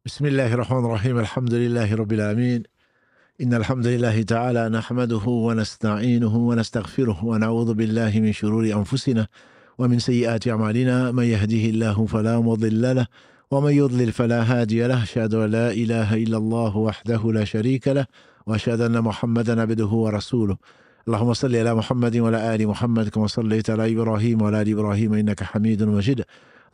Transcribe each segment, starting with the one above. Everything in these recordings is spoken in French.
بسم الله الرحمن الرحيم الحمد لله رب العالمين إن الحمد لله تعالى نحمده ونستعينه ونستغفره ونعوذ بالله من شرور أنفسنا ومن سيئات أعمالنا من يهده الله فلا مضل له ومن يضلل فلا هادي له أشهد أن لا إله إلا الله وحده لا شريك له وأشهد أن محمدا عبده ورسوله اللهم صل على محمد وعلى آل محمد كما صليت على إبراهيم وعلى آل إبراهيم إنك حميد مجيد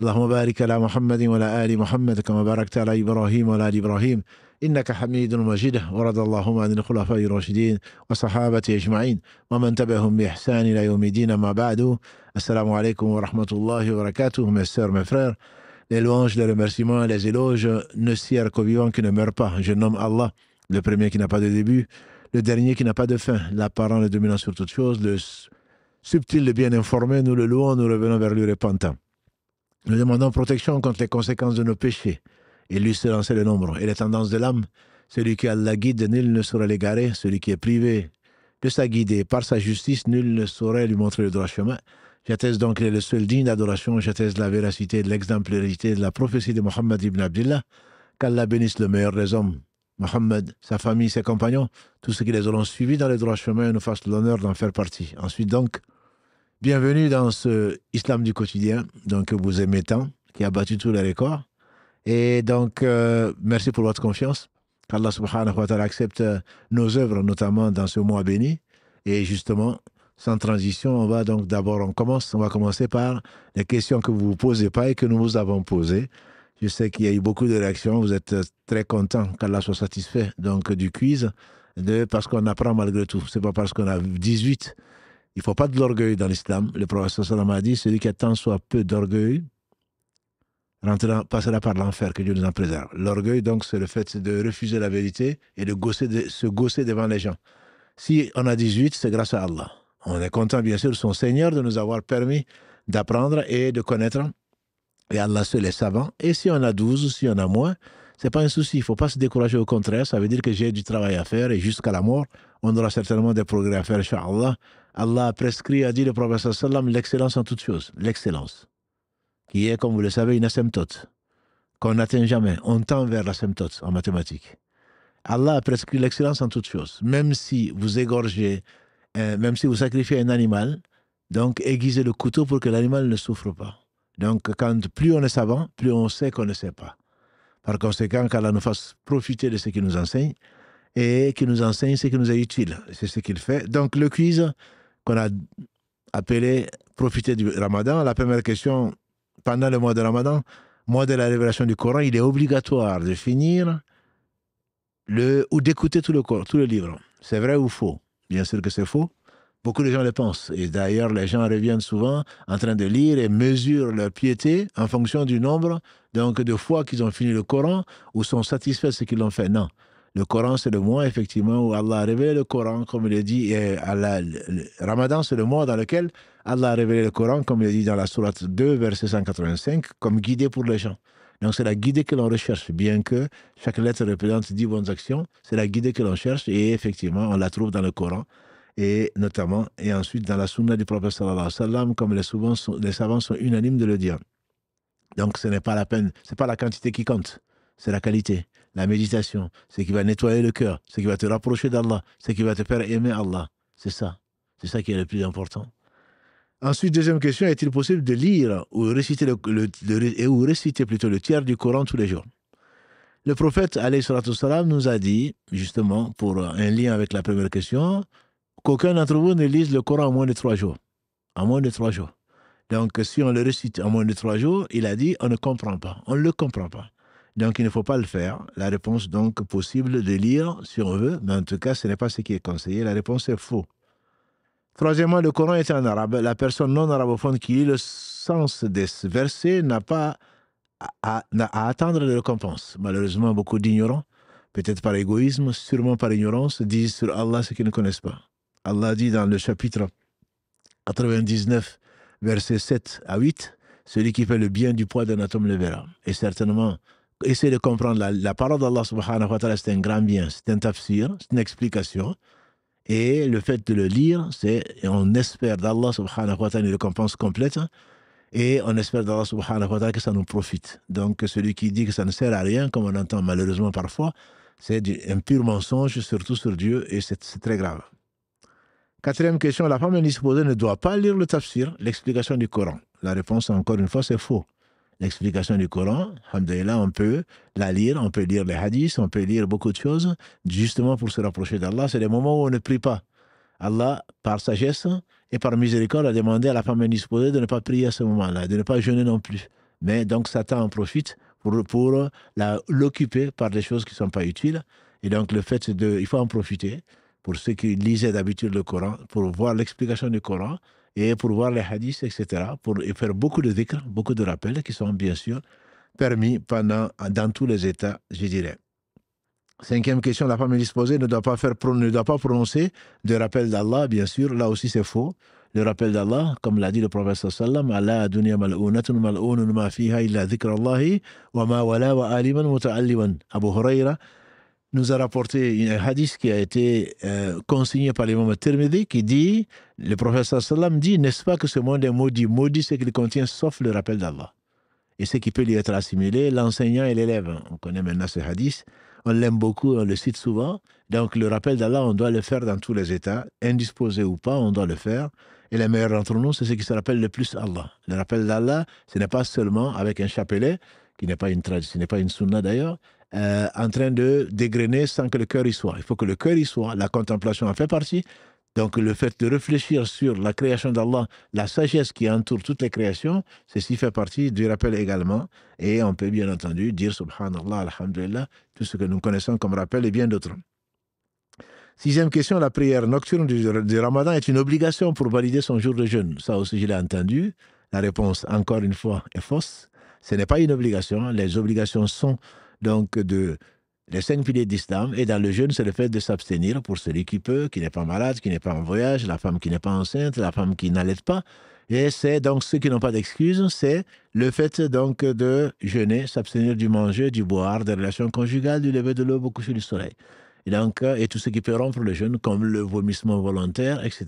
اللهم بارك على محمد وعلى آل محمد كما باركت على إبراهيم وعلى آل إبراهيم إنك حميد مجيد ورضى اللهم عن الخلفاء الراشدين وصحابة أجمعين ومن تبعهم بإحسان إلى يوم الدين ما بعد السلام عليكم ورحمة الله وبركاته. Mes sœurs, mes frères, les louanges, les remerciements, les éloges ne sirent qu'au vivant qui ne meurt pas. Je nomme Allah, le premier qui n'a pas de début, le dernier qui n'a pas de fin, l'apparent, le dominant sur toutes choses, le subtil, le bien informé. Nous le louons, nous revenons vers lui repentant. Nous demandons protection contre les conséquences de nos péchés. Et lui seul en sait le nombre. Et les tendances de l'âme, celui qui a la guide, nul ne saurait l'égarer. Celui qui est privé de sa guide par sa justice, nul ne saurait lui montrer le droit chemin. J'atteste donc qu'il est le seul digne d'adoration. J'atteste la véracité de l'exemplarité de la prophétie de Mohammed ibn Abdillah. Qu'Allah bénisse le meilleur des hommes, Mohammed, sa famille, ses compagnons, tous ceux qui les auront suivis dans le droit chemin, nous fassent l'honneur d'en faire partie. Ensuite donc, bienvenue dans ce Islam du quotidien, donc que vous aimez tant, qui a battu tous les records. Et donc, merci pour votre confiance. Qu'Allah subhanahu wa ta'ala accepte nos œuvres, notamment dans ce mois béni. Et justement, sans transition, on va commencer par les questions que vous ne vous posez pas et que nous vous avons posées. Je sais qu'il y a eu beaucoup de réactions. Vous êtes très contents qu'Allah soit satisfait donc, du quiz, parce qu'on apprend malgré tout. Ce n'est pas parce qu'on a 18. Il ne faut pas de l'orgueil dans l'islam. Le prophète sallam a dit, celui qui a tant soit peu d'orgueil, passera par l'enfer, que Dieu nous en préserve. L'orgueil, donc, c'est le fait de refuser la vérité et de se gausser devant les gens. Si on a 18, c'est grâce à Allah. On est content, bien sûr, son Seigneur de nous avoir permis d'apprendre et de connaître. Et Allah seul est savant. Et si on a 12, si on a moins, ce n'est pas un souci. Il ne faut pas se décourager. Au contraire, ça veut dire que j'ai du travail à faire et jusqu'à la mort, on aura certainement des progrès à faire, Inch'Allah. Allah a prescrit, a dit le prophète sallam, l'excellence en toutes choses. L'excellence, qui est, comme vous le savez, une asymptote, qu'on n'atteint jamais. On tend vers l'asymptote en mathématiques. Allah a prescrit l'excellence en toutes choses. Même si vous égorgez, même si vous sacrifiez un animal, donc aiguisez le couteau pour que l'animal ne souffre pas. Donc, plus on est savant, plus on sait qu'on ne sait pas. Par conséquent, qu'Allah nous fasse profiter de ce qu'il nous enseigne, et qu'il nous enseigne ce qui nous est utile. C'est ce qu'il fait. Donc, le quiz qu'on a appelé « Profiter du Ramadan », la première question, pendant le mois de Ramadan, mois de la révélation du Coran, il est obligatoire de finir ou d'écouter tout le livre. C'est vrai ou faux? Bien sûr que c'est faux. Beaucoup de gens le pensent. Et d'ailleurs, les gens reviennent souvent en train de lire et mesurent leur piété en fonction du nombre donc, de fois qu'ils ont fini le Coran ou sont satisfaits de ce qu'ils ont fait. Non. Le Coran, c'est le mois, effectivement, où Allah a révélé le Coran, comme il est dit. Et le Ramadan, c'est le mois dans lequel Allah a révélé le Coran, comme il est dit dans la sourate 2, verset 185, comme guidé pour les gens. Donc, c'est la guidée que l'on recherche, bien que chaque lettre représente 10 bonnes actions. C'est la guidée que l'on cherche et effectivement, on la trouve dans le Coran. Et notamment, et ensuite dans la sunna du prophète sallallahu alayhi wa sallam, comme les savants sont unanimes de le dire. Donc ce n'est pas la peine, ce n'est pas la quantité qui compte, c'est la qualité, la méditation, ce qui va nettoyer le cœur, ce qui va te rapprocher d'Allah, ce qui va te faire aimer Allah. C'est ça qui est le plus important. Ensuite, deuxième question, est-il possible de lire ou réciter, réciter plutôt le tiers du Coran tous les jours? Le prophète alayhi salatu wassalam nous a dit, justement, pour un lien avec la première question, qu'aucun d'entre vous ne lise le Coran en moins de 3 jours. En moins de 3 jours. Donc, si on le récite en moins de 3 jours, il a dit, on ne comprend pas. On ne le comprend pas. Donc, il ne faut pas le faire. La réponse, donc, possible de lire, si on veut, mais en tout cas, ce n'est pas ce qui est conseillé. La réponse est faux. Troisièmement, le Coran est en arabe. La personne non arabophone qui lit le sens des versets n'a pas à attendre de récompense. Malheureusement, beaucoup d'ignorants, peut-être par égoïsme, sûrement par ignorance, disent sur Allah ce qu'ils ne connaissent pas. Allah dit dans le chapitre 99, versets 7 à 8, celui qui fait le bien du poids d'un atome le verra. Et certainement, essayez de comprendre la parole d'Allah subhanahu wa ta'ala, c'est un grand bien, c'est un tafsir, c'est une explication. Et le fait de le lire, on espère d'Allah subhanahu wa ta'ala une récompense complète. Et on espère d'Allah subhanahu wa ta'ala que ça nous profite. Donc celui qui dit que ça ne sert à rien, comme on entend malheureusement parfois, c'est un pur mensonge, surtout sur Dieu, et c'est très grave. Quatrième question, la femme indisposée ne doit pas lire le tafsir, l'explication du Coran. La réponse, encore une fois, c'est faux. L'explication du Coran, alhamdoulilah, on peut la lire, on peut lire les hadiths, on peut lire beaucoup de choses, justement pour se rapprocher d'Allah. C'est des moments où on ne prie pas. Allah, par sagesse et par miséricorde, a demandé à la femme indisposée de ne pas prier à ce moment-là, de ne pas jeûner non plus. Mais donc Satan en profite pour l'occuper par des choses qui ne sont pas utiles. Et donc le fait, il faut en profiter pour ceux qui lisaient d'habitude le Coran, pour voir l'explication du Coran et pour voir les hadiths, etc., pour faire beaucoup de dhikr, beaucoup de rappels qui sont bien sûr permis dans tous les états, je dirais. Cinquième question, la femme indisposée ne doit pas prononcer de rappel d'Allah, bien sûr, là aussi c'est faux. Le rappel d'Allah, comme l'a dit le prophète sallallahu alayhi wa sallam, dunya mal'unatun mal'unun ma fiha illa dhikrallahi wa ma wala wa aliman muta'alliman. Abu Huraira nous a rapporté un hadith qui a été consigné par l'imam Tirmidhi qui dit, le prophète sallallahu alayhi wa sallam dit, n'est-ce pas que ce monde est maudit? Maudit, c'est qu'il contient sauf le rappel d'Allah. Et ce qui peut lui être assimilé, l'enseignant et l'élève. On connaît maintenant ce hadith. On l'aime beaucoup, on le cite souvent. Donc le rappel d'Allah, on doit le faire dans tous les états. Indisposé ou pas, on doit le faire. Et les meilleurs d'entre nous, c'est ce qui se rappelle le plus Allah. Le rappel d'Allah, ce n'est pas seulement avec un chapelet, qui n'est pas une tradition, ce n'est pas une sunna d'ailleurs, en train de dégrainer sans que le cœur y soit. Il faut que le cœur y soit. La contemplation en fait partie. Donc le fait de réfléchir sur la création d'Allah, la sagesse qui entoure toutes les créations, ceci fait partie du rappel également. Et on peut bien entendu dire Subhanallah, Alhamdulillah, tout ce que nous connaissons comme rappel et bien d'autres. Sixième question, la prière nocturne du Ramadan est une obligation pour valider son jour de jeûne. Ça aussi, je l'ai entendu. La réponse, encore une fois, est fausse. Ce n'est pas une obligation. Les obligations sont donc les 5 piliers d'Islam, et dans le jeûne, c'est le fait de s'abstenir pour celui qui peut, qui n'est pas malade, qui n'est pas en voyage, la femme qui n'est pas enceinte, la femme qui n'allaite pas. Et c'est donc ceux qui n'ont pas d'excuses, c'est le fait donc de jeûner, s'abstenir du manger, du boire, des relations conjugales, du lever de l'aube au coucher du soleil. Et donc, et tout ce qui peut rompre le jeûne, comme le vomissement volontaire, etc.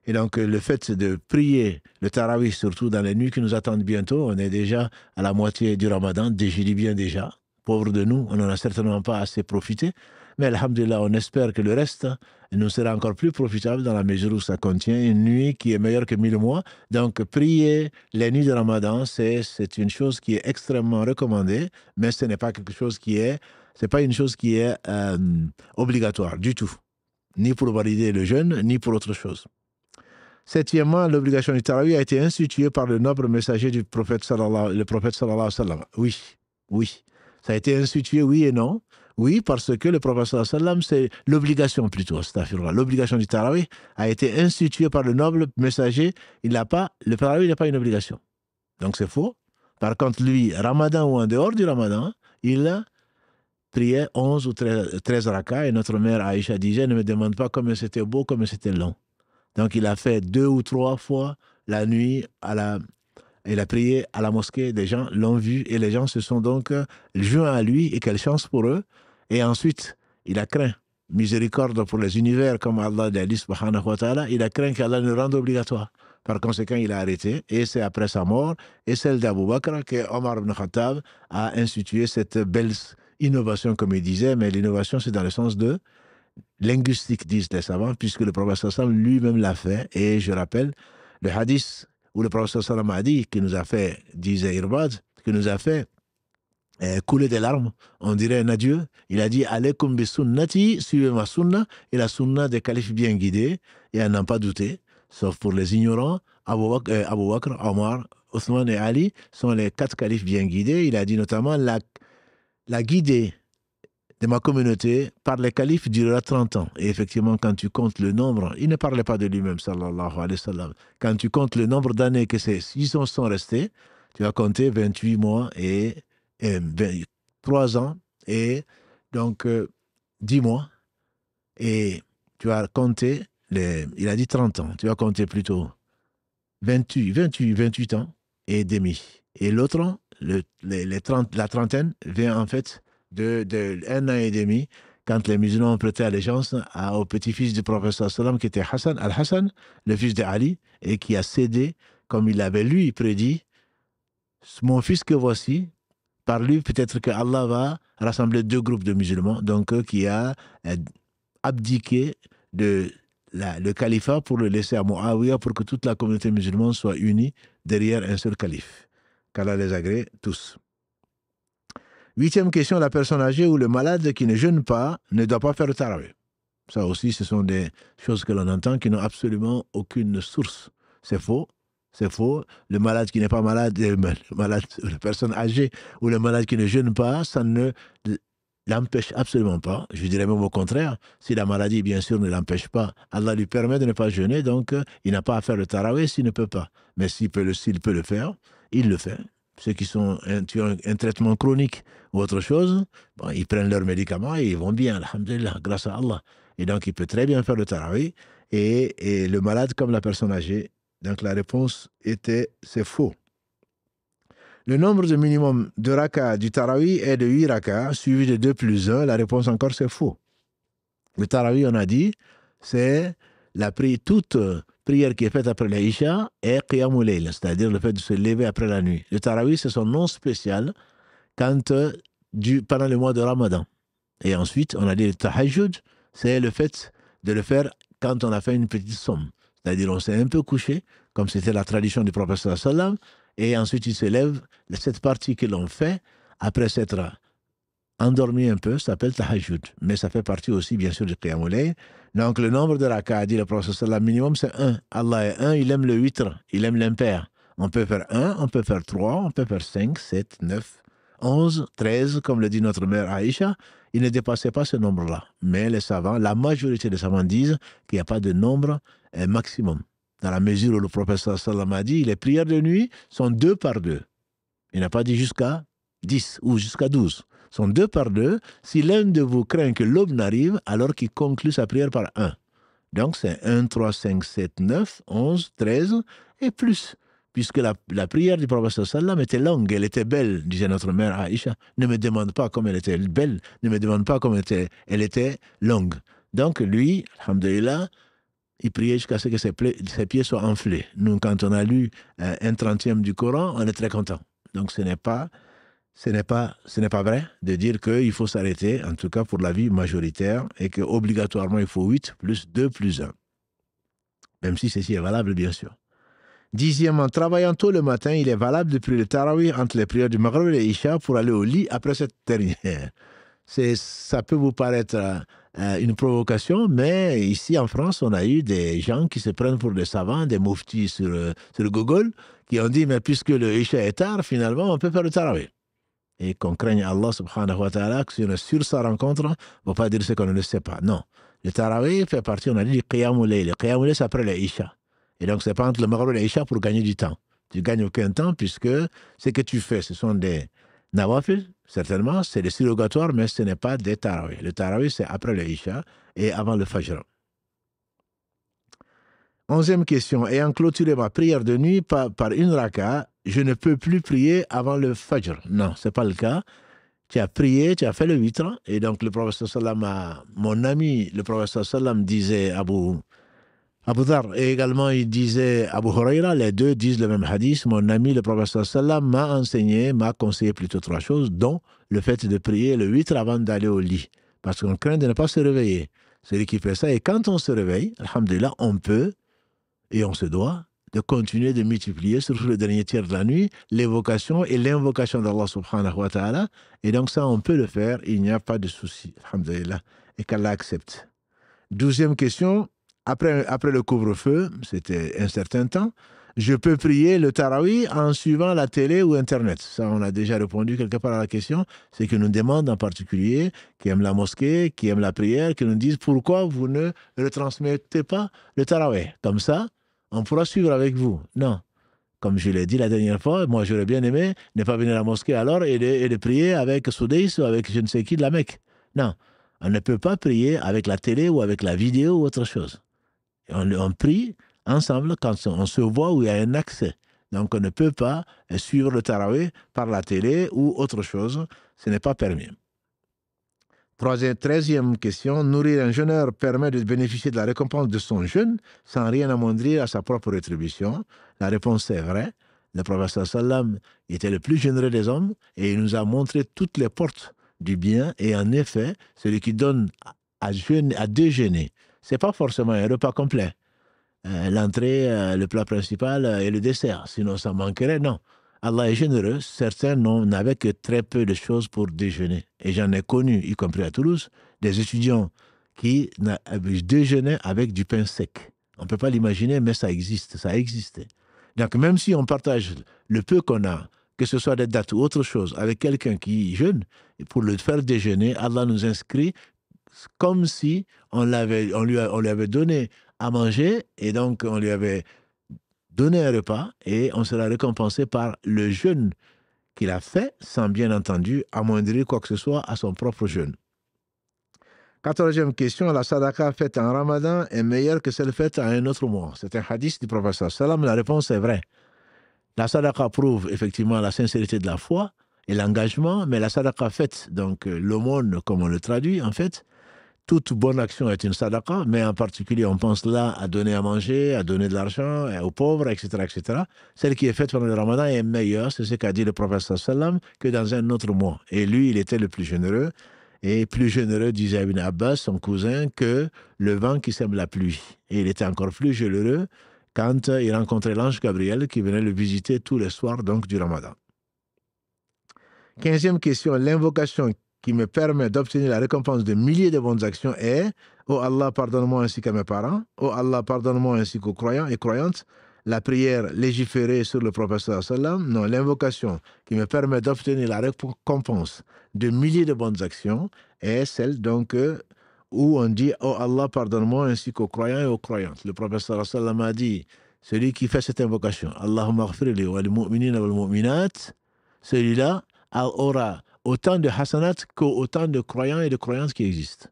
Et donc, le fait de prier le tarawih, surtout dans les nuits qui nous attendent bientôt, on est déjà à la moitié du Ramadan, je dis bien déjà. Pauvres de nous, on n'en a certainement pas assez profité. Mais alhamdulillah, on espère que le reste nous sera encore plus profitable dans la mesure où ça contient une nuit qui est meilleure que 1000 mois. Donc, prier les nuits de Ramadan, c'est une chose qui est extrêmement recommandée, mais ce n'est pas quelque chose c'est pas une chose qui est obligatoire du tout. Ni pour valider le jeûne, ni pour autre chose. Septièmement, l'obligation du tarawih a été instituée par le noble messager du prophète le prophète sallallahu alayhi wa sallam. Oui. Ça a été institué, oui et non. Oui, parce que le prophète sallallahu alayhi wa sallam, c'est l'obligation plutôt, l'obligation du tarawih a été instituée par le noble messager. Le tarawih n'est pas une obligation. Donc c'est faux. Par contre, lui, Ramadan ou en dehors du Ramadan, il priait 11 ou 13 rakas, et notre mère Aïcha disait, ne me demande pas combien c'était beau, combien c'était long. Donc il a fait 2 ou 3 fois la nuit il a prié à la mosquée, des gens l'ont vu et les gens se sont donc joints à lui, et quelle chance pour eux. Et ensuite, il a craint miséricorde pour les univers, comme Allah l'a dit subhanahu wa ta'ala, il a craint qu'Allah ne rende obligatoire. Par conséquent, il a arrêté, et c'est après sa mort et celle d'Abu Bakr que Omar ibn Khattab a institué cette belle innovation, comme il disait, mais l'innovation c'est dans le sens de linguistique, disent les savants, puisque le prophète sallallahu alayhi wa sallam lui-même l'a fait. Et je rappelle le hadith où le prophète sallallahu alayhi wa sallam a dit, qui nous a fait, disait Irbad, qui nous a fait couler des larmes, on dirait un adieu. Il a dit, alaykum bi sunnati, suivez ma sunna, et la sunna des califes bien guidés, et à n'en pas douter, sauf pour les ignorants, Abu Bakr, Omar, Othman et Ali sont les 4 califes bien guidés. Il a dit notamment, la guidée de ma communauté par les califes durera 30 ans. Et effectivement, quand tu comptes le nombre, il ne parlait pas de lui-même, sallallahu alayhi wa sallam. Quand tu comptes le nombre d'années que ils sont restés, tu vas compter 28 mois et 3 ans et donc 10 mois. Et tu vas compter, il a dit 30 ans, tu vas compter plutôt 28 ans et demi. Et l'autre, la trentaine vient en fait de 1 an et demi, quand les musulmans ont prêté allégeance au petit-fils du prophète sallam, qui était Al-Hassan, le fils de Ali, et qui a cédé, comme il avait lui prédit, mon fils que voici, par lui, peut-être que Allah va rassembler deux groupes de musulmans, donc qui a abdiqué de le califat pour le laisser à Muawiyah pour que toute la communauté musulmane soit unie derrière un seul calife. Qu'Allah les agrée tous. 8e question, la personne âgée ou le malade qui ne jeûne pas ne doit pas faire le tarawih. Ça aussi, ce sont des choses que l'on entend qui n'ont absolument aucune source. C'est faux. C'est faux. Le malade qui n'est pas malade, la personne âgée ou le malade qui ne jeûne pas, ça ne l'empêche absolument pas. Je dirais même au contraire. Si la maladie, bien sûr, ne l'empêche pas, Allah lui permet de ne pas jeûner, donc il n'a pas à faire le tarawih s'il ne peut pas. Mais s'il peut le faire, il le fait. Ceux qui ont un traitement chronique ou autre chose, bon, ils prennent leurs médicaments et ils vont bien, alhamdulillah, grâce à Allah. Et donc, il peut très bien faire le tarawih et le malade comme la personne âgée. Donc, la réponse était, c'est faux. Le nombre de minimum de raka du tarawih est de 8 raka, suivi de 2 plus 1. La réponse encore, c'est faux. Le tarawih, on a dit, c'est toute prière qui est faite après l'Aïcha est qiyamul layl, c'est-à-dire le fait de se lever après la nuit. Le tarawih, c'est son nom spécial pendant le mois de Ramadan. Et ensuite, on a dit le tahajjud, c'est le fait de le faire quand on a fait une petite somme. C'est-à-dire, on s'est un peu couché, comme c'était la tradition du prophète sallallahu alayhi wa sallam, et ensuite il se lève. Cette partie que l'on fait, après s'être endormi un peu, s'appelle tahajjud. Mais ça fait partie aussi, bien sûr, du qiyamul layl. Donc, le nombre de rak'ah, dit le prophète sallallahu alayhi wa sallam, minimum, c'est 1. Allah est 1, il aime le witr, il aime l'impair. On peut faire 1, on peut faire 3, on peut faire 5, 7, 9, 11, 13, comme le dit notre mère Aïcha. Il ne dépassait pas ce nombre-là. Mais les savants, la majorité des savants disent qu'il n'y a pas de nombre maximum. Dans la mesure où le prophète sallallahu alayhi wa sallam a dit, les prières de nuit sont 2 par 2. Il n'a pas dit jusqu'à 10 ou jusqu'à 12. Sont 2 par 2. Si l'un de vous craint que l'aube n'arrive, alors qu'il conclut sa prière par 1. Donc c'est 1, 3, 5, 7, 9, 11, 13 et plus. Puisque la prière du prophète sallam était longue, elle était belle, disait notre mère Aïcha. Ne me demande pas comme elle était belle, ne me demande pas comme elle était longue. Donc lui, alhamdulillah, il priait jusqu'à ce que ses pieds soient enflés. Nous, quand on a lu un 30e du Coran, on est très content. Donc ce n'est pas vrai de dire qu'il faut s'arrêter, en tout cas pour la vie majoritaire, et qu'obligatoirement il faut 8 plus 2 plus 1. Même si ceci est valable, bien sûr. 10e, en travaillant tôt le matin, il est valable de prier le tarawih entre les prières du Maghrib et l'Isha pour aller au lit après cette dernière. Ça peut vous paraître une provocation, mais ici en France, on a eu des gens qui se prennent pour des savants, des mouftis sur Google, qui ont dit, mais puisque le Isha est tard, finalement, on peut faire le tarawih. Et qu'on craigne Allah subhanahu wa ta'ala, que si on est sur sa rencontre, on ne va pas dire ce qu'on ne sait pas. Non. Le tarawih fait partie, on a dit, du qiyamul layl. Le qiyamul layl, c'est après l'Isha. Et donc, c'est pas entre le Maghrib et l'Isha pour gagner du temps. Tu gagnes aucun temps puisque ce que tu fais, ce sont des nawafil, certainement, c'est des surrogatoires, mais ce n'est pas des tarawih. Le tarawih, c'est après l'Isha et avant le fajr. 11e question. Ayant clôturé ma prière de nuit par une raka, je ne peux plus prier avant le fajr. Non, ce n'est pas le cas. Tu as prié, tu as fait le witr, et donc le prophète sallam mon ami, le prophète sallam disait Abu Dhar, et également il disait Abu Huraira, les deux disent le même hadith. Mon ami, le prophète sallam m'a conseillé plutôt 3 choses, dont le fait de prier le witr avant d'aller au lit. Parce qu'on craint de ne pas se réveiller. Celui qui fait ça, et quand on se réveille, alhamdulillah, on peut, et on se doit, de continuer de multiplier, surtout le dernier tiers de la nuit, l'évocation et l'invocation d'Allah subhanahu wa ta'ala. Et donc ça, on peut le faire, il n'y a pas de souci, alhamdulillah, et qu'Allah accepte. 12e question. Après le couvre-feu, c'était un certain temps, je peux prier le tarawih en suivant la télé ou Internet. Ça, on a déjà répondu quelque part à la question. C'est qu'ils nous demandent en particulier, qui aiment la mosquée, qui aiment la prière, qui nous disent pourquoi vous ne retransmettez pas le tarawih. Comme ça, on pourra suivre avec vous. Non. Comme je l'ai dit la dernière fois, moi j'aurais bien aimé ne pas venir à la mosquée alors et de prier avec Soudais ou avec je ne sais qui de la Mecque. Non. On ne peut pas prier avec la télé ou avec la vidéo ou autre chose. On prie ensemble quand on se voit où il y a un accès. Donc on ne peut pas suivre le tarawih par la télé ou autre chose. Ce n'est pas permis. 13e question. Nourrir un jeûneur permet de bénéficier de la récompense de son jeûne sans rien amoindrir à sa propre rétribution. La réponse est vraie. Le prophète sallam était le plus généreux des hommes et il nous a montré toutes les portes du bien. Et en effet, celui qui donne à déjeuner, ce n'est pas forcément un repas complet. L'entrée, le plat principal et le dessert. Sinon, ça manquerait. Non. Allah est généreux. Certains n'avaient que très peu de choses pour déjeuner. Et j'en ai connu, y compris à Toulouse, des étudiants qui déjeunaient avec du pain sec. On ne peut pas l'imaginer, mais ça existe. Ça a existé. Donc, même si on partage le peu qu'on a, que ce soit des dates ou autre chose, avec quelqu'un qui jeûne, pour le faire déjeuner, Allah nous inscrit comme si on lui avait donné à manger et donc on lui avait donné un repas et on sera récompensé par le jeûne qu'il a fait sans bien entendu amoindrir quoi que ce soit à son propre jeûne. 14e question, la sadaqa faite en Ramadan est meilleure que celle faite à un autre mois. C'est un hadith du prophète sallam. La réponse est vraie. La sadaqa prouve effectivement la sincérité de la foi et l'engagement, mais la sadaqa faite, donc l'aumône comme on le traduit en fait, toute bonne action est une sadaqa, mais en particulier, on pense là à donner à manger, à donner de l'argent aux pauvres, etc., etc. Celle qui est faite pendant le Ramadan est meilleure, c'est ce qu'a dit le prophète sallam, que dans un autre mois. Et lui, il était le plus généreux. Et plus généreux, disait Ibn Abbas, son cousin, que le vent qui sème la pluie. Et il était encore plus généreux quand il rencontrait l'ange Gabriel qui venait le visiter tous les soirs donc, du Ramadan. 15e question, l'invocation qui me permet d'obtenir la récompense de milliers de bonnes actions est « Oh Allah, pardonne-moi ainsi qu'à mes parents. Oh Allah, pardonne-moi ainsi qu'aux croyants et croyantes. » La prière légiférée sur le prophète sallam. Non, l'invocation qui me permet d'obtenir la récompense de milliers de bonnes actions est celle donc où on dit « Oh Allah, pardonne-moi ainsi qu'aux croyants et aux croyantes. » Le prophète sallam a dit « Celui qui fait cette invocation, Allahumma ghfirli wal mu'minina wal mu'minat, celui-là aura autant de hasanat qu'autant de croyants et de croyantes qui existent. »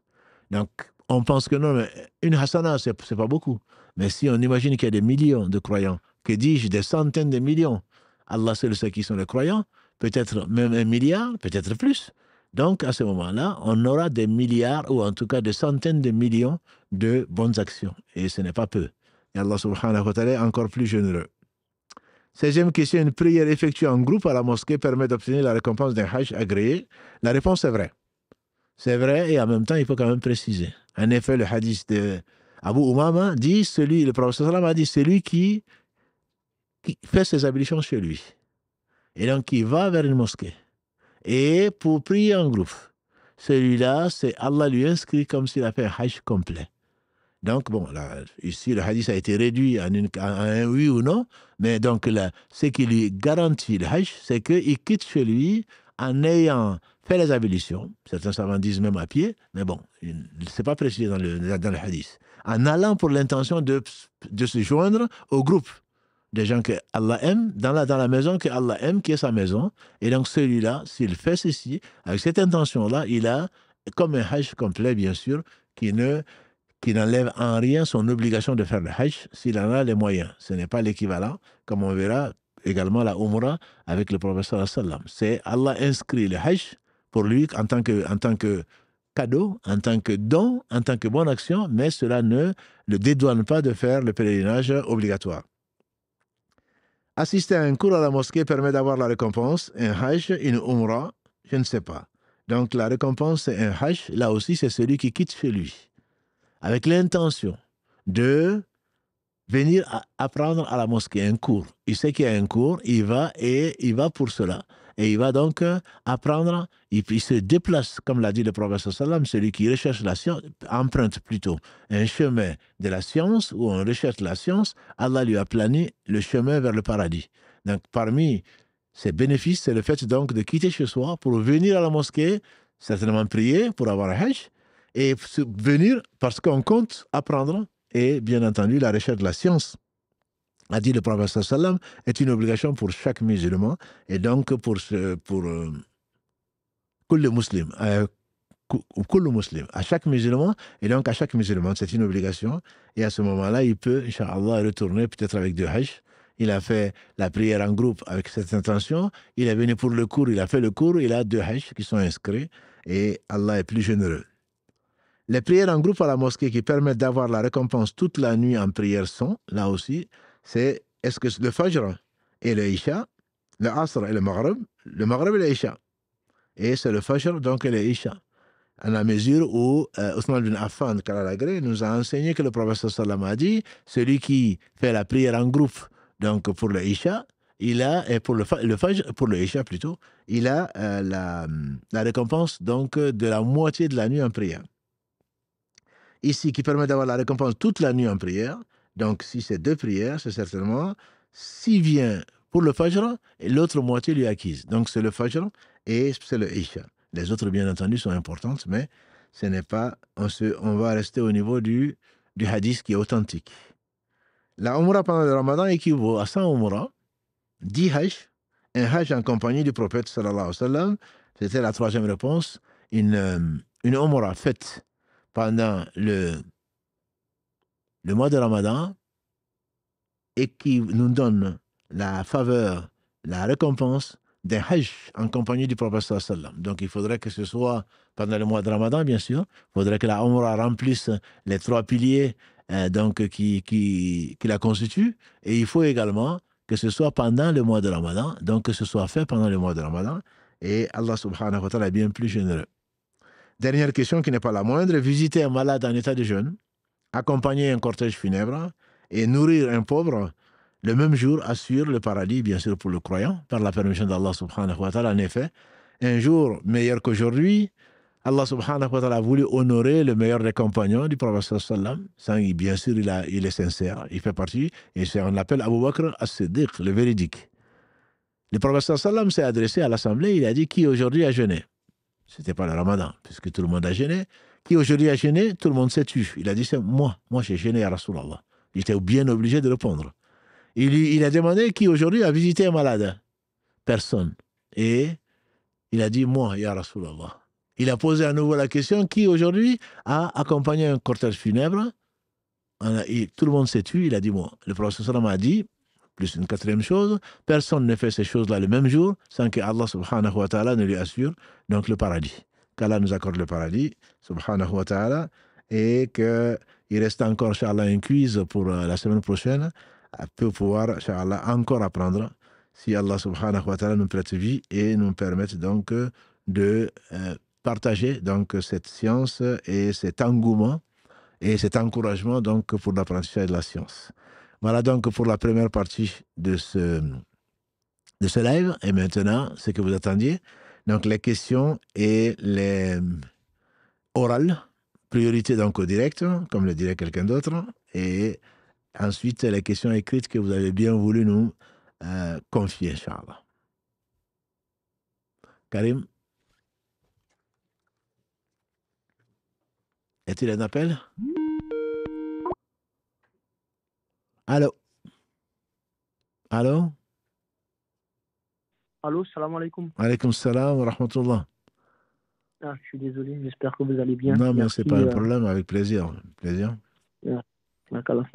Donc, on pense que non, mais une hasana, c'est pas beaucoup. Mais si on imagine qu'il y a des millions de croyants, que dis-je, des centaines de millions, Allah seul sait qui sont les croyants, peut-être même 1 milliard, peut-être plus. Donc, à ce moment-là, on aura des milliards, ou en tout cas des centaines de millions de bonnes actions. Et ce n'est pas peu. Et Allah subhanahu wa ta'ala est encore plus généreux. 16e question, une prière effectuée en groupe à la mosquée permet d'obtenir la récompense d'un hajj agréé. La réponse est vraie. C'est vrai et en même temps, il faut quand même préciser. En effet, le hadith de Abu Umama dit, le prophète sallam a dit, celui qui fait ses ablutions chez lui et donc qui va vers une mosquée et pour prier en groupe, celui-là, c'est Allah lui inscrit comme s'il a fait un hajj complet. Donc, bon, là, ici, le hadith a été réduit à un oui ou non, mais donc, là, ce qui lui garantit le hajj, c'est qu'il quitte chez lui en ayant fait les ablutions. Certains savants disent même à pied, mais bon, ce n'est pas précisé dans le hadith. En allant pour l'intention de se joindre au groupe des gens que Allah aime, dans la maison que Allah aime, qui est sa maison. Et donc, celui-là, s'il fait ceci, avec cette intention-là, il a, comme un hajj complet, bien sûr, qui n'enlève en rien son obligation de faire le hajj s'il en a les moyens. Ce n'est pas l'équivalent, comme on verra également la Umrah avec le prophète sallallahu alayhi wa sallam. C'est Allah inscrit le hajj pour lui en tant que cadeau, en tant que don, en tant que bonne action, mais cela ne le dédouane pas de faire le pèlerinage obligatoire. Assister à un cours à la mosquée permet d'avoir la récompense, un hajj, une Umrah, je ne sais pas. Donc la récompense, c'est un hajj, là aussi c'est celui qui quitte chez lui avec l'intention de venir apprendre à la mosquée un cours. Il sait qu'il y a un cours, il va pour cela. Et il va donc apprendre, il se déplace, comme l'a dit le prophète sallam, celui qui recherche la science, emprunte plutôt un chemin de la science, où on recherche la science, Allah lui a plané le chemin vers le paradis. Donc parmi ses bénéfices, c'est le fait donc de quitter chez soi pour venir à la mosquée, certainement prier pour avoir un hajj, et venir parce qu'on compte apprendre, et bien entendu la recherche de la science, a dit le prophète sallam, est une obligation pour chaque musulman, et donc pour kullu muslim, à chaque musulman, et donc à chaque musulman, c'est une obligation, et à ce moment-là, il peut, Inch'Allah, retourner peut-être avec 2 hajj. Il a fait la prière en groupe avec cette intention, il est venu pour le cours, il a fait le cours, il a 2 hajj qui sont inscrits, et Allah est plus généreux. Les prières en groupe à la mosquée qui permettent d'avoir la récompense toute la nuit en prière sont, là aussi, est-ce que le Fajr et le Isha, le Asr et le Maghrib et le Isha. Et c'est le Fajr, donc et le Isha. À la mesure où Othman bin Affan, Kalalagré, nous a enseigné que le prophète sallam a dit, celui qui fait la prière en groupe, donc pour le Isha, il a, et pour le Fajr, pour le Isha plutôt, il a la récompense donc de la moitié de la nuit en prière. Ici, qui permet d'avoir la récompense toute la nuit en prière. Donc, si c'est 2 prières, c'est certainement, s'il vient pour le Fajr, et l'autre moitié lui est acquise. Donc, c'est le Fajr et c'est le Isha. Les autres, bien entendu, sont importantes, mais ce n'est pas, on va rester au niveau du hadith qui est authentique. La Umrah pendant le Ramadan équivaut à 100 Umrah, 10 Hajj, un Hajj en compagnie du prophète sallallahu alayhi wa sallam. C'était la 3e réponse. Une Umrah faite pendant le mois de Ramadan et qui nous donne la faveur, la récompense d'un Hajj en compagnie du prophète sallallahu alayhi wa sallam. Donc il faudrait que ce soit pendant le mois de Ramadan, bien sûr. Il faudrait que la Umrah remplisse les 3 piliers donc, qui la constituent. Et il faut également que ce soit pendant le mois de Ramadan, donc que ce soit fait pendant le mois de Ramadan. Et Allah subhanahu wa ta'ala est bien plus généreux. Dernière question qui n'est pas la moindre, visiter un malade en état de jeûne, accompagner un cortège funèbre et nourrir un pauvre le même jour assure le paradis, bien sûr, pour le croyant, par la permission d'Allah subhanahu wa ta'ala. En effet, un jour meilleur qu'aujourd'hui, Allah subhanahu wa ta'ala a voulu honorer le meilleur des compagnons du prophète sallam. Bien sûr, il est sincère, il fait partie, et on l'appelle Abu Bakr as-Siddiq, le véridique. Le prophète sallam s'est adressé à l'assemblée, il a dit qui aujourd'hui a jeûné. Ce n'était pas le Ramadan, puisque tout le monde a jeûné. Qui aujourd'hui a jeûné, tout le monde s'est tu. Il a dit, c'est moi j'ai jeûné à Rasulallah. Il était bien obligé de répondre. Il a demandé qui aujourd'hui a visité un malade. Personne. Et il a dit, moi, ya Rasulallah. Il a posé à nouveau la question, qui aujourd'hui a accompagné un cortège funèbre. Tout le monde s'est tu, il a dit, moi. Le prophète sallam a dit, plus une 4e chose, personne ne fait ces choses-là le même jour sans que Allah subhanahu wa ta'ala ne lui assure donc le paradis. Qu'Allah nous accorde le paradis, subhanahu wa ta'ala, et qu'il reste encore, Inch'Allah, un quiz pour la semaine prochaine, pour pouvoir, Inch'Allah, encore apprendre, si Allah subhanahu wa ta'ala nous prête vie et nous permette donc de partager donc cette science et cet engouement et cet encouragement donc pour l'apprentissage de la science. Voilà donc pour la première partie de ce live. Et maintenant, ce que vous attendiez, donc les questions et les orales, priorité donc au direct, comme le dirait quelqu'un d'autre, et ensuite les questions écrites que vous avez bien voulu nous confier, Inch'Allah. Karim, est-il un appel? Allô? Allô? Allô, salam alaikum. Alaykoum salam wa rahmatullah. Ah, je suis désolé, j'espère que vous allez bien. Non, mais ce n'est pas un problème, avec plaisir.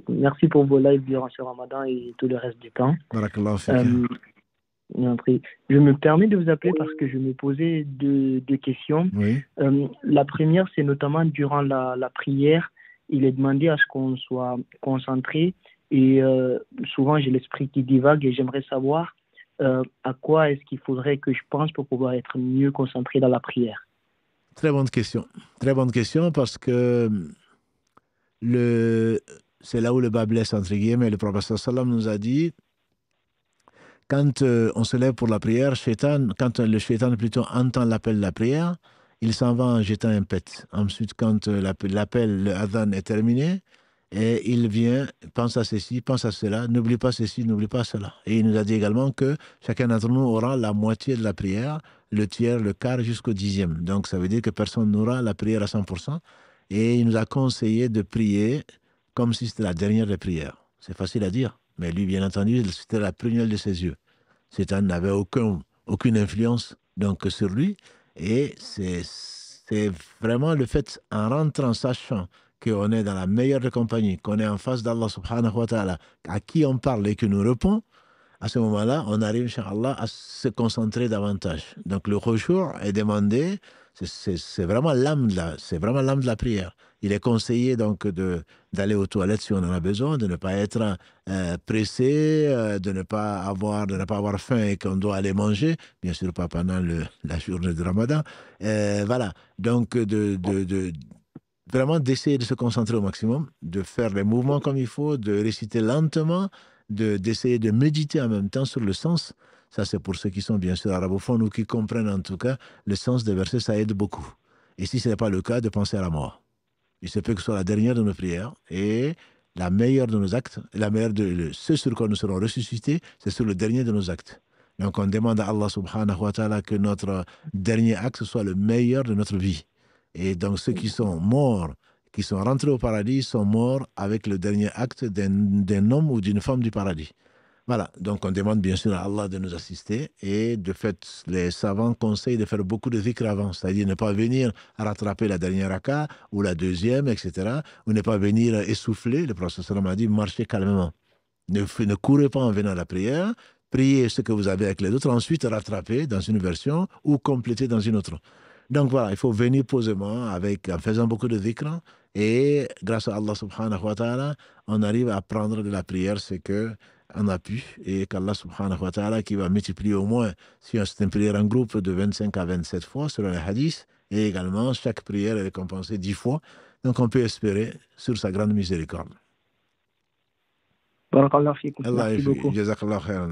Merci pour vos lives durant ce ramadan et tout le reste du temps. Barakallahu fik. Je me permets de vous appeler parce que je me posais deux questions. Oui. La première, c'est notamment durant la prière, il est demandé à ce qu'on soit concentré et souvent j'ai l'esprit qui divague et j'aimerais savoir à quoi est-ce qu'il faudrait que je pense pour pouvoir être mieux concentré dans la prière. Très bonne question parce que c'est là où le bas blesse, entre guillemets. Le prophète sallam nous a dit, quand on se lève pour la prière, quand le shaitan plutôt entend l'appel de la prière, il s'en va en jetant un pet. Ensuite, quand l'appel, le adhan est terminé, et il vient, pense à ceci, pense à cela, n'oublie pas ceci, n'oublie pas cela. Et il nous a dit également que chacun d'entre nous aura la moitié de la prière, le tiers, le quart jusqu'au 10e. Donc ça veut dire que personne n'aura la prière à 100%. Et il nous a conseillé de prier comme si c'était la dernière des prières. C'est facile à dire, mais lui, bien entendu, c'était la prunelle de ses yeux. Satan n'avait aucune influence donc, sur lui. Et c'est vraiment le fait, en rentrant sachant qu'on est dans la meilleure des compagnies, qu'on est en face d'Allah subhanahu wa ta'ala, à qui on parle et qui nous répond, à ce moment-là, on arrive, Inch'Allah, à se concentrer davantage. Donc le khushu' est demandé, C'est vraiment l'âme de la prière. Il est conseillé donc d'aller aux toilettes si on en a besoin, de ne pas être pressé, de ne pas avoir faim et qu'on doit aller manger, bien sûr pas pendant la journée de Ramadan. Voilà, donc vraiment d'essayer de se concentrer au maximum, de faire les mouvements comme il faut, de réciter lentement, d'essayer de méditer en même temps sur le sens. Ça, c'est pour ceux qui sont bien sûr arabophones ou qui comprennent en tout cas le sens des versets, ça aide beaucoup. Et si ce n'est pas le cas, de penser à la mort. Il se peut que ce soit la dernière de nos prières et la meilleure de nos actes, la meilleure de ce sur quoi nous serons ressuscités, c'est sur le dernier de nos actes. Donc on demande à Allah subhanahu wa ta'ala que notre dernier acte soit le meilleur de notre vie. Et donc ceux qui sont morts, qui sont rentrés au paradis, sont morts avec le dernier acte d'un homme ou d'une femme du paradis. Voilà, donc on demande bien sûr à Allah de nous assister et de fait, les savants conseillent de faire beaucoup de dhikr avant, c'est-à-dire ne pas venir rattraper la dernière raka ou la deuxième, etc. Ou ne pas venir essouffler. Le prophète sallam a dit marchez calmement. Ne courez pas en venant à la prière, priez ce que vous avez avec les autres, ensuite rattrapez dans une version ou complétez dans une autre. Donc voilà, il faut venir posément en faisant beaucoup de dhikr et grâce à Allah subhanahu wa ta'ala, on arrive à prendre de la prière ce que on a pu et qu'Allah subhanahu wa ta'ala qui va multiplier au moins si c'est une prière en groupe de 25 à 27 fois selon les hadiths et également chaque prière est récompensée 10 fois. Donc on peut espérer sur sa grande miséricorde. Barakallah fikum. Allah Merci beaucoup. Jazakallah khairan.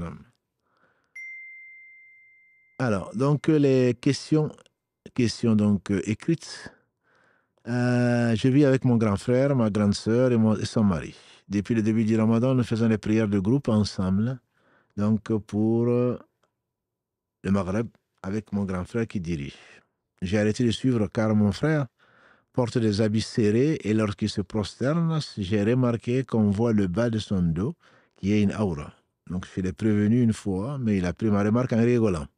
Alors, donc les questions donc écrites. Je vis avec mon grand frère, ma grande sœur et son mari. Depuis le début du Ramadan, nous faisons les prières de groupe ensemble. Donc pour le Maghreb, avec mon grand frère qui dirige. J'ai arrêté de suivre car mon frère porte des habits serrés et lorsqu'il se prosterne, j'ai remarqué qu'on voit le bas de son dos qui est une aura. Donc je l'ai prévenu une fois, mais il a pris ma remarque en rigolant.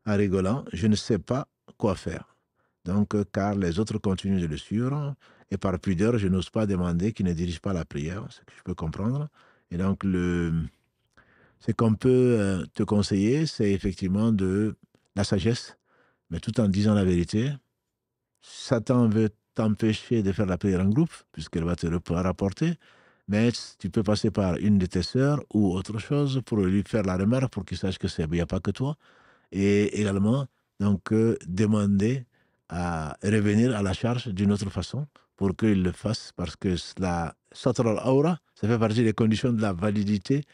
En rigolant, je ne sais pas quoi faire. Donc, car les autres continuent de le suivre, et par pudeur, je n'ose pas demander qu'il ne dirige pas la prière, ce que je peux comprendre. Et donc, ce qu'on peut te conseiller, c'est effectivement de la sagesse, mais tout en disant la vérité. Satan veut t'empêcher de faire la prière en groupe, puisqu'elle va te rapporter, mais tu peux passer par une de tes sœurs ou autre chose pour lui faire la remarque, pour qu'il sache que il n'y a pas que toi. Et également, donc, demander à revenir à la charge d'une autre façon pour qu'il le fasse, parce que la satr al-awra, ça fait partie des conditions de la validité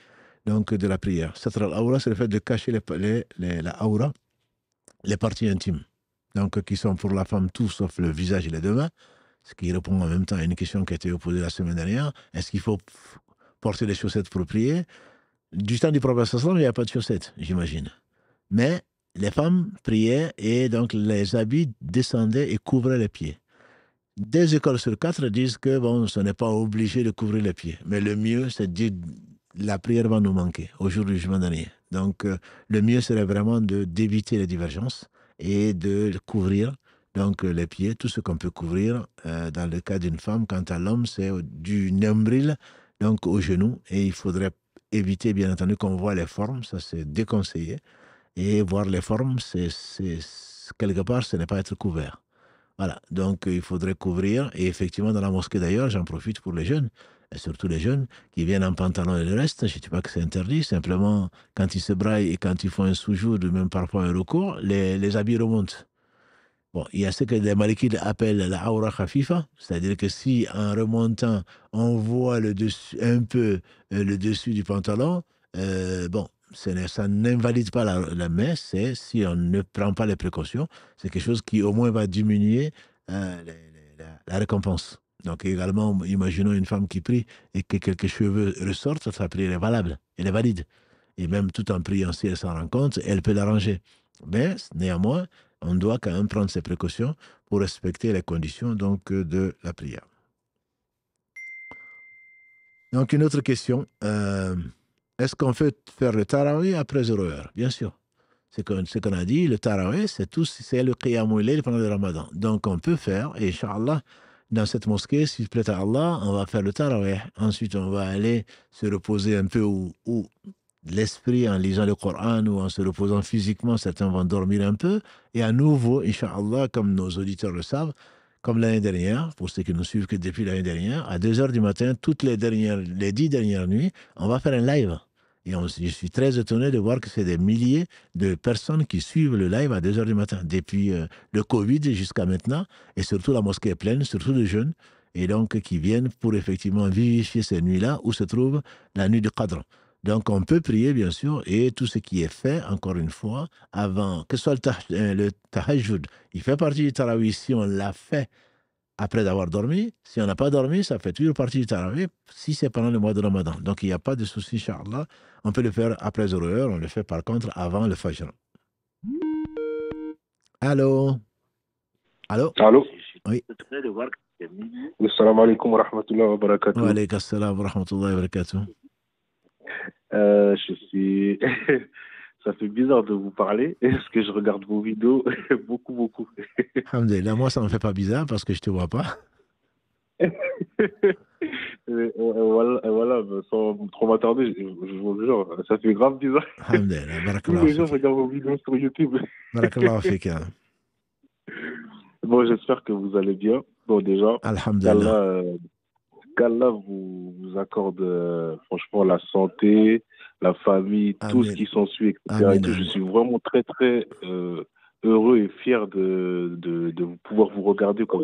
donc, de la prière. Satr al-awra, c'est le fait de cacher la aura, les parties intimes, donc qui sont pour la femme tout sauf le visage et les deux mains, ce qui répond en même temps à une question qui a été posée la semaine dernière. Est-ce qu'il faut porter des chaussettes pour prier? Du temps du prophète sallam, il n'y a pas de chaussettes, j'imagine. Mais les femmes priaient et donc les habits descendaient et couvraient les pieds. 2 écoles sur 4 disent que bon, ce n'est pas obligé de couvrir les pieds. Mais le mieux, c'est de dire la prière va nous manquer au jour du jugement dernier. Donc, le mieux serait vraiment d'éviter les divergences et de couvrir donc les pieds, tout ce qu'on peut couvrir dans le cas d'une femme. Quant à l'homme, c'est du nombril, donc au genou. Et il faudrait éviter, bien entendu, qu'on voit les formes. Ça, c'est déconseillé. Et voir les formes, quelque part, ce n'est pas être couvert. Voilà, donc il faudrait couvrir. Et effectivement, dans la mosquée d'ailleurs, j'en profite pour les jeunes, et surtout les jeunes qui viennent en pantalon et le reste. Je ne dis pas que c'est interdit, simplement quand ils se braillent et quand ils font un soujoud, même parfois un recours, les habits remontent. Bon, il y a ce que les malikides appellent la aura khafifa, c'est-à-dire que si en remontant, on voit le dessus, un peu le dessus du pantalon, bon, ça n'invalide pas la messe, c'est si on ne prend pas les précautions, c'est quelque chose qui au moins va diminuer la récompense. Donc également, imaginons une femme qui prie et que quelques cheveux ressortent, sa prière est valable, elle est valide. Et même tout en priant, si elle s'en rend compte, elle peut l'arranger. Mais néanmoins, on doit quand même prendre ses précautions pour respecter les conditions donc, de la prière. Donc une autre question. Est-ce qu'on peut faire le tarawih après 0 heure? Bien sûr. Ce qu'on a dit, le tarawih, c'est le qiyamul layl pendant le ramadan. Donc on peut faire, et Inch'Allah, dans cette mosquée, s'il plaît à Allah, on va faire le tarawih. Ensuite, on va aller se reposer un peu ou l'esprit en lisant le Coran ou en se reposant physiquement. Certains vont dormir un peu. Et à nouveau, Inch'Allah, comme nos auditeurs le savent, comme l'année dernière, pour ceux qui nous suivent que depuis l'année dernière, à 2 heures du matin, les 10 dernières nuits, on va faire un live. Et je suis très étonné de voir que c'est des milliers de personnes qui suivent le live à 2 heures du matin, depuis le Covid jusqu'à maintenant. Et surtout, la mosquée est pleine, surtout de jeunes, et donc qui viennent pour effectivement vivifier ces nuits-là où se trouve la nuit du Qadr. Donc, on peut prier, bien sûr, et tout ce qui est fait, encore une fois, avant, que ce soit le tahajjud, il fait partie du tarawih si on l'a fait après avoir dormi. Si on n'a pas dormi, ça fait toujours partie du tarawih si c'est pendant le mois de Ramadan. Donc, il n'y a pas de souci, Inch'Allah. On peut le faire après 0 heure, on le fait par contre avant le Fajr. Allô? Allô? Allô? Oui. Assalamu alaikum wa rahmatullahi wa barakatuh. Wa alaykum assalam wa rahmatullahi wa barakatuh. Je suis... Ça fait bizarre de vous parler, parce que je regarde vos vidéos beaucoup. Alhamdulillah, moi ça ne me fait pas bizarre parce que je ne te vois pas. Voilà, sans trop m'attarder, je vous jure, ça fait grave bizarre. Alhamdulillah, Tous barakallahu les jours, je fik. regarde vos vidéos sur YouTube. Barakallahu fik. Bon, j'espère que vous allez bien. Bon, déjà, Alhamdulillah. qu'Allah vous accorde franchement la santé, la famille, tout ce Amen. qui s'ensuit, etc. Amen, et tout. Je amen. suis vraiment très heureux et fier de pouvoir vous regarder. Quoi.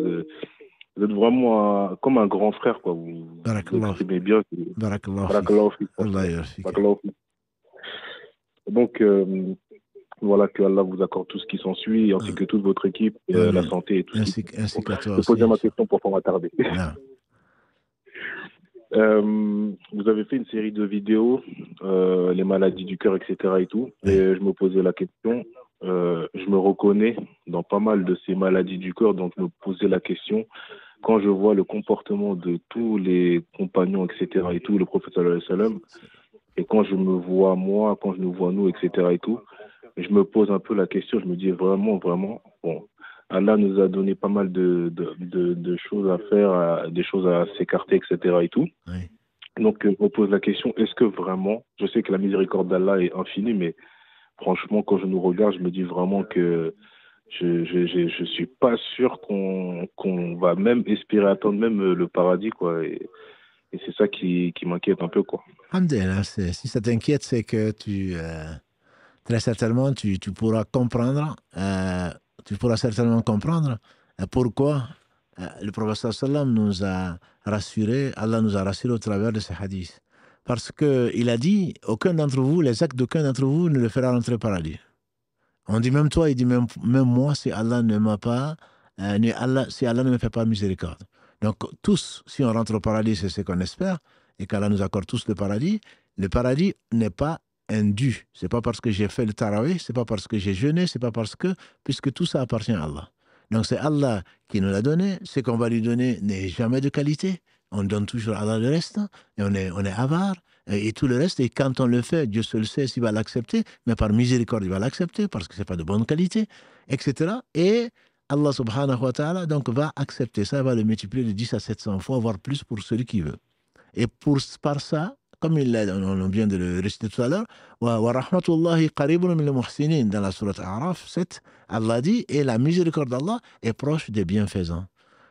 Vous êtes vraiment comme un grand frère. Quoi. Vous Barakallahu exprimez bien. Barakallahu fik. Barakallahu fik, Allah franchement. yarfik. Barakallahu fik. Donc, voilà, que Allah vous accorde tout ce qui s'ensuit, ainsi que toute votre équipe, la Amen. santé et tout ce qui... Ainsi qu'à toi Je aussi. posais ma question pour pas m'attarder. Non. Vous avez fait une série de vidéos, les maladies du cœur, etc. et tout. Et je me posais la question, je me reconnais dans pas mal de ces maladies du cœur, donc je me posais la question, quand je vois le comportement de tous les compagnons, etc. et tout, le prophète sallallahu alayhi wa sallam, et quand je me vois moi, quand je nous vois nous, etc. et tout, je me pose un peu la question, je me dis vraiment, bon, Allah nous a donné pas mal de choses à faire, des choses à s'écarter, etc. et tout. Oui. Donc, je me pose la question, est-ce que vraiment, je sais que la miséricorde d'Allah est infinie, mais franchement, quand je nous regarde, je me dis vraiment que je suis pas sûr qu'on va même espérer attendre même le paradis, quoi. Et c'est ça qui m'inquiète un peu, quoi. Alhamdulillah, si ça t'inquiète, c'est que très certainement, tu pourras comprendre, pourquoi le prophète sallam nous a rassurés, Allah nous a rassurés au travers de ces hadiths. Parce qu'il a dit, les actes d'aucun d'entre vous ne le fera rentrer au paradis. On dit même toi, il dit même moi, si Allah ne m'a pas, si Allah ne me fait pas miséricorde. Donc tous, si on rentre au paradis, c'est ce qu'on espère, et qu'Allah nous accorde tous le paradis n'est pas un dû. C'est pas parce que j'ai fait le tarawih, c'est pas parce que j'ai jeûné, c'est pas parce que, puisque tout ça appartient à Allah. Donc c'est Allah qui nous l'a donné. Ce qu'on va lui donner n'est jamais de qualité. On donne toujours à Allah le reste, et on est avare, et tout le reste, et quand on le fait, Dieu seul sait s'il va l'accepter, mais par miséricorde, il va l'accepter, parce que c'est pas de bonne qualité, etc. Et Allah subhanahu wa ta'ala donc va accepter ça, va le multiplier de 10 à 700 fois, voire plus pour celui qui veut. Et par ça, comme on vient de le réciter tout à l'heure, wa rahmatullahi qaribun min al-muhsinin, dans la sourate A'raf 7, Allah dit, et la miséricorde d'Allah est proche des bienfaisants.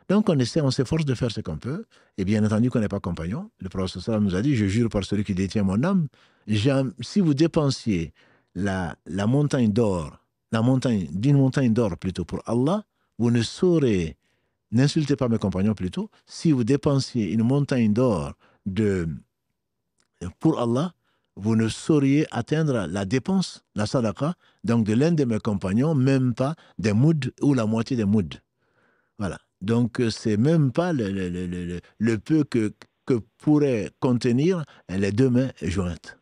Donc on s'efforce de faire ce qu'on peut, et bien entendu qu'on n'est pas compagnon. Le prophète sallam nous a dit, je jure par celui qui détient mon âme, si vous dépensiez la montagne d'or, d'une montagne d'or plutôt pour Allah, vous ne saurez, n'insultez pas mes compagnons plutôt, si vous dépensiez une montagne d'or pour Allah, vous ne sauriez atteindre la dépense, la sadaqa, donc de l'un de mes compagnons, même pas des mouds ou la moitié des mouds. Voilà. Donc, c'est même pas le peu que pourraient contenir les deux mains jointes.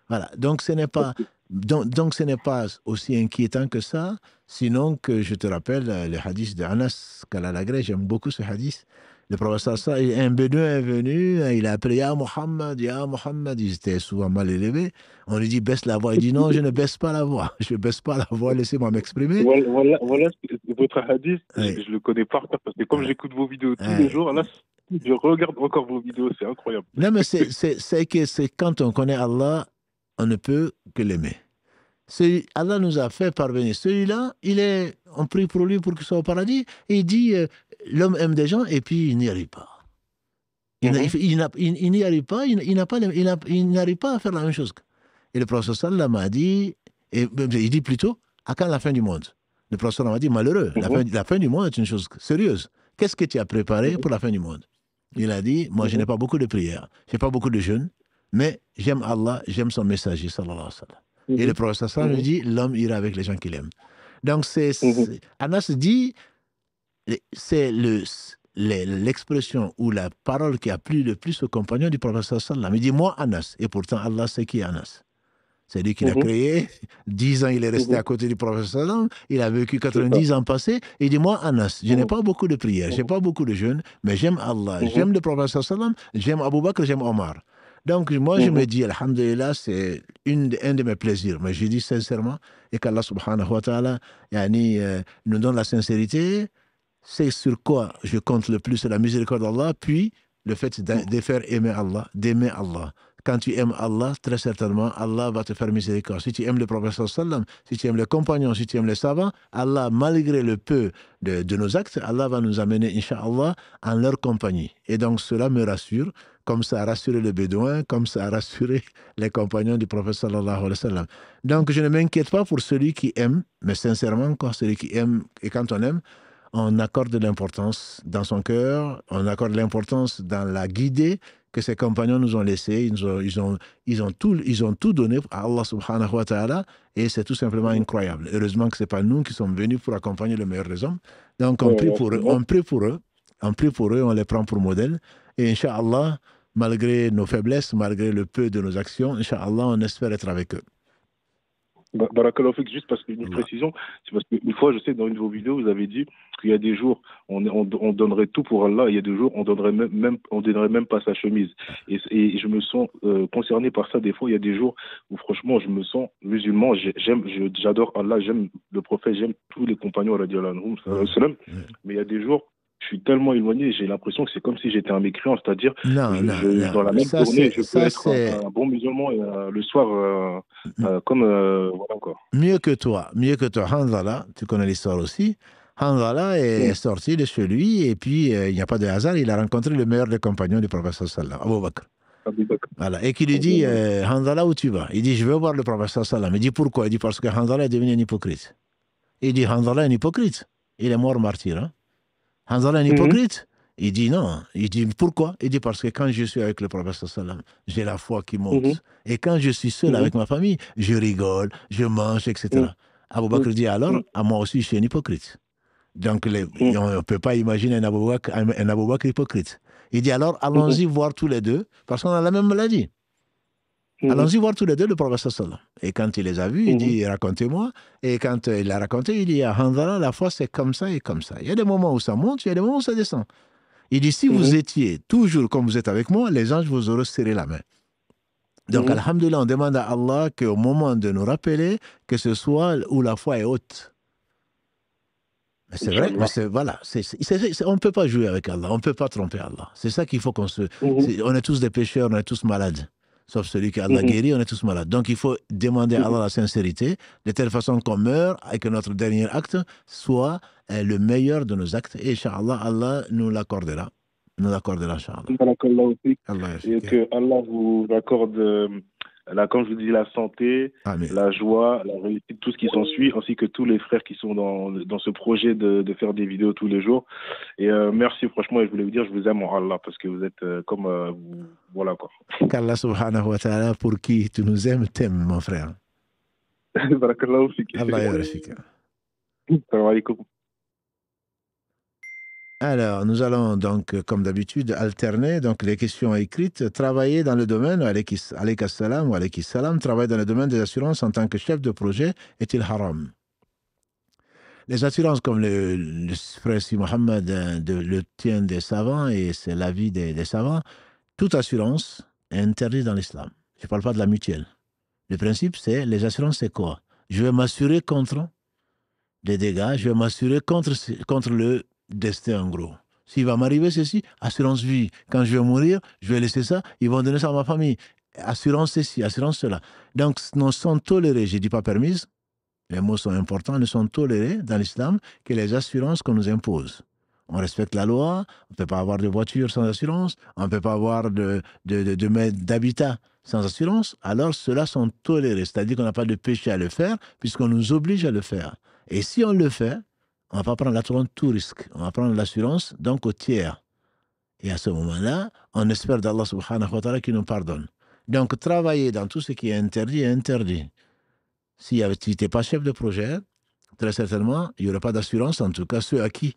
Voilà. Donc, ce n'est pas aussi inquiétant que ça, sinon que je te rappelle le hadith d'Anas Kalalagré, j'aime beaucoup ce hadith. Le professeur, un bédouin est venu, il a appelé Ya Muhammad, ils étaient souvent mal élevés. On lui dit baisse la voix, il dit non, je ne baisse pas la voix, je ne baisse pas la voix, laissez-moi m'exprimer. Voilà votre hadith, je le connais par cœur, parce que comme j'écoute vos vidéos tous les jours, là, je regarde encore vos vidéos, c'est incroyable. Non, mais c'est quand on connaît Allah, on ne peut que l'aimer. Allah nous a fait parvenir. Celui-là, on prie pour lui pour qu'il soit au paradis, et il dit, l'homme aime des gens, et puis il n'y arrive pas. Il n'y arrive pas, il n'arrive pas à faire la même chose. Et le prophète sallam a dit, il dit plutôt, à quand la fin du monde? Le prophète sallam a dit, malheureux, la fin du monde est une chose sérieuse. Qu'est-ce que tu as préparé pour la fin du monde? Il a dit, moi je n'ai pas beaucoup de prières, je n'ai pas beaucoup de jeûnes, mais j'aime Allah, j'aime son messager, sallallahu alayhi wa sallam. Et le prophète sallam lui dit, l'homme ira avec les gens qu'il aime. Donc Anas dit, c'est l'expression ou la parole qui a plu le plus aux compagnons du prophète sallam. Il dit, moi Anas, et pourtant Allah sait qui est Anas. C'est lui qui l'a créé. 10 ans, il est resté à côté du prophète sallam. Il a vécu 90 ans passés. Il dit, moi, Anas, je n'ai pas beaucoup de prières, je n'ai pas beaucoup de jeûnes, mais j'aime Allah, j'aime le prophète sallam, j'aime Abu Bakr, j'aime Omar. Donc, moi, je me dis, alhamdulillah, c'est un de mes plaisirs. Mais je dis sincèrement, et qu'Allah subhanahu wa ta'ala nous donne la sincérité. C'est sur quoi je compte le plus, c'est la miséricorde d'Allah, puis le fait de faire aimer Allah, d'aimer Allah. Quand tu aimes Allah, très certainement, Allah va te faire miséricorde. Si tu aimes le prophète sallam, si tu aimes les compagnons, si tu aimes les savants, Allah, malgré le peu de nos actes, Allah va nous amener, Inch'Allah, en leur compagnie. Et donc, cela me rassure, comme ça a rassuré le bédouin, comme ça a rassuré les compagnons du prophète sallallahu alayhi wa sallam. Donc, je ne m'inquiète pas pour celui qui aime, mais sincèrement, quand celui qui aime, et quand on accorde de l'importance dans son cœur, on accorde de l'importance dans la guidée que ses compagnons nous ont laissé. Ils ont tout donné à Allah subhanahu wa ta'ala, et c'est tout simplement incroyable. Heureusement que ce n'est pas nous qui sommes venus pour accompagner le meilleur des hommes. Donc on prie pour eux, on les prend pour modèle, et Inch'Allah, malgré nos faiblesses, malgré le peu de nos actions, Inch'Allah, on espère être avec eux. Barakallahu fik, juste parce qu'une précision, c'est parce qu'une fois, je sais, dans une de vos vidéos, vous avez dit qu'il y a des jours, on donnerait tout pour Allah, et il y a des jours, on donnerait même pas sa chemise. Et je me sens concerné par ça. Des fois, il y a des jours où, franchement, je me sens musulman, j'adore Allah, j'aime le prophète, j'aime tous les compagnons, mais il y a des jours, je suis tellement éloigné, j'ai l'impression que c'est comme si j'étais un mécréant, c'est-à-dire dans la même journée, je peux être un bon musulman, et le soir, voilà quoi. Mieux que toi. Hanzala, tu connais l'histoire aussi. Hanzala est sorti de chez lui, et puis il n'y a pas de hasard, il a rencontré le meilleur des compagnons du prophète sallallahu alayhi wa sallam, Abu Bakr. Voilà. Et qui lui dit, Hanzala, où tu vas? Il dit, je veux voir le prophète sallallahu alayhi wa sallam. Il dit, pourquoi? Il dit, parce que Hanzala est devenu un hypocrite. Il dit, Hanzala est un hypocrite. Il est mort martyr, hein? Hanzala est un hypocrite? Il dit non. Il dit pourquoi? Il dit parce que quand je suis avec le prophète sallam, j'ai la foi qui monte. Et quand je suis seul avec ma famille, je rigole, je mange, etc. Abu Bakr dit alors, à moi aussi, je suis un hypocrite. Donc, on ne peut pas imaginer un Abu Bakr hypocrite. Il dit alors, allons-y voir tous les deux, parce qu'on a la même maladie. Allons-y voir tous les deux le prophète sallam. Et quand il les a vus, il dit, racontez-moi. Et quand il a raconté, il dit, Hanzala, la foi c'est comme ça et comme ça. Il y a des moments où ça monte, il y a des moments où ça descend. Il dit, si vous étiez toujours comme vous êtes avec moi, les anges vous auraient serré la main. Donc, alhamdoulilah, on demande à Allah qu'au moment de nous rappeler, que ce soit où la foi est haute. Mais c'est vrai, mais voilà, on ne peut pas jouer avec Allah, on ne peut pas tromper Allah. C'est ça qu'il faut qu'on se... On est tous des pécheurs, on est tous malades. Sauf celui qui Allah guérit, on est tous malades. Donc il faut demander à Allah la sincérité, de telle façon qu'on meurt et que notre dernier acte soit le meilleur de nos actes. Et Inch'Allah, Allah nous l'accordera. Nous l'accordera, Inch'Allah. Et que Allah vous accorde, comme je vous dis, la santé, la joie, la réussite, tout ce qui s'ensuit, ainsi que tous les frères qui sont dans ce projet de faire des vidéos tous les jours. Et merci, franchement, et je voulais vous dire, je vous aime en Allah, parce que vous êtes comme... voilà quoi. Qu'Allah subhanahu wa ta'ala, pour qui tu nous aimes, t'aime, mon frère. Barakallahu fik. Allah yarafik. Salam alaikum. Alors, nous allons donc, comme d'habitude, alterner donc les questions écrites. Travailler dans le domaine, alayhi salam, travailler dans le domaine des assurances en tant que chef de projet est-il haram? Les assurances, comme le frère Si Mohammed le tient des savants, et c'est l'avis des savants, toute assurance est interdite dans l'islam. Je ne parle pas de la mutuelle. Le principe, c'est, les assurances, c'est quoi? Je vais m'assurer contre les dégâts, je vais m'assurer contre le destin, en gros. S'il va m'arriver ceci, assurance vie. Quand je vais mourir, je vais laisser ça, ils vont donner ça à ma famille. assurance ceci, assurance cela. Donc, nous sont tolérés, je ne dis pas permises, les mots sont importants, nous sont tolérés dans l'islam que les assurances qu'on nous impose. On respecte la loi, on ne peut pas avoir de voiture sans assurance, on ne peut pas avoir d'habitat sans assurance, alors ceux-là sont tolérés, c'est-à-dire qu'on n'a pas de péché à le faire, puisqu'on nous oblige à le faire. Et si on le fait, on ne va pas prendre tout risque, on va prendre l'assurance donc au tiers. Et à ce moment-là, on espère d'Allah subhanahu wa ta'ala qu'il nous pardonne. Donc, travailler dans tout ce qui est interdit est interdit. Si tu n'étais pas chef de projet, très certainement, il n'y aurait pas d'assurance. En tout cas, ceux qui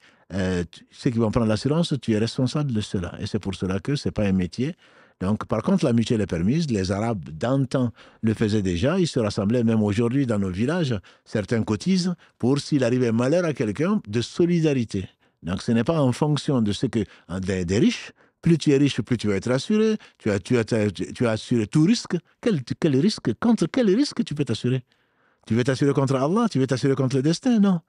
vont prendre l'assurance, tu es responsable de cela. Et c'est pour cela que ce n'est pas un métier. Donc, par contre, la mutuelle est permise. Les Arabes d'antan le faisaient déjà. Ils se rassemblaient même aujourd'hui dans nos villages. Certains cotisent pour, s'il arrivait malheur à quelqu'un, de solidarité. Donc, ce n'est pas en fonction de ce que des riches. Plus tu es riche, plus tu vas être assuré. Tu as assuré tout risque. Quel risque? Contre quel risque tu peux t'assurer? Tu veux t'assurer contre Allah? Tu veux t'assurer contre le destin? Non.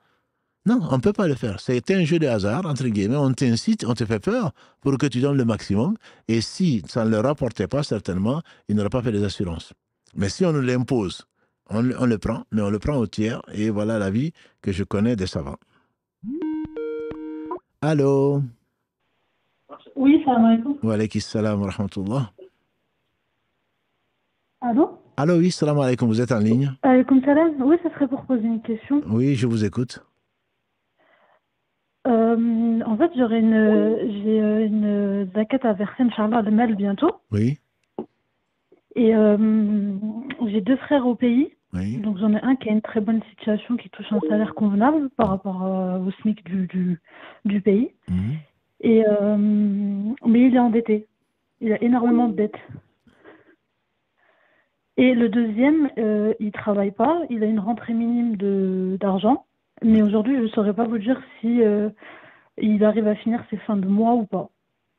Non, on ne peut pas le faire. C'est un jeu de hasard, entre guillemets. On t'incite, on te fait peur pour que tu donnes le maximum. Et si ça ne le rapportait pas, certainement, il n'aurait pas fait des assurances. Mais si on nous l'impose, on le prend, mais on le prend au tiers. Et voilà la vie que je connais des savants. Allô? Oui, salam alaikum. Wa alaykum salam wa rahmatullah. Allô? Allô, oui, salam alaikum, vous êtes en ligne? Alaikum salam. Oui, ça serait pour poser une question. Oui, je vous écoute. En fait, j'ai une zakat à verser, Inch'Allah, le mal bientôt. Oui. Et j'ai 2 frères au pays. Oui. Donc j'en ai un qui a une très bonne situation, qui touche un salaire convenable par rapport au SMIC du pays. Mmh. Et, mais il est endetté. Il a énormément de dettes. Et le deuxième, il ne travaille pas. Il a une rentrée minime d'argent. Mais aujourd'hui, je ne saurais pas vous dire si il arrive à finir ses fins de mois ou pas.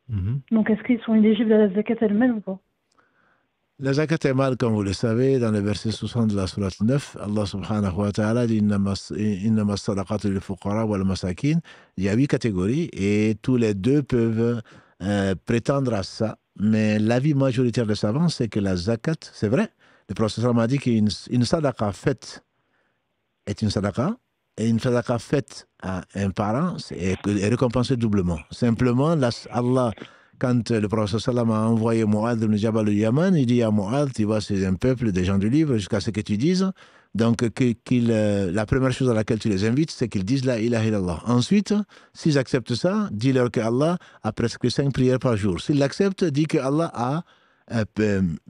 Mmh. Donc est-ce qu'ils sont éligibles à la zakat elle-même ou pas? La zakat est mal, comme vous le savez, dans le verset 60 de la sourate 9, Allah subhanahu wa ta'ala dit Innama sadaqatu lil fuqara wal masakin. Il y a 8 catégories et tous les deux peuvent prétendre à ça. Mais l'avis majoritaire des savants, c'est que la zakat, c'est vrai. Le professeur m'a dit qu'une sadaqa faite est une sadaqa, et une sadaqa faite à un parent est récompensée doublement. Simplement, Allah, quand le prophète sallam a envoyé Mu'adh ibn Jabal al-Yaman, il dit à Mu'adh, tu vois, c'est un peuple, des gens du livre, jusqu'à ce que tu dises. Donc, la première chose à laquelle tu les invites, c'est qu'ils disent la ilaha illallah. Ensuite, s'ils acceptent ça, dis-leur que Allah a prescrit 5 prières par jour. S'ils l'acceptent, dis que Allah a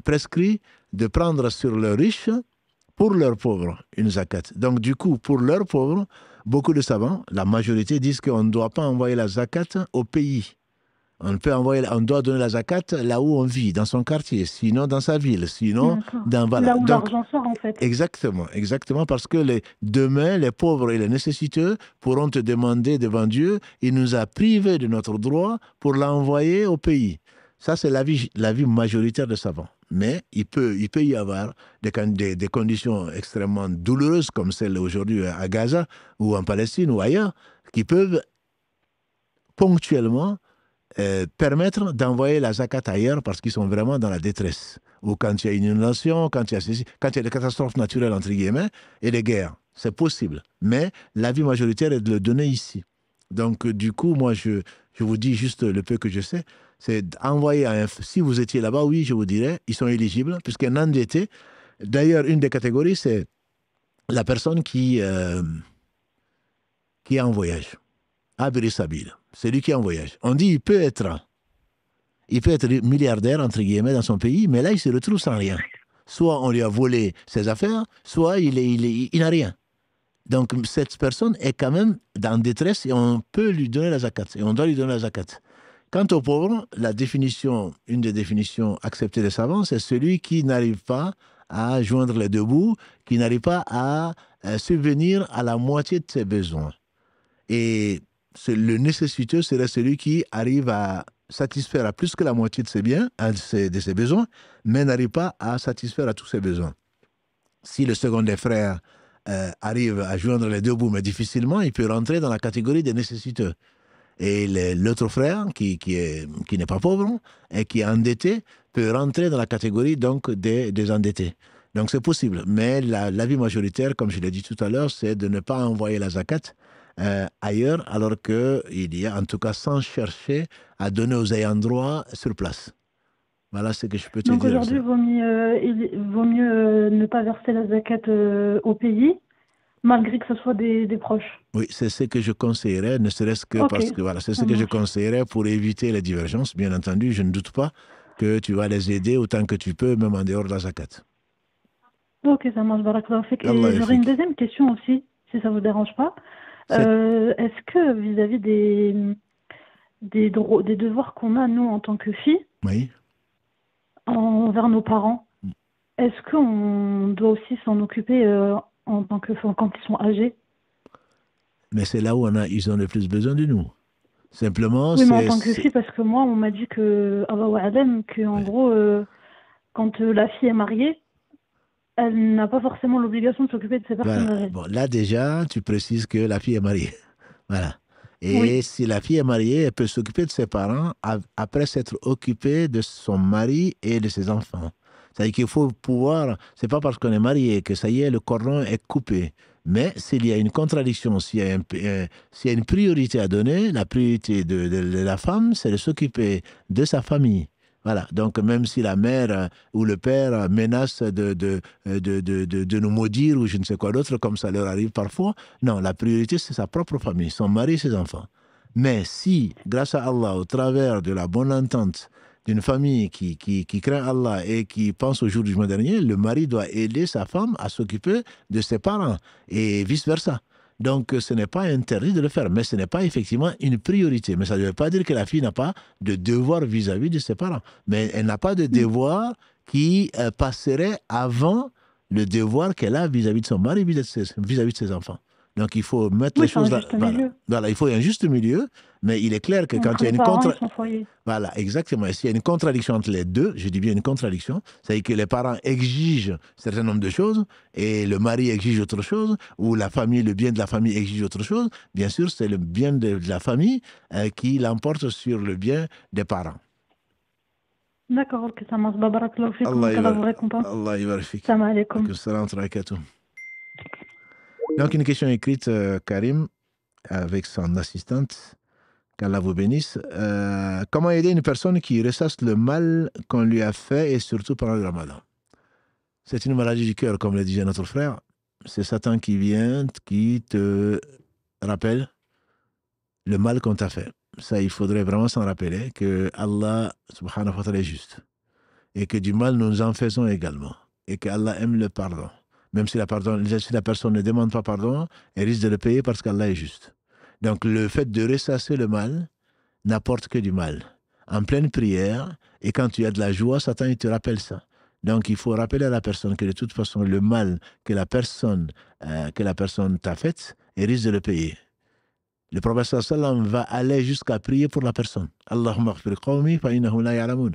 prescrit de prendre sur leurs riches pour leurs pauvres une zakat. Donc, du coup, pour leurs pauvres, beaucoup de savants, la majorité, disent qu'on ne doit pas envoyer la zakat au pays. On doit donner la zakat là où on vit, dans son quartier, sinon dans sa ville, sinon voilà. Là où l'argent sort, en fait. Exactement, parce que demain, les pauvres et les nécessiteux pourront te demander devant Dieu, il nous a privés de notre droit pour l'envoyer au pays. Ça, c'est l'avis majoritaire des savants. Mais il peut y avoir des conditions extrêmement douloureuses, comme celle aujourd'hui à Gaza, ou en Palestine, ou ailleurs, qui peuvent ponctuellement permettre d'envoyer la zakat ailleurs parce qu'ils sont vraiment dans la détresse. Ou quand il y a une inondation, quand il y a des catastrophes naturelles, entre guillemets, et des guerres. C'est possible. Mais l'avis majoritaire est de le donner ici. Donc, du coup, moi, je vous dis juste le peu que je sais, c'est d'envoyer si vous étiez là-bas, oui, je vous dirais, ils sont éligibles, puisqu'un endetté, d'ailleurs, une des catégories, c'est la personne qui est en voyage. Abri Sabil, c'est lui qui est en voyage. On dit il peut être milliardaire, entre guillemets, dans son pays, mais là, il se retrouve sans rien. Soit on lui a volé ses affaires, soit il n'a rien. Donc, cette personne est quand même en détresse et on peut lui donner la zakat. Et on doit lui donner la zakat. Quant aux pauvres, une des définitions acceptées des savants, c'est celui qui n'arrive pas à joindre les deux bouts, qui n'arrive pas à subvenir à la moitié de ses besoins. Et le nécessiteux serait celui qui arrive à satisfaire à plus que la moitié de ses biens, de ses besoins, mais n'arrive pas à satisfaire à tous ses besoins. Si le second des frères arrive à joindre les deux bouts, mais difficilement, il peut rentrer dans la catégorie des nécessiteux. Et l'autre frère, qui n'est pas pauvre et qui est endetté, peut rentrer dans la catégorie donc des endettés. Donc c'est possible. Mais l'avis majoritaire, comme je l'ai dit tout à l'heure, c'est de ne pas envoyer la zakat ailleurs, alors qu'il y a, en tout cas, sans chercher à donner aux ayants droit sur place. Voilà ce que je peux te Donc dire. aujourd'hui, il vaut mieux ne pas verser la zakat au pays, malgré que ce soit des proches. Oui, c'est ce que je conseillerais, ne serait-ce que Ok, parce que voilà, c'est ce ça que je marche. conseillerais pour éviter les divergences. Bien entendu, je ne doute pas que tu vas les aider autant que tu peux, même en dehors de la zakat. Ok, ça marche, barakallahu fik. Allah Et j'aurais une yafik. deuxième question aussi, si ça vous dérange pas. C'est Est-ce que vis-à-vis des devoirs qu'on a, nous, en tant que filles, oui. envers nos parents, est-ce qu'on doit aussi s'en occuper en tant enfin, quand ils sont âgés? Mais c'est là où ils ont le plus besoin de nous. Simplement, Oui, mais en tant que fille, parce que moi, on m'a dit qu'en ouais. gros, quand la fille est mariée, elle n'a pas forcément l'obligation de s'occuper de ces personnes Voilà. âgées. Bon, là déjà, tu précises que la fille est mariée. Voilà. Oui, Et si la fille est mariée, elle peut s'occuper de ses parents après s'être occupée de son mari et de ses enfants. C'est-à-dire qu'il faut pouvoir, c'est pas parce qu'on est marié que ça y est, le cordon est coupé. Mais s'il y a une contradiction, s'il y a une priorité à donner, la priorité de la femme, c'est de s'occuper de sa famille. Voilà. Donc, même si la mère ou le père menace de nous maudire ou je ne sais quoi d'autre, comme ça leur arrive parfois, non, la priorité, c'est sa propre famille, son mari et ses enfants. Mais si, grâce à Allah, au travers de la bonne entente d'une famille qui craint Allah et qui pense au jour du jugement dernier, le mari doit aider sa femme à s'occuper de ses parents et vice-versa. Donc, ce n'est pas interdit de le faire, mais ce n'est pas effectivement une priorité. Mais ça ne veut pas dire que la fille n'a pas de devoir vis-à-vis de ses parents. Mais elle n'a pas de mm, devoir qui passerait avant le devoir qu'elle a vis-à-vis de son mari, vis-à-vis de ses enfants. Donc, il faut mettre les oui, c'est un choses là. juste Voilà. milieu Voilà, il faut un juste milieu, mais il est clair que quand entre il y a les une parents et son foyer. voilà, exactement. Et s'il y a une contradiction entre les deux, je dis bien une contradiction, c'est-à-dire que les parents exigent un certain nombre de choses et le mari exige autre chose, ou la famille, le bien de la famille exige autre chose, bien sûr, c'est le bien de la famille qui l'emporte sur le bien des parents. D'accord, ok, ça marche. Barakallahu fikum, Allah qu'Allah vous récompense. Allah ybarfik. Salam alaikum. Salam wa barakatuh. Donc, une question écrite, Karim, avec son assistante. Qu'Allah vous bénisse. Comment aider une personne qui ressasse le mal qu'on lui a fait et surtout pendant le ramadan? C'est une maladie du cœur, comme le disait notre frère. C'est Satan qui vient, qui te rappelle le mal qu'on t'a fait. Ça, il faudrait vraiment s'en rappeler que Allah, subhanahu wa ta'ala, est juste. Et que du mal, nous en faisons également. Et que Allah aime le pardon. Même si si la personne ne demande pas pardon, elle risque de le payer parce qu'Allah est juste. Donc, le fait de ressasser le mal n'apporte que du mal. En pleine prière, et quand tu as de la joie, Satan, il te rappelle ça. Donc, il faut rappeler à la personne que de toute façon, le mal que la personne t'a fait, il risque de le payer. Le prophète sallam va aller jusqu'à prier pour la personne. Allahumma aghfir qawmi fa innahum la ya'lamun.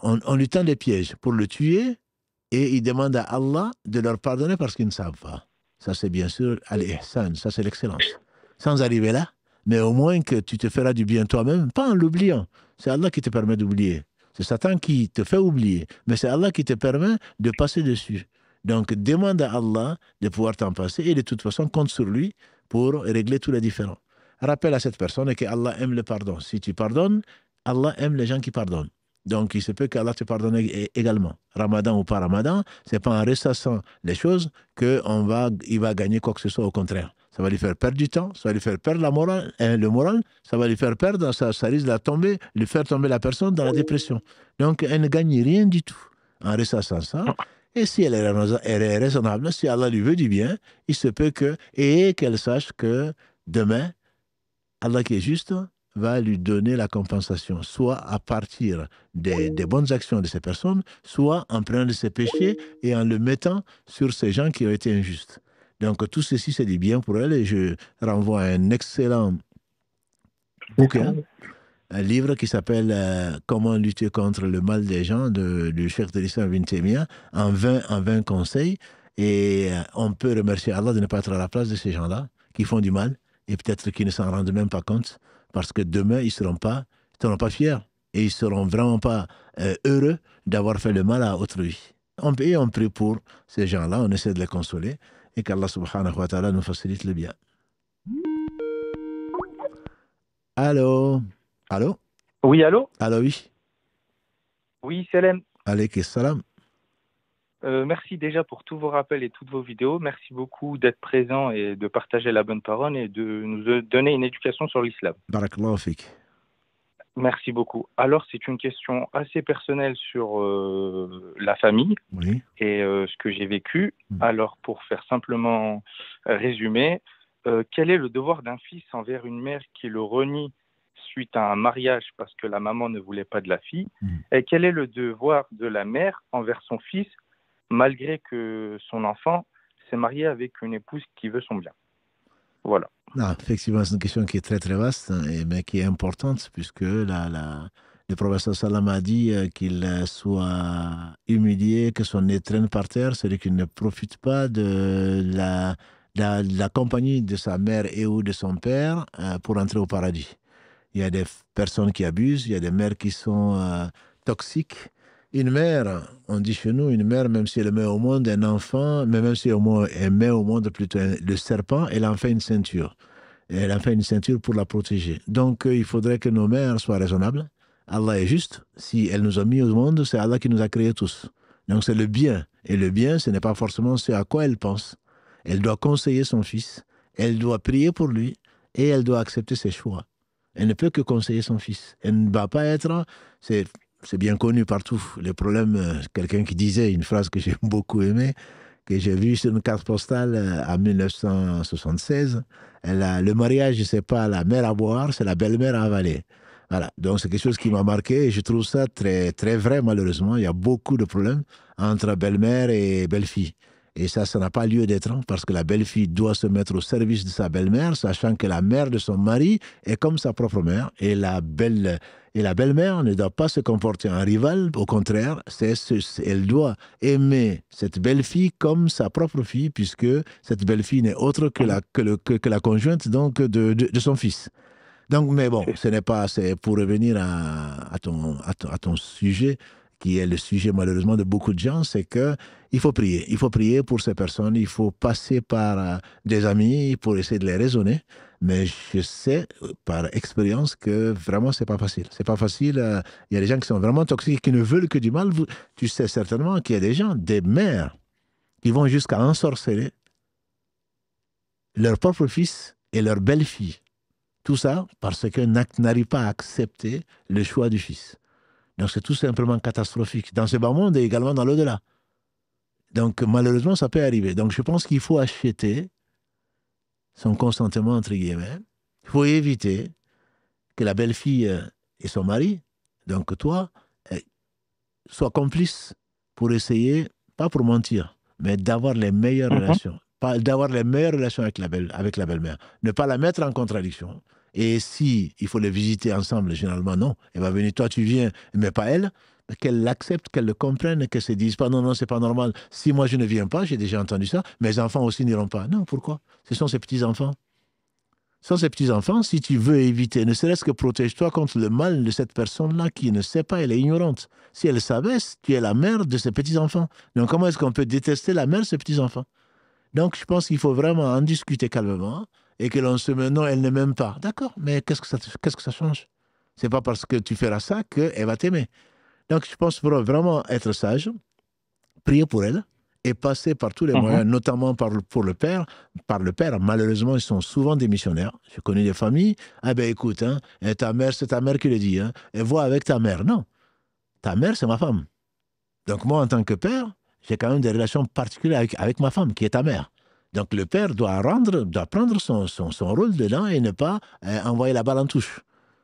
On lui tend des pièges pour le tuer et il demande à Allah de leur pardonner parce qu'ils ne savent pas. Ça, c'est bien sûr al-ihsan, ça, c'est l'excellence. Sans arriver là, mais au moins que tu te feras du bien toi-même, pas en l'oubliant. C'est Allah qui te permet d'oublier. C'est Satan qui te fait oublier, mais c'est Allah qui te permet de passer dessus. Donc, demande à Allah de pouvoir t'en passer et de toute façon, compte sur lui pour régler tous les différends. Rappelle à cette personne que Allah aime le pardon. Si tu pardonnes, Allah aime les gens qui pardonnent. Donc, il se peut qu'Allah te pardonne également. Ramadan ou pas Ramadan, c'est pas en ressassant les choses qu'il va gagner quoi que ce soit, au contraire. Ça va lui faire perdre du temps, ça va lui faire perdre le moral, ça va lui faire perdre, ça risque de lui faire tomber la personne dans la dépression. Donc, elle ne gagne rien du tout en ressassant ça. Et si elle est raisonnable, si Allah lui veut du bien, il se peut qu'elle sache que demain, Allah qui est juste va lui donner la compensation, soit à partir des bonnes actions de ces personnes, soit en prenant de ses péchés et en le mettant sur ces gens qui ont été injustes. Donc tout ceci, c'est du bien pour elle et je renvoie à un excellent bouquin, un livre qui s'appelle Comment lutter contre le mal des gens du Cheikh de l'Islam Ibn Taymiyyah en 20 conseils. Et on peut remercier Allah de ne pas être à la place de ces gens-là qui font du mal et peut-être qu'ils ne s'en rendent même pas compte parce que demain, ils ne seront pas fiers. et ils ne seront vraiment pas heureux d'avoir fait le mal à autrui. On prie pour ces gens-là, on essaie de les consoler et qu'Allah subhanahu wa ta'ala nous facilite le bien. Allô? Allô? Oui, allô? Allô, oui. Oui, Selem. Alaykoum salam. Merci déjà pour tous vos rappels et toutes vos vidéos. Merci beaucoup d'être présent et de partager la bonne parole et de nous donner une éducation sur l'islam. Barakallahu fik. Merci beaucoup. Alors, c'est une question assez personnelle sur la famille et ce que j'ai vécu. Alors, pour faire simplement résumer, quel est le devoir d'un fils envers une mère qui le renie suite à un mariage parce que la maman ne voulait pas de la fille? Et quel est le devoir de la mère envers son fils malgré que son enfant s'est marié avec une épouse qui veut son bien? Voilà. Non, effectivement, c'est une question qui est très très vaste, mais qui est importante, puisque le prophète sallam a dit qu'il soit humilié, que son nez traîne par terre, c'est-à-dire qu'il ne profite pas de la compagnie de sa mère et ou de son père pour entrer au paradis. Il y a des personnes qui abusent, il y a des mères qui sont toxiques. Une mère, on dit chez nous, une mère, même si elle met au monde un enfant, mais même si elle met au monde plutôt le serpent, elle en fait une ceinture. Elle en fait une ceinture pour la protéger. Donc, il faudrait que nos mères soient raisonnables. Allah est juste. Si elle nous a mis au monde, c'est Allah qui nous a créés tous. Donc, c'est le bien. Et le bien, ce n'est pas forcément ce à quoi elle pense. Elle doit conseiller son fils, elle doit prier pour lui et elle doit accepter ses choix. Elle ne peut que conseiller son fils. Elle ne va pas être... C'est bien connu partout. Les problèmes, quelqu'un qui disait une phrase que j'ai beaucoup aimée, que j'ai vue sur une carte postale en 1976. Le mariage, ce n'est pas la mère à boire, c'est la belle-mère à avaler. Voilà. Donc, c'est quelque chose qui m'a marqué et je trouve ça très, très vrai, malheureusement. Il y a beaucoup de problèmes entre belle-mère et belle-fille. Et ça n'a pas lieu d'être, parce que la belle-fille doit se mettre au service de sa belle-mère, sachant que la mère de son mari est comme sa propre mère. Et la belle-mère ne doit pas se comporter en rival, au contraire, elle doit aimer cette belle-fille comme sa propre fille, puisque cette belle-fille n'est autre que la conjointe donc, de son fils. Donc, mais bon, ce n'est pas, c'est pour revenir à ton sujet, qui est le sujet malheureusement de beaucoup de gens, c'est qu'il faut prier. Il faut prier pour ces personnes, il faut passer par des amis pour essayer de les raisonner. Mais je sais par expérience que vraiment, c'est pas facile. C'est pas facile. Il y a des gens qui sont vraiment toxiques, qui ne veulent que du mal. Tu sais certainement qu'il y a des gens, des mères, qui vont jusqu'à ensorceler leur propre fils et leur belle-fille. Tout ça parce qu'elles n'arrivent pas à accepter le choix du fils. Donc, c'est tout simplement catastrophique dans ce bas monde et également dans l'au-delà. Donc, malheureusement, ça peut arriver. Donc, je pense qu'il faut acheter son consentement, entre guillemets. Il faut éviter que la belle-fille et son mari, donc toi, soient complices pour essayer, pas pour mentir, mais d'avoir les meilleures relations. D'avoir les meilleures relations avec la belle-mère. Ne pas la mettre en contradiction. Et si il faut les visiter ensemble, généralement, non. Elle va venir, toi tu viens, mais pas elle. Qu'elle l'accepte, qu'elle le comprenne, qu'elle se dise pas, non, c'est pas normal. Si moi je ne viens pas, j'ai déjà entendu ça, mes enfants aussi n'iront pas. Non, pourquoi? Ce sont ses petits-enfants. Ce sont ses petits-enfants, si tu veux éviter, ne serait-ce que protège-toi contre le mal de cette personne-là qui ne sait pas, elle est ignorante. Si elle savait, tu es la mère de ses petits-enfants. Donc comment est-ce qu'on peut détester la mère de ses petits-enfants? Donc je pense qu'il faut vraiment en discuter calmement. Et que l'on se met, non, elle ne m'aime pas. D'accord, mais qu'est-ce que ça change? C'est pas parce que tu feras ça qu'elle va t'aimer. Donc, je pense qu'il faut vraiment être sage, prier pour elle et passer par tous les moyens, notamment pour le père. Par le père, malheureusement, ils sont souvent des missionnaires. Je connais des familles, ah ben écoute, ta mère, c'est ta mère qui le dit, et vois avec ta mère. Non, ta mère, c'est ma femme. Donc moi, en tant que père, j'ai quand même des relations particulières avec ma femme, qui est ta mère. Donc le père doit prendre son rôle dedans et ne pas envoyer la balle en touche.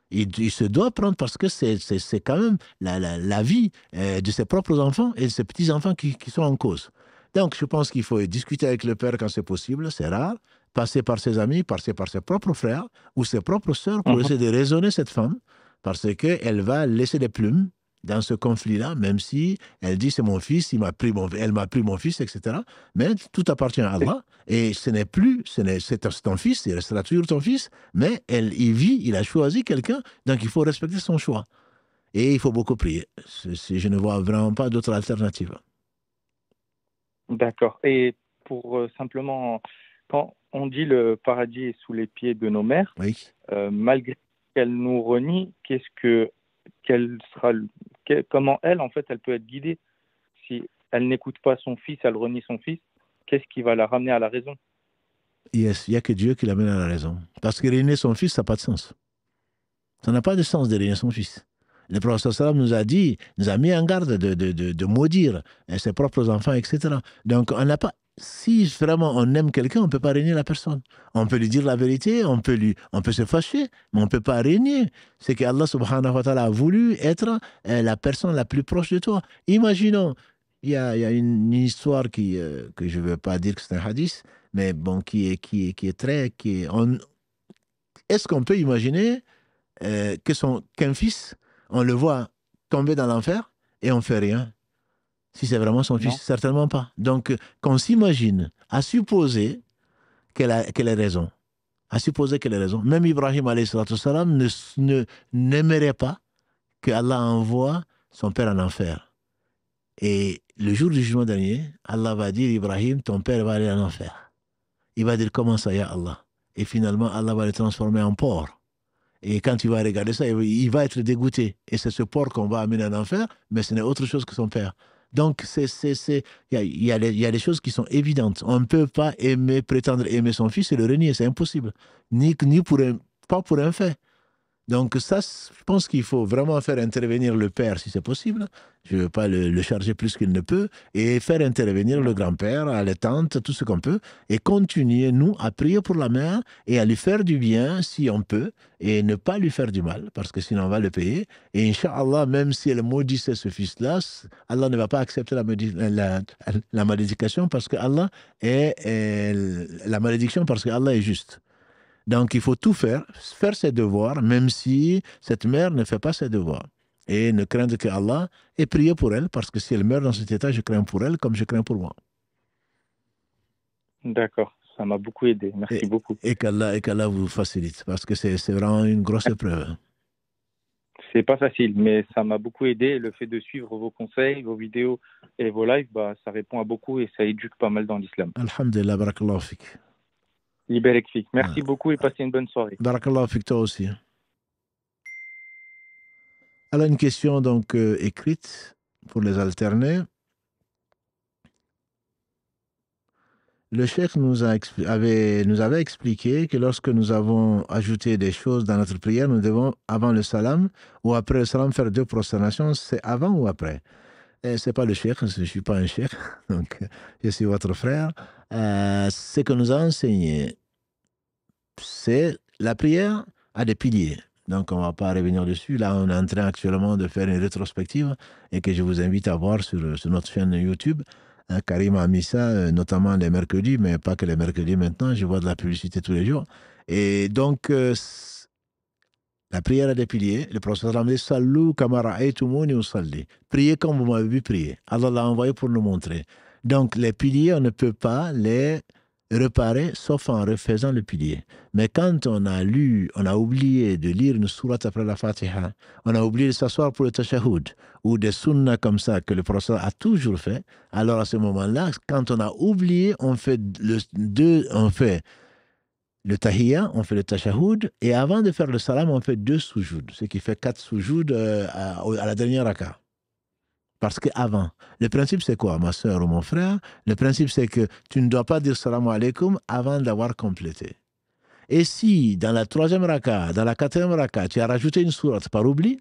Il se doit prendre parce que c'est quand même la vie de ses propres enfants et de ses petits-enfants qui sont en cause. Donc je pense qu'il faut discuter avec le père quand c'est possible, c'est rare, passer par ses amis, passer par ses propres frères ou ses propres sœurs pour essayer de raisonner cette femme parce qu'elle va laisser des plumes dans ce conflit-là, même si elle dit c'est mon fils, elle m'a pris mon fils, etc. Mais tout appartient à Allah et c'est ton fils, il restera toujours ton fils, mais il vit, il a choisi quelqu'un, donc il faut respecter son choix. Et il faut beaucoup prier. Je ne vois vraiment pas d'autre alternative. D'accord. Et pour simplement, quand on dit le paradis est sous les pieds de nos mères, Oui. Malgré qu'elle nous renie, comment elle, en fait, elle peut être guidée si elle n'écoute pas son fils, elle renie son fils, qu'est-ce qui va la ramener à la raison? Yes, il n'y a que Dieu qui l'amène à la raison. Parce que régner son fils, ça n'a pas de sens. Ça n'a pas de sens de régner son fils. Le prophète sallam nous a dit, nous a mis en garde de maudire ses propres enfants, etc. Donc, on n'a pas. Si vraiment on aime quelqu'un, on ne peut pas régner la personne. On peut lui dire la vérité, on peut se fâcher, mais on ne peut pas régner. C'est que Allah subhanahu wa ta'ala a voulu être la personne la plus proche de toi. Imaginons, il y a une histoire que je ne veux pas dire que c'est un hadith, mais bon, est-ce qu'on peut imaginer qu'un fils, on le voit tomber dans l'enfer et on ne fait rien? Si c'est vraiment son fils, certainement pas. Donc, qu'on s'imagine, à supposer qu'elle ait raison. À supposer qu'elle ait raison. Même Ibrahim alayhi salatu wassalam n'aimerait pas que Allah envoie son père en enfer. Et le jour du jugement dernier, Allah va dire, Ibrahim, ton père va aller en enfer. Il va dire, comment ça, ya Allah? Et finalement, Allah va le transformer en porc. Et quand il va regarder ça, il va être dégoûté. Et c'est ce porc qu'on va amener en enfer, mais ce n'est autre chose que son père. Donc, il y a des choses qui sont évidentes. On ne peut pas prétendre aimer son fils et le renier, c'est impossible. Pas pour un fait. Donc ça, je pense qu'il faut vraiment faire intervenir le père si c'est possible. Je ne veux pas le charger plus qu'il ne peut. Et faire intervenir le grand-père, les tantes, tout ce qu'on peut. Et continuer, nous, à prier pour la mère et à lui faire du bien si on peut. Et ne pas lui faire du mal, parce que sinon on va le payer. Et Inch'Allah, même si elle maudissait ce fils-là, Allah ne va pas accepter la malédiction parce que Allah la malédiction parce que Allah est juste. Donc, il faut tout faire ses devoirs, même si cette mère ne fait pas ses devoirs. Et ne craindre que Allah et prier pour elle, parce que si elle meurt dans cet état, je crains pour elle comme je crains pour moi. D'accord, ça m'a beaucoup aidé. Merci beaucoup. Et qu'Allah vous facilite, parce que c'est vraiment une grosse épreuve. C'est pas facile, mais ça m'a beaucoup aidé. Le fait de suivre vos conseils, vos vidéos et vos lives, ça répond à beaucoup et ça éduque pas mal dans l'islam. Alhamdulillah, barakallahu fik. Libéré Fik. Merci beaucoup et passez une bonne soirée. Barakallahu fik, toi aussi. Alors, une question donc écrite pour les alternés. Le cheikh nous avait expliqué que lorsque nous avons ajouté des choses dans notre prière, nous devons, avant le salam ou après le salam, faire 2 prosternations. C'est avant ou après? Ce n'est pas le cheikh, je ne suis pas un cheikh, donc je suis votre frère. Ce que nous a enseigné, c'est la prière a des piliers. Donc, on ne va pas revenir dessus. Là, on est en train actuellement de faire une rétrospective et que je vous invite à voir sur notre chaîne YouTube. Karim a mis ça, notamment les mercredis, mais pas que les mercredis maintenant. Je vois de la publicité tous les jours. Et donc, la prière a des piliers. Le prophète a dit « Sallu kama ra'aytumuni usalli » Priez comme vous m'avez vu prier. Allah l'a envoyé pour nous montrer. Donc, les piliers, on ne peut pas les réparer sauf en refaisant le pilier. Mais quand on a oublié de lire une sourate après la Fatiha, on a oublié de s'asseoir pour le tashahhud, ou des sunnas comme ça que le prophète a toujours fait, alors à ce moment-là, quand on a oublié, on fait le tahiyya, on fait le tashahhud, et avant de faire le salam, on fait 2 soujouds, ce qui fait 4 soujouds à la dernière raka. Parce qu'avant, le principe c'est quoi, ma soeur ou mon frère? Le principe c'est que tu ne dois pas dire salam alaikum avant d'avoir complété. Et si dans la 3e raka, dans la 4e raka, tu as rajouté une sourate par oubli,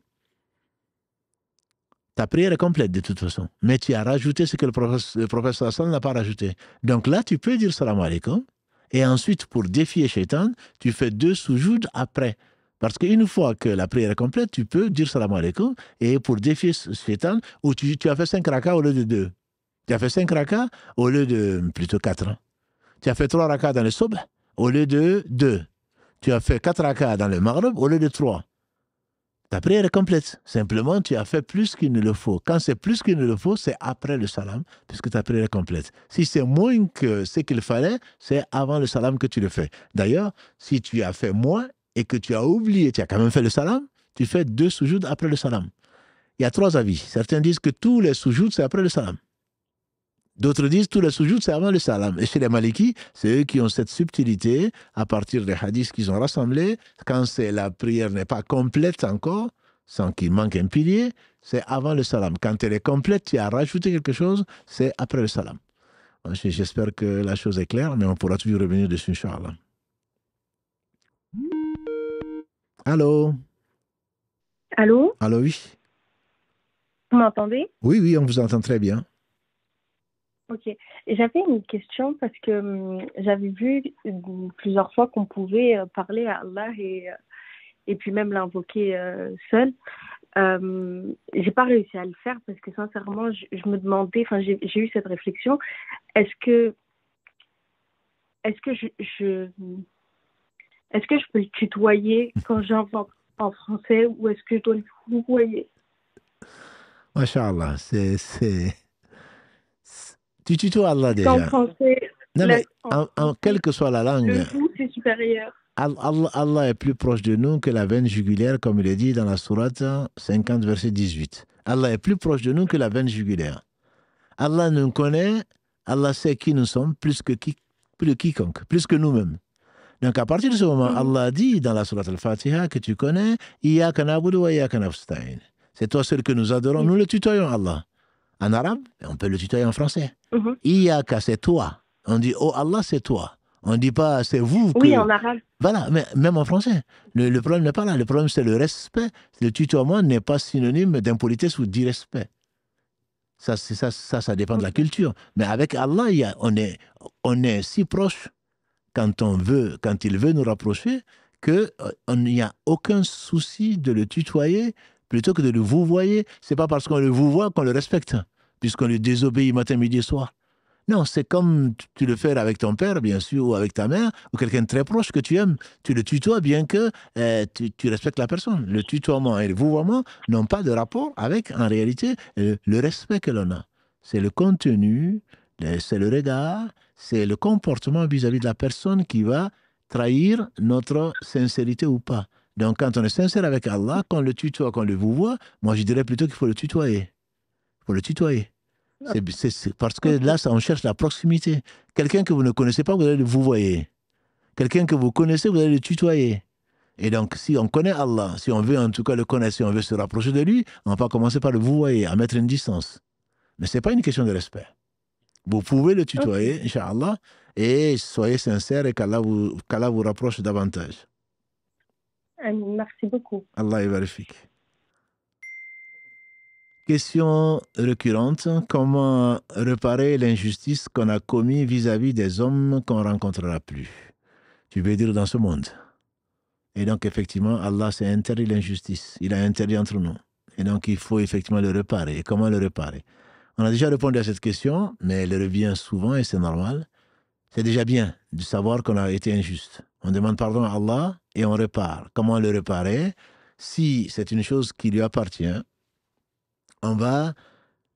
ta prière est complète de toute façon. Mais tu as rajouté ce que le prophète sallam n'a pas rajouté. Donc là, tu peux dire salam alaikum. Et ensuite, pour défier Shaitan, tu fais 2 soujouds après. Parce qu'une fois que la prière est complète, tu peux dire salam alaikum. Et pour défier Shaitan, ou tu as fait 5 rakas au lieu de 2. Tu as fait 5 rakas au lieu de plutôt 4. Tu as fait 3 rakas dans le subh au lieu de 2. Tu as fait 4 rakas dans le maghrib au lieu de 3. Ta prière est complète. Simplement, tu as fait plus qu'il ne le faut. Quand c'est plus qu'il ne le faut, c'est après le salam, puisque ta prière est complète. Si c'est moins que ce qu'il fallait, c'est avant le salam que tu le fais. D'ailleurs, si tu as fait moins et que tu as oublié, tu as quand même fait le salam, tu fais 2 soujouds après le salam. Il y a 3 avis. Certains disent que tous les soujouds, c'est après le salam. D'autres disent que tous les soujouds, c'est avant le salam. Et chez les Malikis, c'est eux qui ont cette subtilité, à partir des hadiths qu'ils ont rassemblés, quand la prière n'est pas complète encore, sans qu'il manque un pilier, c'est avant le salam. Quand elle est complète, tu as rajouté quelque chose, c'est après le salam. J'espère que la chose est claire, mais on pourra toujours revenir dessus, Inch'Allah. Allô? Allô? Allô, oui. Vous m'entendez? Oui, oui, on vous entend très bien. Ok. Et j'avais une question parce que j'avais vu plusieurs fois qu'on pouvait parler à Allah et puis même l'invoquer seul. J'ai pas réussi à le faire parce que sincèrement, je me demandais, enfin j'ai eu cette réflexion, est-ce que je peux le tutoyer quand j'invoque en français ou est-ce que je dois le vouvoyer? Masha'Allah, tu tutoies Allah déjà. En français, non, mais quelle que soit la langue, le vous, c'est supérieur. Allah est plus proche de nous que la veine jugulaire, comme il est dit dans la sourate 50, verset 18. Allah est plus proche de nous que la veine jugulaire. Allah nous connaît, Allah sait qui nous sommes plus que quiconque, plus que nous-mêmes. Donc à partir de ce moment, Allah dit dans la sourate Al-Fatiha que tu connais, Iyyaka na'budu wa iyyaka nasta'in. C'est toi seul que nous adorons, nous le tutoyons Allah. En arabe, on peut le tutoyer en français. Iyyaka, c'est toi. On dit, oh Allah, c'est toi. On ne dit pas, c'est vous. Oui, en arabe. Voilà, mais même en français. Le problème n'est pas là. Le problème, c'est le respect. Le tutoiement n'est pas synonyme d'impolitesse ou d'irrespect. Ça dépend de la culture. Mais avec Allah, on est si proche quand il veut nous rapprocher, qu'il n'y a aucun souci de le tutoyer plutôt que de le vouvoyer. Ce n'est pas parce qu'on le vouvoie qu'on le respecte, puisqu'on lui désobéit matin, midi et soir. Non, c'est comme tu le fais avec ton père, bien sûr, ou avec ta mère, ou quelqu'un de très proche que tu aimes. Tu le tutoies bien que tu respectes la personne. Le tutoiement et le vouvoiement n'ont pas de rapport avec, en réalité, le respect que l'on a. C'est le contenu, c'est le regard, c'est le comportement vis-à-vis de la personne qui va trahir notre sincérité ou pas. Donc, quand on est sincère avec Allah, qu'on le tutoie, qu'on le vouvoie, moi, je dirais plutôt qu'il faut le tutoyer. Il faut le tutoyer. C'est parce que là, on cherche la proximité. Quelqu'un que vous ne connaissez pas, vous allez le vouvoyer. Quelqu'un que vous connaissez, vous allez le tutoyer. Et donc, si on connaît Allah, si on veut en tout cas le connaître, si on veut se rapprocher de lui, on va pas commencer par le vouvoyer, à mettre une distance. Mais ce n'est pas une question de respect. Vous pouvez le tutoyer, Inch'Allah, et soyez sincère et qu'Allah vous rapproche davantage. Merci beaucoup. Allah est vérifique. Question récurrente, comment réparer l'injustice qu'on a commise vis-à-vis des hommes qu'on ne rencontrera plus? Tu veux dire dans ce monde. Et donc effectivement, Allah s'est interdit l'injustice. Il a interdit entre nous. Et donc il faut effectivement le réparer. Et comment le réparer? On a déjà répondu à cette question, mais elle revient souvent et c'est normal. C'est déjà bien de savoir qu'on a été injuste. On demande pardon à Allah et on répare. Comment le réparer? Si c'est une chose qui lui appartient, on va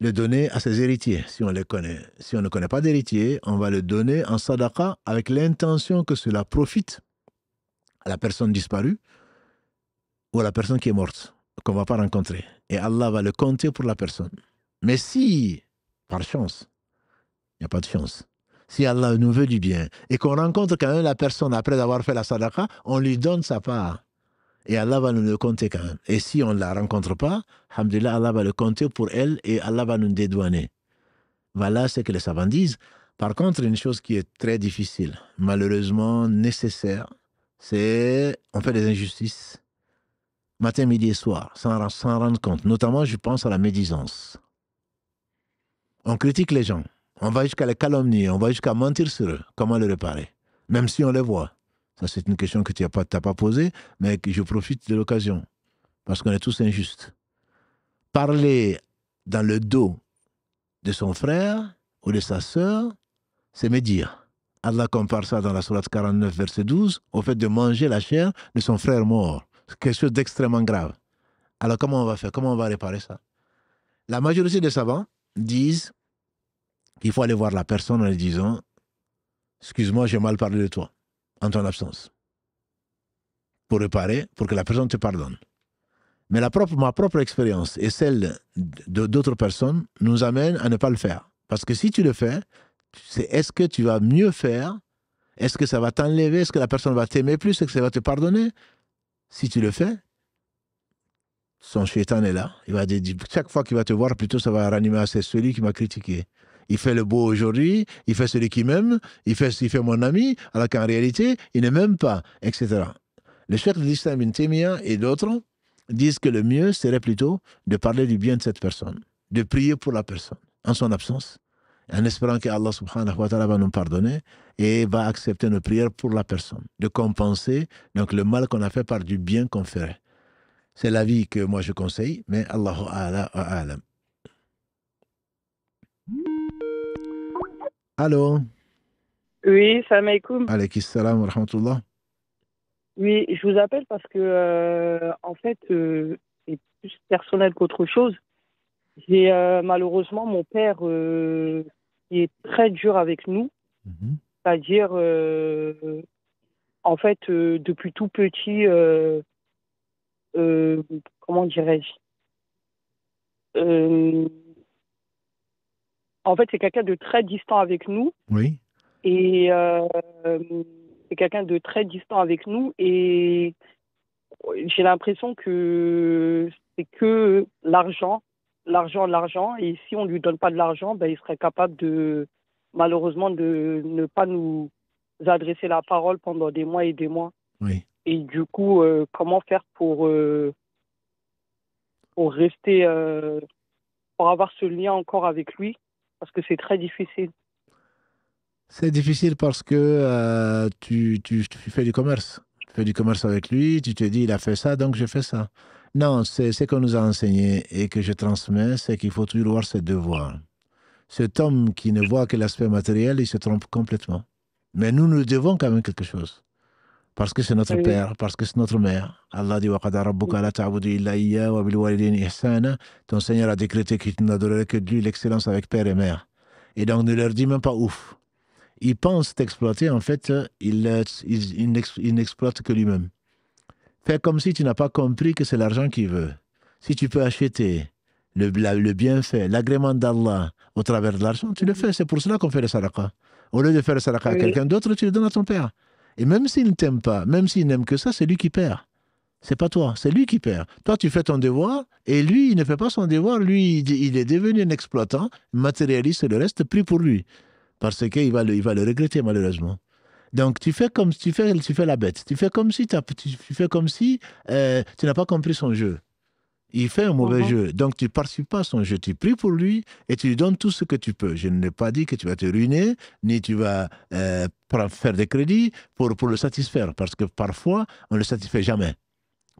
le donner à ses héritiers, si on les connaît. Si on ne connaît pas d'héritier, on va le donner en sadaqa avec l'intention que cela profite à la personne disparue ou à la personne qui est morte, qu'on ne va pas rencontrer. Et Allah va le compter pour la personne. Mais si, par chance, il n'y a pas de chance, si Allah nous veut du bien et qu'on rencontre quand même la personne après avoir fait la sadaqa, on lui donne sa part. Et Allah va nous le compter quand même. Et si on ne la rencontre pas, alhamdulillah, Allah va le compter pour elle et Allah va nous dédouaner. Voilà ce que les savants disent. Par contre, une chose qui est très difficile, malheureusement nécessaire, c'est on fait des injustices matin, midi et soir, sans rendre compte. Notamment, je pense à la médisance. On critique les gens. On va jusqu'à les calomnier. On va jusqu'à mentir sur eux. Comment le réparer? Même si on les voit. Ça, c'est une question que tu n'as pas posée, mais que je profite de l'occasion. Parce qu'on est tous injustes. Parler dans le dos de son frère ou de sa sœur, c'est médire. Allah compare ça dans la sourate 49, verset 12, au fait de manger la chair de son frère mort. C'est quelque chose d'extrêmement grave. Alors, comment on va faire? Comment on va réparer ça? La majorité des savants disent qu'il faut aller voir la personne en lui disant « Excuse-moi, j'ai mal parlé de toi. » en ton absence, pour réparer, pour que la personne te pardonne. Mais ma propre expérience et celle d'autres personnes nous amènent à ne pas le faire. Parce que si tu le fais, c'est est-ce que tu vas mieux faire? Est-ce que ça va t'enlever? Est-ce que la personne va t'aimer plus? Est-ce que ça va te pardonner? Si tu le fais, son shaitan est là. Il va dire, chaque fois qu'il va te voir, plutôt ça va ranimer, c'est celui qui m'a critiqué. Il fait le beau aujourd'hui, il fait celui qui m'aime, il fait mon ami, alors qu'en réalité, il ne m'aime pas, etc. Le cheikh de l'Islam Ibn Taymiyyah et d'autres disent que le mieux serait plutôt de parler du bien de cette personne, de prier pour la personne, en son absence, en espérant que Allah subhanahu wa ta'ala va nous pardonner et va accepter nos prières pour la personne, de compenser donc le mal qu'on a fait par du bien qu'on ferait. C'est l'avis que moi je conseille, mais Allahu a'lam. Allô? Oui, salam alaikum. Alaykum salam wa rahmatullah. Oui, je vous appelle parce que, en fait, c'est plus personnel qu'autre chose. J'ai malheureusement mon père qui est très dur avec nous. C'est-à-dire, en fait, depuis tout petit, comment dirais-je, en fait, c'est quelqu'un de très distant avec nous. Oui. Et c'est quelqu'un de très distant avec nous. Et j'ai l'impression que c'est que l'argent. Et si on ne lui donne pas de l'argent, ben, il serait capable de, malheureusement, de ne pas nous adresser la parole pendant des mois et des mois. Oui. Et du coup, comment faire pour rester, pour avoir ce lien encore avec lui? Parce que c'est très difficile. C'est difficile parce que tu fais du commerce. Tu fais du commerce avec lui, tu te dis, il a fait ça, donc je fais ça. Non, c'est ce qu'on nous a enseigné et que je transmets, c'est qu'il faut toujours voir ses devoirs. Cet homme qui ne voit que l'aspect matériel, il se trompe complètement. Mais nous devons quand même quelque chose. Parce que c'est notre père, parce que c'est notre mère. Allah dit, وَقَدَى رَبُّكَ لَا تَعْبُدُوا إِلَّا إِيَّاهُ وَبِالْوَالِدَيْنِ إِحْسَانًا. Ton Seigneur a décrété que tu n'adorerais que de lui, l'excellence avec père et mère. Et donc ne leur dis même pas ouf. Il pense t'exploiter, en fait, il n'exploite que lui-même. Fais comme si tu n'as pas compris que c'est l'argent qu'il veut. Si tu peux acheter le bienfait, l'agrément d'Allah au travers de l'argent, tu le fais. C'est pour cela qu'on fait le sadaqa. Au lieu de faire le sadaqa à quelqu'un d'autre, tu le donnes à ton père. Et même s'il ne t'aime pas, même s'il n'aime que ça, c'est lui qui perd. C'est pas toi, c'est lui qui perd. Toi, tu fais ton devoir et lui, il ne fait pas son devoir. Lui, il est devenu un exploitant, matérialiste et le reste, pris pour lui. Parce qu'il va le regretter malheureusement. Donc tu fais la bête. Tu fais comme si tu n'as pas compris son jeu. Il fait un mauvais jeu. Donc tu ne participes pas à son jeu. Tu pries pour lui et tu lui donnes tout ce que tu peux. Je n'ai pas dit que tu vas te ruiner, ni tu vas faire des crédits pour le satisfaire. Parce que parfois, on ne le satisfait jamais.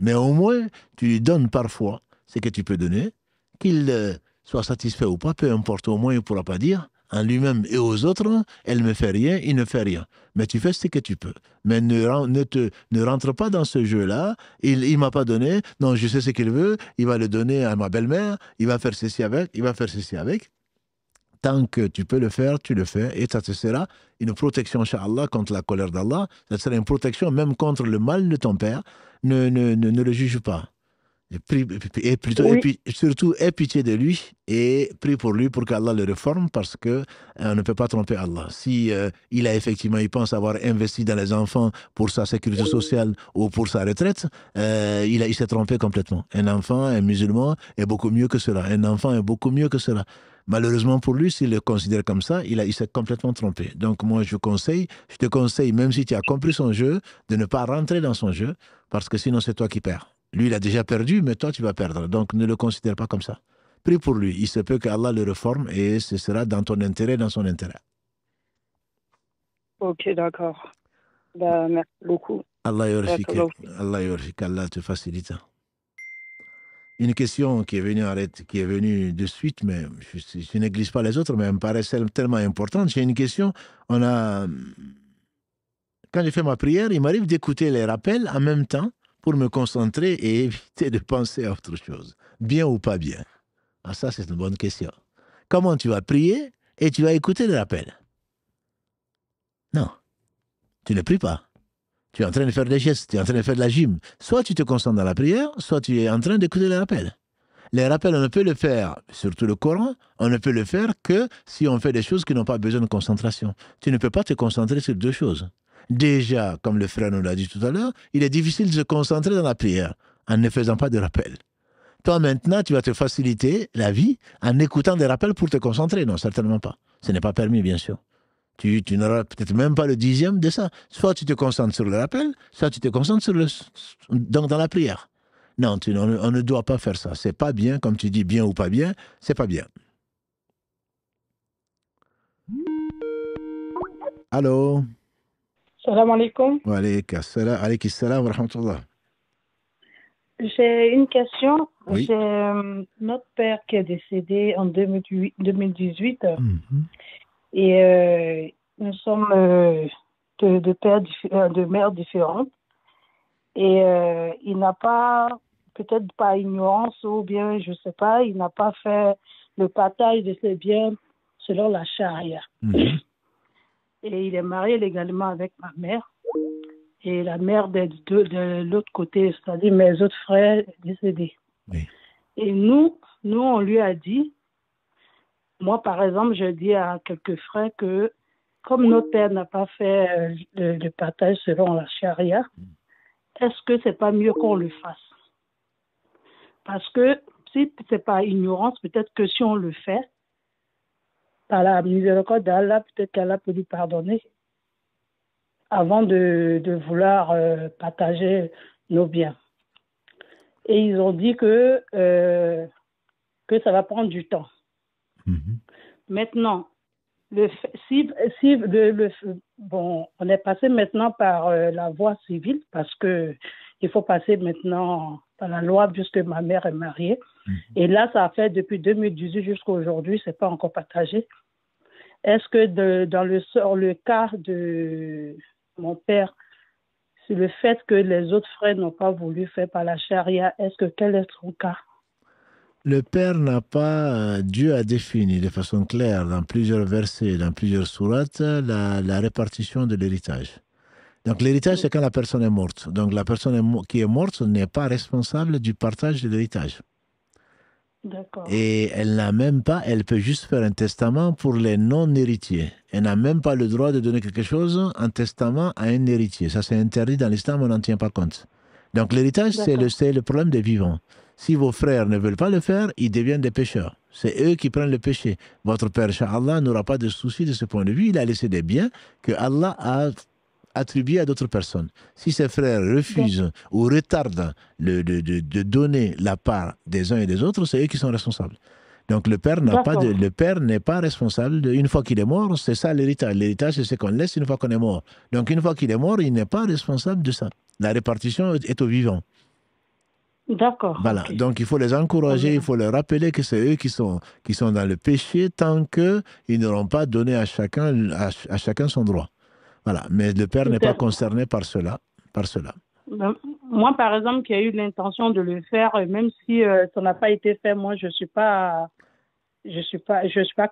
Mais au moins, tu lui donnes parfois ce que tu peux donner, qu'il soit satisfait ou pas, peu importe, au moins il ne pourra pas dire en lui-même et aux autres, elle ne me fait rien, il ne fait rien. Mais tu fais ce que tu peux. Mais ne rentre pas dans ce jeu-là. Il ne m'a pas donné, non, je sais ce qu'il veut, il va le donner à ma belle-mère, il va faire ceci avec, il va faire ceci avec. Tant que tu peux le faire, tu le fais. Et ça te sera une protection, Inch'Allah, contre la colère d'Allah. Ça te sera une protection même contre le mal de ton père. Ne le juge pas. Surtout, aie pitié de lui et prie pour lui pour qu'Allah le réforme parce qu'on ne peut pas tromper Allah. Si il pense avoir investi dans les enfants pour sa sécurité sociale ou pour sa retraite, il s'est trompé complètement. Un enfant, un musulman est beaucoup mieux que cela. Un enfant est beaucoup mieux que cela. Malheureusement pour lui, s'il le considère comme ça, il s'est complètement trompé. Donc moi, je te conseille, même si tu as compris son jeu, de ne pas rentrer dans son jeu parce que sinon c'est toi qui perds. Lui, il a déjà perdu, mais toi, tu vas perdre. Donc, ne le considère pas comme ça. Prie pour lui. Il se peut qu'Allah le réforme et ce sera dans ton intérêt, dans son intérêt. Ok, d'accord. Merci beaucoup. Allah te facilite. Une question qui est venue de suite, mais je néglige pas les autres, mais elle me paraît tellement importante. J'ai une question. Quand je fais ma prière, il m'arrive d'écouter les rappels en même temps pour me concentrer et éviter de penser à autre chose. Bien ou pas bien? Ah, ça, c'est une bonne question. Comment tu vas prier et tu vas écouter le rappel? Non, tu ne pries pas. Tu es en train de faire des gestes, tu es en train de faire de la gym. Soit tu te concentres dans la prière, soit tu es en train d'écouter les rappels. Les rappels, on ne peut le faire, surtout le Coran, on ne peut le faire que si on fait des choses qui n'ont pas besoin de concentration. Tu ne peux pas te concentrer sur deux choses. Déjà, comme le frère nous l'a dit tout à l'heure, il est difficile de se concentrer dans la prière en ne faisant pas de rappels. Toi, maintenant, tu vas te faciliter la vie en écoutant des rappels pour te concentrer. Non, certainement pas. Ce n'est pas permis, bien sûr. Tu n'auras peut-être même pas le 10e de ça. Soit tu te concentres sur le rappel, soit tu te concentres donc dans la prière. Non, on ne doit pas faire ça. C'est pas bien, comme tu dis, bien ou pas bien, c'est pas bien. Allô? Salam alaikum. Wa alaykum salam wa rahmatullah. J'ai une question. Oui. J'ai notre père qui est décédé en 2018 et nous sommes de mères différentes et il n'a pas, peut-être par ignorance ou bien je sais pas, il n'a pas fait le partage de ses biens selon la charia. Et il est marié légalement avec ma mère. Et la mère de l'autre côté, c'est-à-dire mes autres frères décédés. Oui. Et nous, on lui a dit, moi par exemple, je dis à quelques frères que comme notre père n'a pas fait le partage selon la charia, est-ce que c'est pas mieux qu'on le fasse? Parce que si c'est pas ignorance, peut-être que si on le fait, par la miséricorde d'Allah, peut-être qu'Allah peut lui pardonner avant de vouloir partager nos biens. Et ils ont dit que ça va prendre du temps. Maintenant, bon, on est passé maintenant par la voie civile parce que il faut passer maintenant par la loi puisque ma mère est mariée. Et là, ça a fait depuis 2018 jusqu'à aujourd'hui, c'est pas encore partagé. Est-ce que dans le cas de mon père, c'est le fait que les autres frères n'ont pas voulu faire par la charia, quel est son cas? Le père n'a pas, Dieu a défini de façon claire dans plusieurs versets, dans plusieurs sourates, la répartition de l'héritage. Donc l'héritage, c'est quand la personne est morte. Donc la personne qui est morte n'est pas responsable du partage de l'héritage. D'accord. Et elle n'a même pas, elle peut juste faire un testament pour les non-héritiers. Elle n'a même pas le droit de donner quelque chose en testament à un héritier. Ça, c'est interdit dans l'islam, on n'en tient pas compte. Donc l'héritage, c'est le problème des vivants. Si vos frères ne veulent pas le faire, ils deviennent des pécheurs. C'est eux qui prennent le péché. Votre père, Inch'Allah, n'aura pas de souci de ce point de vue. Il a laissé des biens que Allah a attribués à d'autres personnes. Si ses frères refusent ou retardent de donner la part des uns et des autres, c'est eux qui sont responsables. Donc le père n'est pas responsable. Une fois qu'il est mort, c'est ça l'héritage. L'héritage, c'est ce qu'on laisse une fois qu'on est mort. Donc une fois qu'il est mort, il n'est pas responsable de ça. La répartition est aux vivants. D'accord. Voilà. Okay. Donc il faut les encourager, il faut leur rappeler que c'est eux qui sont dans le péché tant qu'ils n'auront pas donné à chacun son droit. Voilà. Mais le père n'est pas concerné par cela. Moi, par exemple, qui ai eu l'intention de le faire, même si ça n'a pas été fait, moi, je suis pas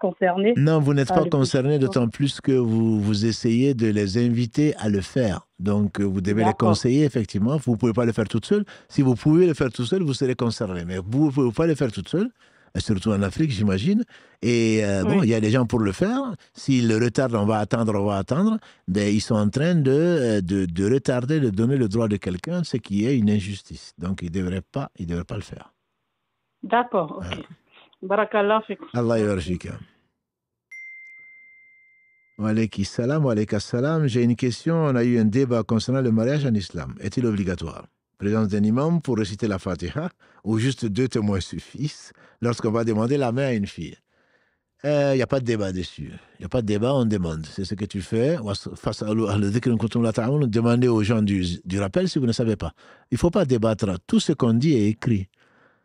concernée. Non, vous n'êtes pas concerné, d'autant plus que vous essayez de les inviter à le faire. Donc, vous devez les conseiller, effectivement. Vous ne pouvez pas le faire toute seule. Si vous pouvez le faire tout seul, vous serez concerné. Mais vous ne pouvez pas le faire toute seule, surtout en Afrique, j'imagine. Et bon, il y a des gens pour le faire. S'ils le retardent, on va attendre. Mais ils sont en train de retarder, de donner le droit de quelqu'un, ce qui est une injustice. Donc, ils ne devraient pas le faire. D'accord, ok. Barakallah fik. Allah yarjika. Wa alaykum salam. J'ai une question. On a eu un débat concernant le mariage en islam. Est-il obligatoire? Présence d'un imam pour réciter la Fatiha ou juste 2 témoins suffisent lorsqu'on va demander la main à une fille? Il n'y a pas de débat dessus. Il n'y a pas de débat, on demande. C'est ce que tu fais. Demandez aux gens du rappel si vous ne savez pas. Il ne faut pas débattre. Tout ce qu'on dit est écrit.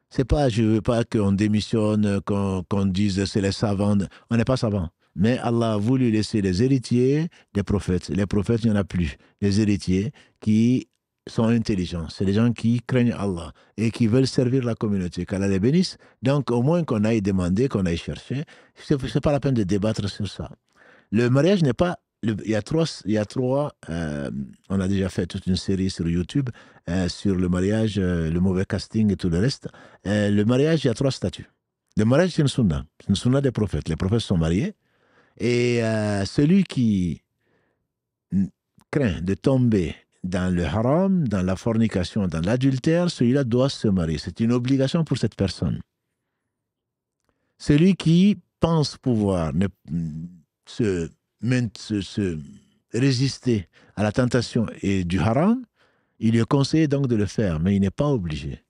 C'est pas, je veux pas qu'on démissionne, qu'on dise c'est les savants. On n'est pas savants. Mais Allah a voulu laisser les héritiers des prophètes. Les prophètes, il n'y en a plus. Les héritiers qui sont intelligents. C'est des gens qui craignent Allah et qui veulent servir la communauté. Qu'Allah les bénisse. Donc, au moins qu'on aille demander, qu'on aille chercher. C'est pas la peine de débattre sur ça. Le mariage n'est pas il y a trois on a déjà fait toute une série sur YouTube sur le mariage, le mauvais casting et tout le reste. Le mariage, il y a trois statuts. Le mariage, c'est une sunna des prophètes. Les prophètes sont mariés. Et celui qui craint de tomber dans le haram, dans la fornication, dans l'adultère, celui-là doit se marier. C'est une obligation pour cette personne. Celui qui pense pouvoir se résister à la tentation et du haram, il lui est conseillé donc de le faire, mais il n'est pas obligé.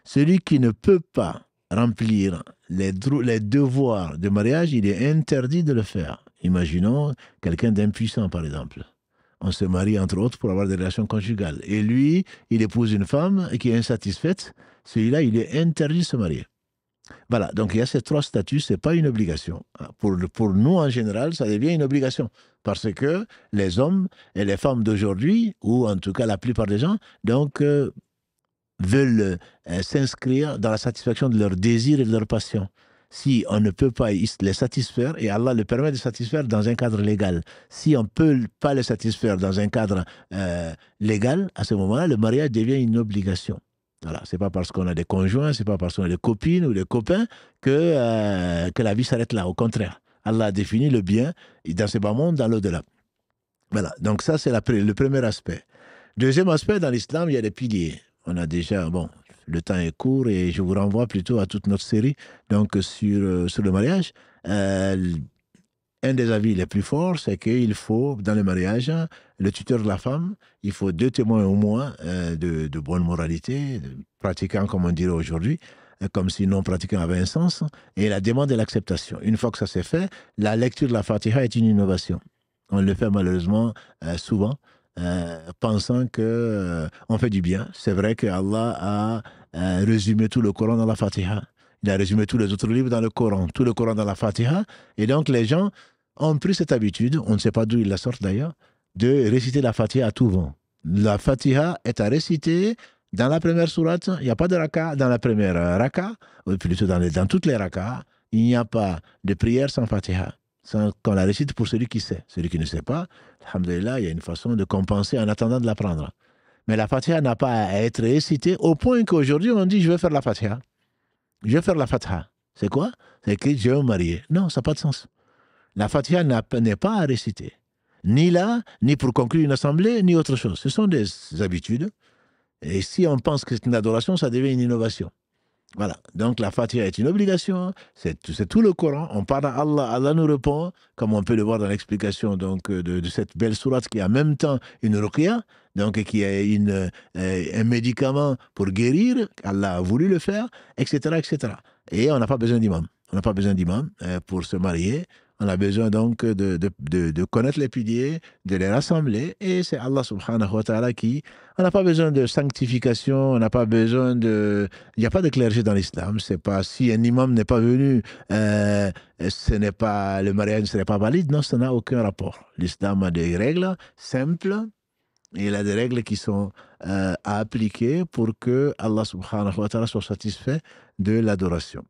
Celui qui ne peut pas remplir les devoirs de mariage, il est interdit de le faire. Imaginons quelqu'un d'impuissant, par exemple. On se marie, entre autres, pour avoir des relations conjugales. Et lui, il épouse une femme qui est insatisfaite. Celui-là, il est interdit de se marier. Voilà, donc il y a ces trois statuts, ce n'est pas une obligation. Pour nous, en général, ça devient une obligation. Parce que les hommes et les femmes d'aujourd'hui, ou en tout cas la plupart des gens, donc, veulent s'inscrire dans la satisfaction de leurs désirs et de leurs passions. Si on ne peut pas les satisfaire, et Allah le permet de satisfaire dans un cadre légal, si on ne peut pas les satisfaire dans un cadre légal, à ce moment-là, le mariage devient une obligation. Voilà, c'est pas parce qu'on a des conjoints, c'est pas parce qu'on a des copines ou des copains que la vie s'arrête là. Au contraire, Allah a défini le bien dans ce bas monde, dans l'au-delà. Voilà, donc ça c'est le premier aspect. Deuxième aspect, dans l'islam, il y a des piliers. On a déjà, bon, le temps est court et je vous renvoie plutôt à toute notre série donc sur le mariage. Un des avis les plus forts, c'est qu'il faut, dans le mariage, le tuteur de la femme, il faut 2 témoins au moins de bonne moralité, pratiquants comme on dirait aujourd'hui, comme si non pratiquant avait un sens, et la demande et l'acceptation. Une fois que ça s'est fait, la lecture de la Fatiha est une innovation. On le fait malheureusement souvent, pensant qu'on fait du bien. C'est vrai que Allah a résumé tout le Coran dans la Fatiha. Il a résumé tous les autres livres dans le Coran, tout le Coran dans la Fatiha. Et donc, les gens ont pris cette habitude, on ne sait pas d'où ils la sortent d'ailleurs, de réciter la Fatiha à tout vent. La Fatiha est à réciter dans la première sourate. Il n'y a pas de raka dans la première raka, ou plutôt dans toutes les rakas. Il n'y a pas de prière sans Fatiha, sans qu'on la récite pour celui qui sait. Celui qui ne sait pas, alhamdoulilah, il y a une façon de compenser en attendant de l'apprendre. Mais la Fatiha n'a pas à être récitée au point qu'aujourd'hui on dit je vais faire la Fatiha. Je vais faire la Fatiha. C'est quoi? C'est écrit je vais me marier. Non, ça n'a pas de sens. La Fatiha n'est pas à réciter. Ni là, ni pour conclure une assemblée, ni autre chose. Ce sont des habitudes. Et si on pense que c'est une adoration, ça devient une innovation. Voilà. Donc la Fatiha est une obligation. C'est tout le Coran. On parle à Allah. Allah nous répond, comme on peut le voir dans l'explication donc, de cette belle sourate qui est en même temps une ruqya, donc qui est un médicament pour guérir. Allah a voulu le faire, etc., etc. Et on n'a pas besoin d'imam. On n'a pas besoin d'imam pour se marier. On a besoin donc de connaître les piliers, de les rassembler. Et c'est Allah subhanahu wa ta'ala qui... On n'a pas besoin de sanctification, on n'a pas besoin de... Il n'y a pas de clergé dans l'islam. C'est pas... Si un imam n'est pas venu, ce n'est pas... le mariage ne serait pas valide. Non, ça n'a aucun rapport. L'islam a des règles simples. Et il a des règles qui sont à appliquer pour que Allah subhanahu wa ta'ala soit satisfait de l'adoration.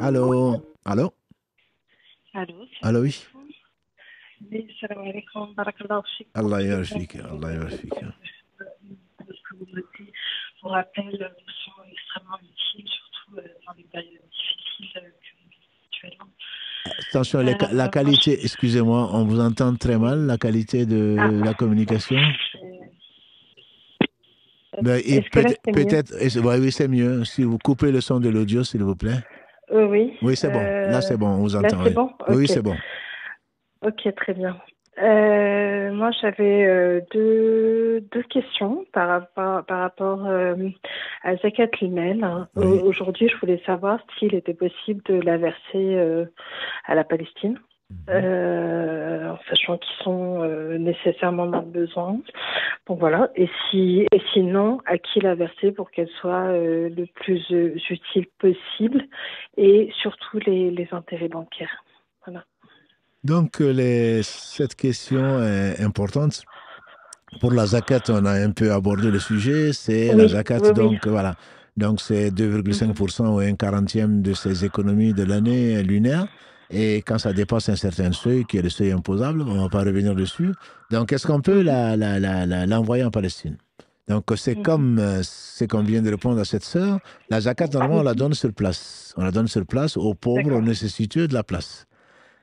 Allô? Allô? Allô? Allô, oui. Salam alaikum, barakallahu fik. Allah yarfik, Allah yarfik. Ce que vous notez, vos rappels sont extrêmement utiles, surtout dans les périodes difficiles que nous vivons actuellement. Attention, la qualité, excusez-moi, on vous entend très mal, la qualité de la communication. Peut-être, oui, c'est mieux. Si vous coupez le son de l'audio, s'il vous plaît. Oui. Oui, c'est bon. Là, c'est bon, on vous entend. Là, c'est bon? Okay. Oui, c'est bon. Ok, très bien. Moi, j'avais deux questions par rapport à Zakat al-Mal. Oui. Aujourd'hui, je voulais savoir s'il était possible de la verser à la Palestine, en sachant qu'ils sont nécessairement dans le besoin. Donc voilà. Et sinon, à qui la verser pour qu'elle soit le plus utile possible, et surtout les intérêts bancaires. Voilà. Donc, cette question est importante. Pour la zakat, on a un peu abordé le sujet. C'est la zakat, donc voilà. Donc, c'est 2,5% ou 1/40 de ses économies de l'année lunaire. Et quand ça dépasse un certain seuil, qui est le seuil imposable, on ne va pas revenir dessus. Donc, est-ce qu'on peut l'envoyer en Palestine? Donc, c'est comme vient de répondre à cette sœur. La zakat, normalement, on la donne sur place. On la donne sur place aux pauvres, aux nécessiteux de la place.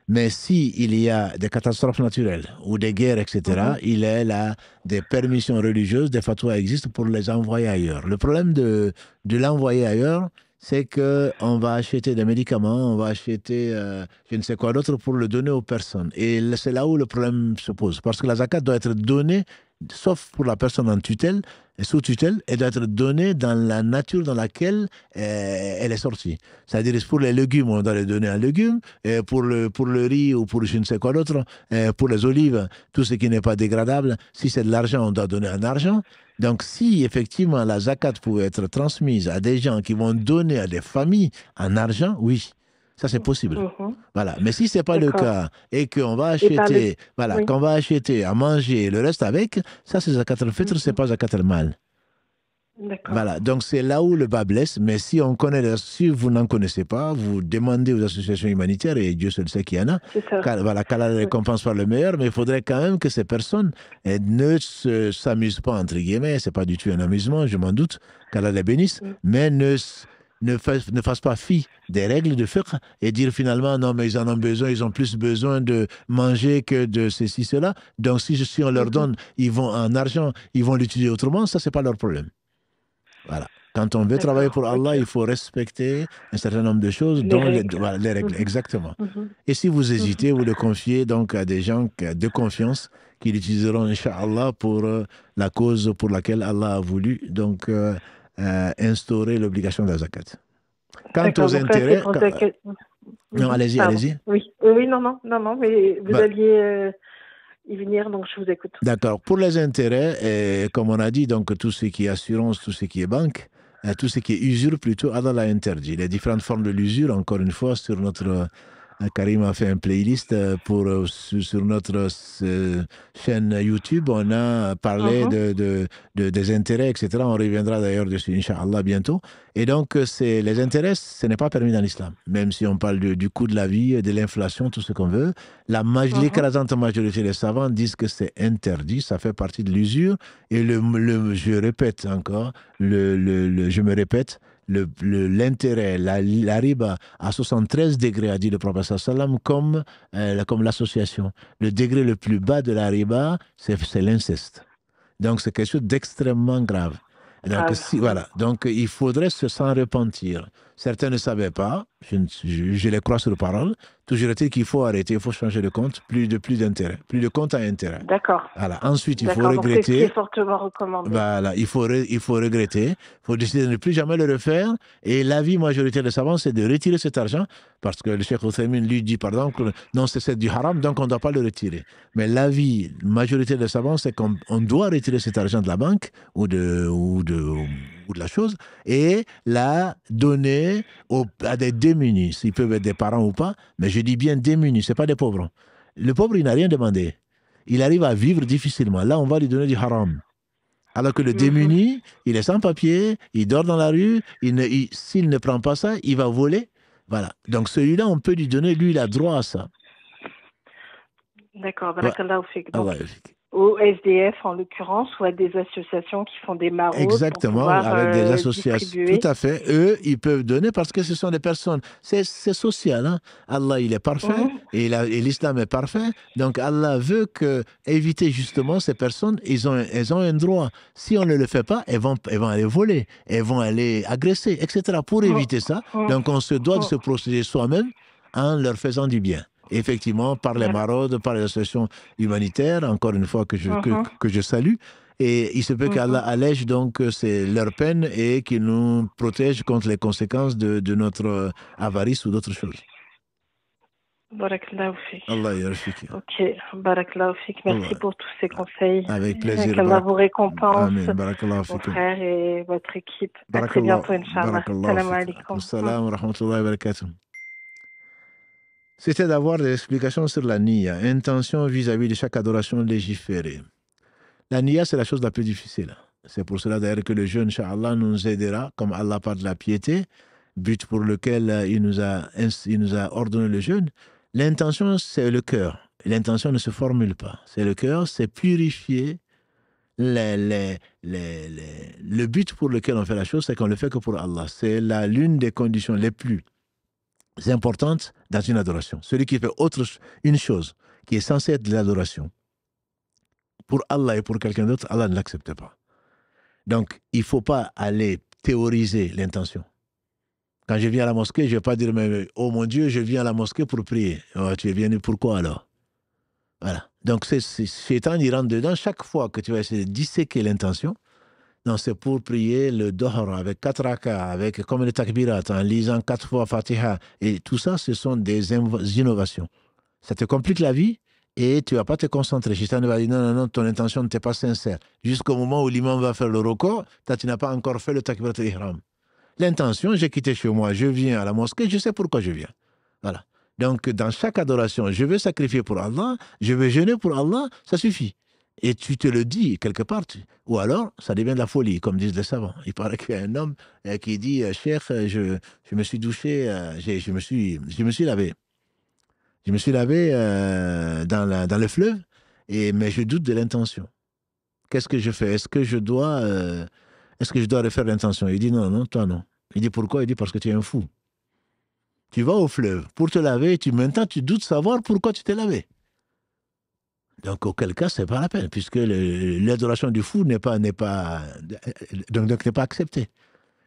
Mais s'il y a des catastrophes naturelles ou des guerres, etc., il y a des permissions religieuses, des fatwas existent pour les envoyer ailleurs. Le problème de l'envoyer ailleurs, c'est qu'on va acheter des médicaments, on va acheter je ne sais quoi d'autre pour le donner aux personnes. Et c'est là où le problème se pose. Parce que la zakat doit être donnée, sauf pour la personne en tutelle, sous tutelle, elle doit être donnée dans la nature dans laquelle elle est sortie. C'est-à-dire, pour les légumes, on doit les donner en légumes, et pour le riz ou pour je ne sais quoi d'autre, pour les olives, tout ce qui n'est pas dégradable, si c'est de l'argent, on doit donner en argent. Donc, si effectivement la zakat pouvait être transmise à des gens qui vont donner à des familles en argent, oui. Ça, c'est possible. Voilà. Mais si ce n'est pas le cas et qu'on va acheter, qu'on va acheter à manger le reste avec, ça, c'est zakat al-fitr, ce n'est pas zakat al-mal. Voilà. Donc, c'est là où le bas blesse. Mais si on connaît, si vous n'en connaissez pas, vous demandez aux associations humanitaires, et Dieu seul sait qu'il y en a, qu'Allah les récompense par le meilleur, mais il faudrait quand même que ces personnes ne s'amusent pas, entre guillemets, ce n'est pas du tout un amusement, je m'en doute, qu'Allah les bénisse, mais ne fassent pas fi des règles de fiqh et dire finalement non mais ils en ont besoin, ils ont plus besoin de manger que de ceci, cela. Donc si on leur donne, ils vont en argent, ils vont l'utiliser autrement, ça c'est pas leur problème. Voilà. Quand on veut travailler pour Allah, il faut respecter un certain nombre de choses, dont les règles, exactement. Et si vous hésitez, vous le confiez donc à des gens de confiance qui l'utiliseront, Inch'Allah, pour la cause pour laquelle Allah a voulu donc instaurer l'obligation de la zakat. Quant aux intérêts... Non, allez-y. Oui, non, mais vous alliez y venir, donc je vous écoute. D'accord. Pour les intérêts, comme on a dit, donc tout ce qui est assurance, tout ce qui est banque, tout ce qui est usure, plutôt, Allah l'a interdit. Les différentes formes de l'usure, encore une fois, sur notre... Karim a fait un playlist sur notre chaîne YouTube. On a parlé des intérêts, etc. On reviendra d'ailleurs dessus, Inch'Allah, bientôt. Et donc, les intérêts, ce n'est pas permis dans l'islam. Même si on parle du coût de la vie, de l'inflation, tout ce qu'on veut. L'écrasante majorité des savants disent que c'est interdit. Ça fait partie de l'usure. Et je répète encore, je me répète, l'intérêt, la riba à 73 degrés, a dit le prophète sallam, comme l'association. Le degré le plus bas de la riba, c'est l'inceste. Donc c'est quelque chose d'extrêmement grave. Donc, donc il faudrait s'en repentir. Certains ne savaient pas, je les crois sur parole. Toujours est-il qu'il faut arrêter, il faut changer de compte, plus d'intérêt, plus de compte à intérêt. D'accord. Voilà. Ensuite, il faut regretter. C'est ce qui est fortement recommandé. Voilà, il faut regretter, il faut décider de ne plus jamais le refaire. Et l'avis majoritaire des savants, c'est de retirer cet argent, parce que le Cheikh Othaymin lui dit, par exemple, que non, c'est du haram, donc on ne doit pas le retirer. Mais l'avis majoritaire des savants, c'est qu'on doit retirer cet argent de la banque ou de la chose et la donner à des démunis. Ils peuvent être des parents ou pas, mais je dis bien démunis, ce n'est pas des pauvres. Le pauvre, il n'a rien demandé. Il arrive à vivre difficilement. Là, on va lui donner du haram. Alors que le démuni, il est sans papier, il dort dans la rue, s'il ne prend pas ça, il va voler. Voilà. Donc celui-là, on peut lui donner, lui, il a droit à ça. D'accord. Barakallahu fik. Au SDF en l'occurrence, ou à des associations qui font des maraudes. Exactement, avec des associations. Tout à fait. Eux, ils peuvent donner parce que ce sont des personnes. C'est social. Hein? Allah, il est parfait et l'islam est parfait. Donc Allah veut éviter justement ces personnes. Elles ont un droit. Si on ne le fait pas, elles vont aller voler, elles vont aller agresser, etc. Pour éviter ça, donc on se doit de se protéger soi-même en leur faisant du bien. Effectivement, par les maraudes, par les associations humanitaires, encore une fois que je salue. Et il se peut qu'Allah allège donc leur peine et qu'il nous protège contre les conséquences de notre avarice ou d'autres choses. Barakallahu fik. Allah yarfik. Ok, barakallahu fik. Merci pour tous ces conseils. Avec plaisir. Qu'Allah vous récompense, Amen. vos frères et votre équipe. À très bientôt, Inch'Allah. Salam alaikum. Salam wa rahmatullahi wa barakatuh. C'était d'avoir des explications sur la niya, intention vis-à-vis de chaque adoration légiférée. La niya, c'est la chose la plus difficile. C'est pour cela d'ailleurs que le jeûne, Inch'Allah, nous aidera, comme Allah parle de la piété, but pour lequel il nous a ordonné le jeûne. L'intention, c'est le cœur. L'intention ne se formule pas. C'est le cœur, c'est purifier le but pour lequel on fait la chose, c'est qu'on le fait que pour Allah. C'est l'une des conditions les plus importantes dans une adoration. Celui qui fait une chose qui est censée être de l'adoration, pour Allah et pour quelqu'un d'autre, Allah ne l'accepte pas. Donc, il ne faut pas aller théoriser l'intention. Quand je viens à la mosquée, je ne vais pas dire, mais, oh mon Dieu, je viens à la mosquée pour prier. Oh, tu es venu pourquoi alors? Voilà. Donc, Shaitan, il rentre dedans. Chaque fois que tu vas essayer de disséquer l'intention, non, c'est pour prier le Dohar avec 4 rakas, avec comme le takbirat, en lisant 4 fois Fatiha. Et tout ça, ce sont des innovations. Ça te complique la vie et tu ne vas pas te concentrer. Shaitan va dire non, ton intention n'était pas sincère. Jusqu'au moment où l'imam va faire le roko, toi, tu n'as pas encore fait le takbirat al-ihram. L'intention, j'ai quitté chez moi, je viens à la mosquée, je sais pourquoi je viens. Voilà. Donc, dans chaque adoration, je veux sacrifier pour Allah, je veux jeûner pour Allah, ça suffit. Et tu te le dis quelque part. Ou alors, ça devient de la folie, comme disent les savants. Il paraît qu'il y a un homme qui dit « Cheikh, je me suis douché, je me suis lavé. Je me suis lavé dans le fleuve, mais je doute de l'intention. Qu'est-ce que je fais? Est-ce que je dois refaire l'intention ?» Il dit « Non, toi non. » Il dit « Pourquoi ?» Il dit « Parce que tu es un fou. Tu vas au fleuve pour te laver, maintenant tu doutes savoir pourquoi tu t'es lavé. » Donc, auquel cas, ce n'est pas la peine, puisque l'adoration du fou n'est pas acceptée.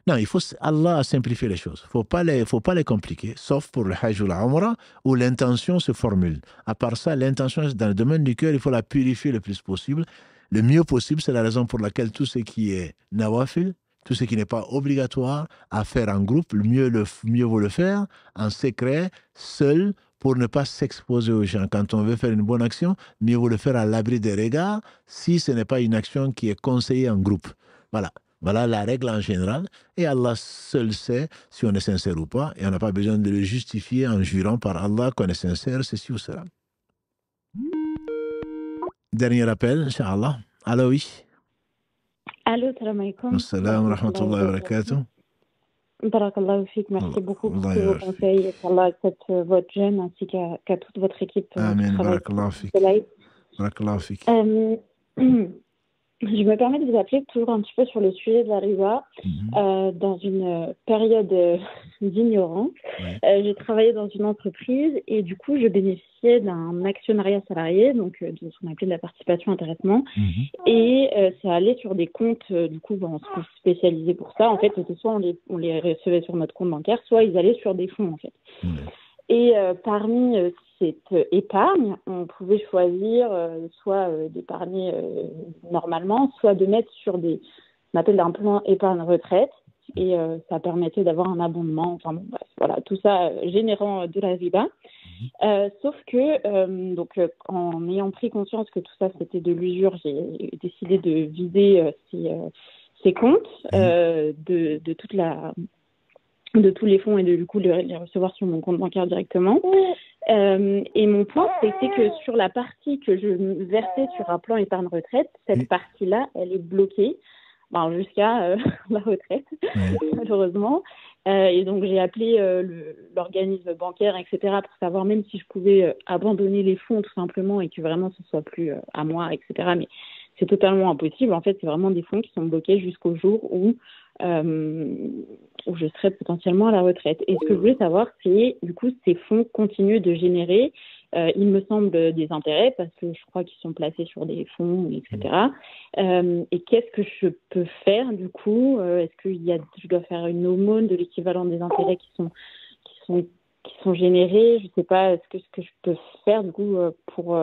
Non, Allah a simplifié les choses. Il ne faut pas les compliquer, sauf pour le Hajj ou la Umrah, où l'intention se formule. À part ça, l'intention, dans le domaine du cœur, il faut la purifier le plus possible. Le mieux possible, c'est la raison pour laquelle tout ce qui est nawafil, tout ce qui n'est pas obligatoire à faire en groupe, mieux vaut le faire en secret, seul, pour ne pas s'exposer aux gens. Quand on veut faire une bonne action, mieux vaut le faire à l'abri des regards si ce n'est pas une action qui est conseillée en groupe. Voilà la règle en général. Et Allah seul sait si on est sincère ou pas. Et on n'a pas besoin de le justifier en jurant par Allah qu'on est sincère, ceci ou cela. Dernier appel, Inch'Allah. Allô, oui. Allô, salam alaikum. Assalam wa rahmatullahi wa barakatuh. Barakallahu fik, merci beaucoup pour tous vos conseils. Allah accepte votre jeûne ainsi qu'à toute votre équipe. Amen, barakallahu fik. Barakallahu fik. Je me permets de vous appeler toujours un petit peu sur le sujet de la riba. Dans une période d'ignorance, j'ai travaillé dans une entreprise et du coup, je bénéficiais d'un actionnariat salarié, donc de ce qu'on appelait de la participation intéressement. Et ça allait sur des comptes, du coup, on se spécialisait pour ça. En fait, c'était soit on les recevait sur notre compte bancaire, soit ils allaient sur des fonds, en fait. Et parmi cette épargne, on pouvait choisir soit d'épargner normalement, soit de mettre sur on appelle un plan épargne retraite, et ça permettait d'avoir un abondement, enfin bon, bref, voilà, tout ça générant de la riba. Sauf que, en ayant pris conscience que tout ça c'était de l'usure, j'ai décidé de vider ces comptes de tous les fonds et du coup les recevoir sur mon compte bancaire directement. Et mon point, c'était que sur la partie que je versais sur un plan épargne retraite, cette partie-là, elle est bloquée jusqu'à la retraite, malheureusement. Et donc, j'ai appelé l'organisme bancaire, etc., pour savoir même si je pouvais abandonner les fonds, tout simplement, et que vraiment ce soit plus à moi, etc. Mais c'est totalement impossible. En fait, c'est vraiment des fonds qui sont bloqués jusqu'au jour où je serai potentiellement à la retraite. Et ce que je voulais savoir, c'est, du coup, ces fonds continuent de générer, il me semble, des intérêts, parce que je crois qu'ils sont placés sur des fonds, etc. Et qu'est-ce que je peux faire, du coup? Est-ce que je dois faire une aumône de l'équivalent des intérêts qui sont générés? Je ne sais pas, ce que je peux faire, du coup, pour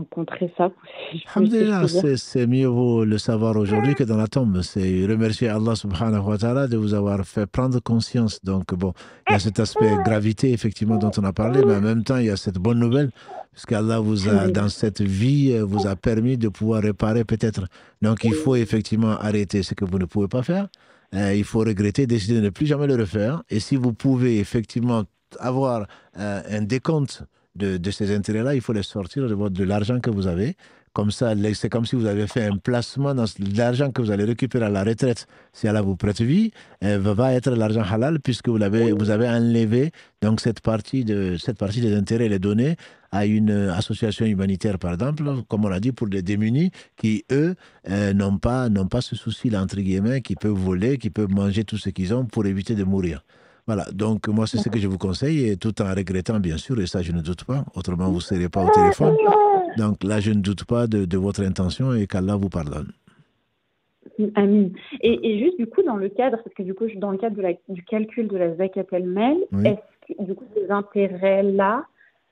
contrer ça. Alhamdulillah, c'est mieux vaut le savoir aujourd'hui que dans la tombe. C'est remercier Allah subhanahu wa ta'ala de vous avoir fait prendre conscience. Donc bon, il y a cet aspect gravité effectivement dont on a parlé, mais en même temps il y a cette bonne nouvelle, parce qu'Allah vous a, dans cette vie, vous a permis de pouvoir réparer peut-être. Donc il faut effectivement arrêter ce que vous ne pouvez pas faire. Il faut regretter, décider de ne plus jamais le refaire. Et si vous pouvez effectivement avoir un décompte de ces intérêts-là, il faut les sortir de l'argent que vous avez Comme ça, c'est comme si vous avez fait un placement dans l'argent que vous allez récupérer à la retraite. Si Allah vous prête vie, va être l'argent halal puisque vous avez enlevé donc cette partie des intérêts, les données à une association humanitaire, par exemple, comme on l'a dit, pour les démunis qui, eux, n'ont pas ce souci-là, entre guillemets, qui peuvent voler, qui peuvent manger tout ce qu'ils ont pour éviter de mourir. Voilà, donc moi, c'est ce que je vous conseille, et tout en regrettant, bien sûr, et ça, je ne doute pas, autrement, vous ne serez pas au téléphone. Donc là, je ne doute pas de votre intention et qu'Allah vous pardonne. Amin. Et juste, du coup, dans le cadre, parce que du coup, dans le cadre du calcul de la zakat elle-même, est-ce que, du coup, ces intérêts-là,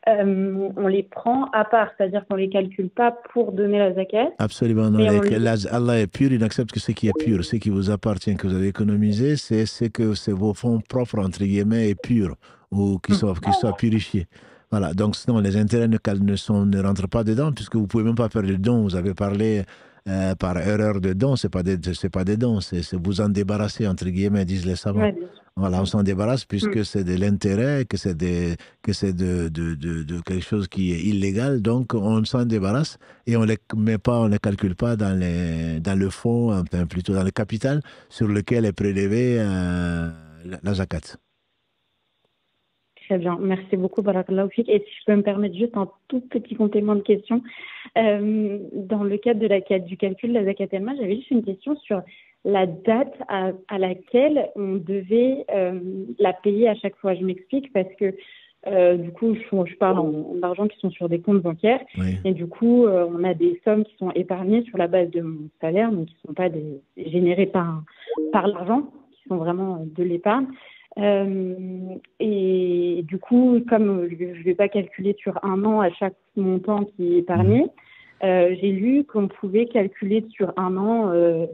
on les prend à part, c'est-à-dire qu'on ne les calcule pas pour donner la zakat? Absolument non. Allah est pur, il n'accepte que ce qui est pur. Ce qui vous appartient, que vous avez économisé, c'est vos fonds propres, entre guillemets, et purs, ou qui soient purifiés. Voilà, donc sinon les intérêts ne rentrent pas dedans, puisque vous ne pouvez même pas faire de dons. Vous avez parlé par erreur de dons, ce n'est pas des dons, c'est vous en débarrasser, entre guillemets, disent les savants. Ouais, voilà, on s'en débarrasse puisque c'est de l'intérêt, que c'est de quelque chose qui est illégal, donc on s'en débarrasse et on ne les calcule pas dans le fonds, enfin plutôt dans le capital sur lequel est prélevée la zakat. Très bien, merci beaucoup, Barakallahu Fik. Et si je peux me permettre juste un tout petit complément de question. Dans le cadre du calcul de la zakat el-mal, j'avais juste une question sur la date à laquelle on devait la payer à chaque fois. Je m'explique parce que du coup, je parle d'argent qui sont sur des comptes bancaires. Oui. Et du coup, on a des sommes qui sont épargnées sur la base de mon salaire, donc qui ne sont pas générées par l'argent, qui sont vraiment de l'épargne. Et du coup, comme je ne vais pas calculer sur un an à chaque montant qui est épargné, j'ai lu qu'on pouvait calculer sur un an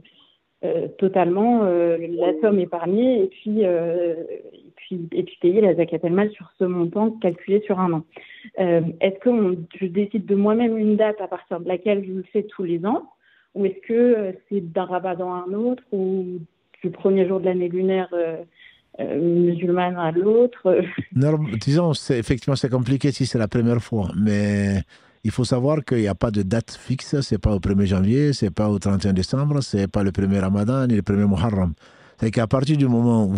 totalement la somme épargnée et puis payer la zakat el-mal sur ce montant calculé sur un an. Est-ce que je décide de moi-même une date à partir de laquelle je le fais tous les ans, ou est-ce que c'est d'un ramadan à un autre, ou du premier jour de l'année lunaire musulmane à l'autre? Non, disons, effectivement, c'est compliqué si c'est la première fois, mais il faut savoir qu'il n'y a pas de date fixe, c'est pas au 1er janvier, c'est pas au 31 décembre, c'est pas le 1er Ramadan ni le 1er Muharram. C'est qu'à partir du moment où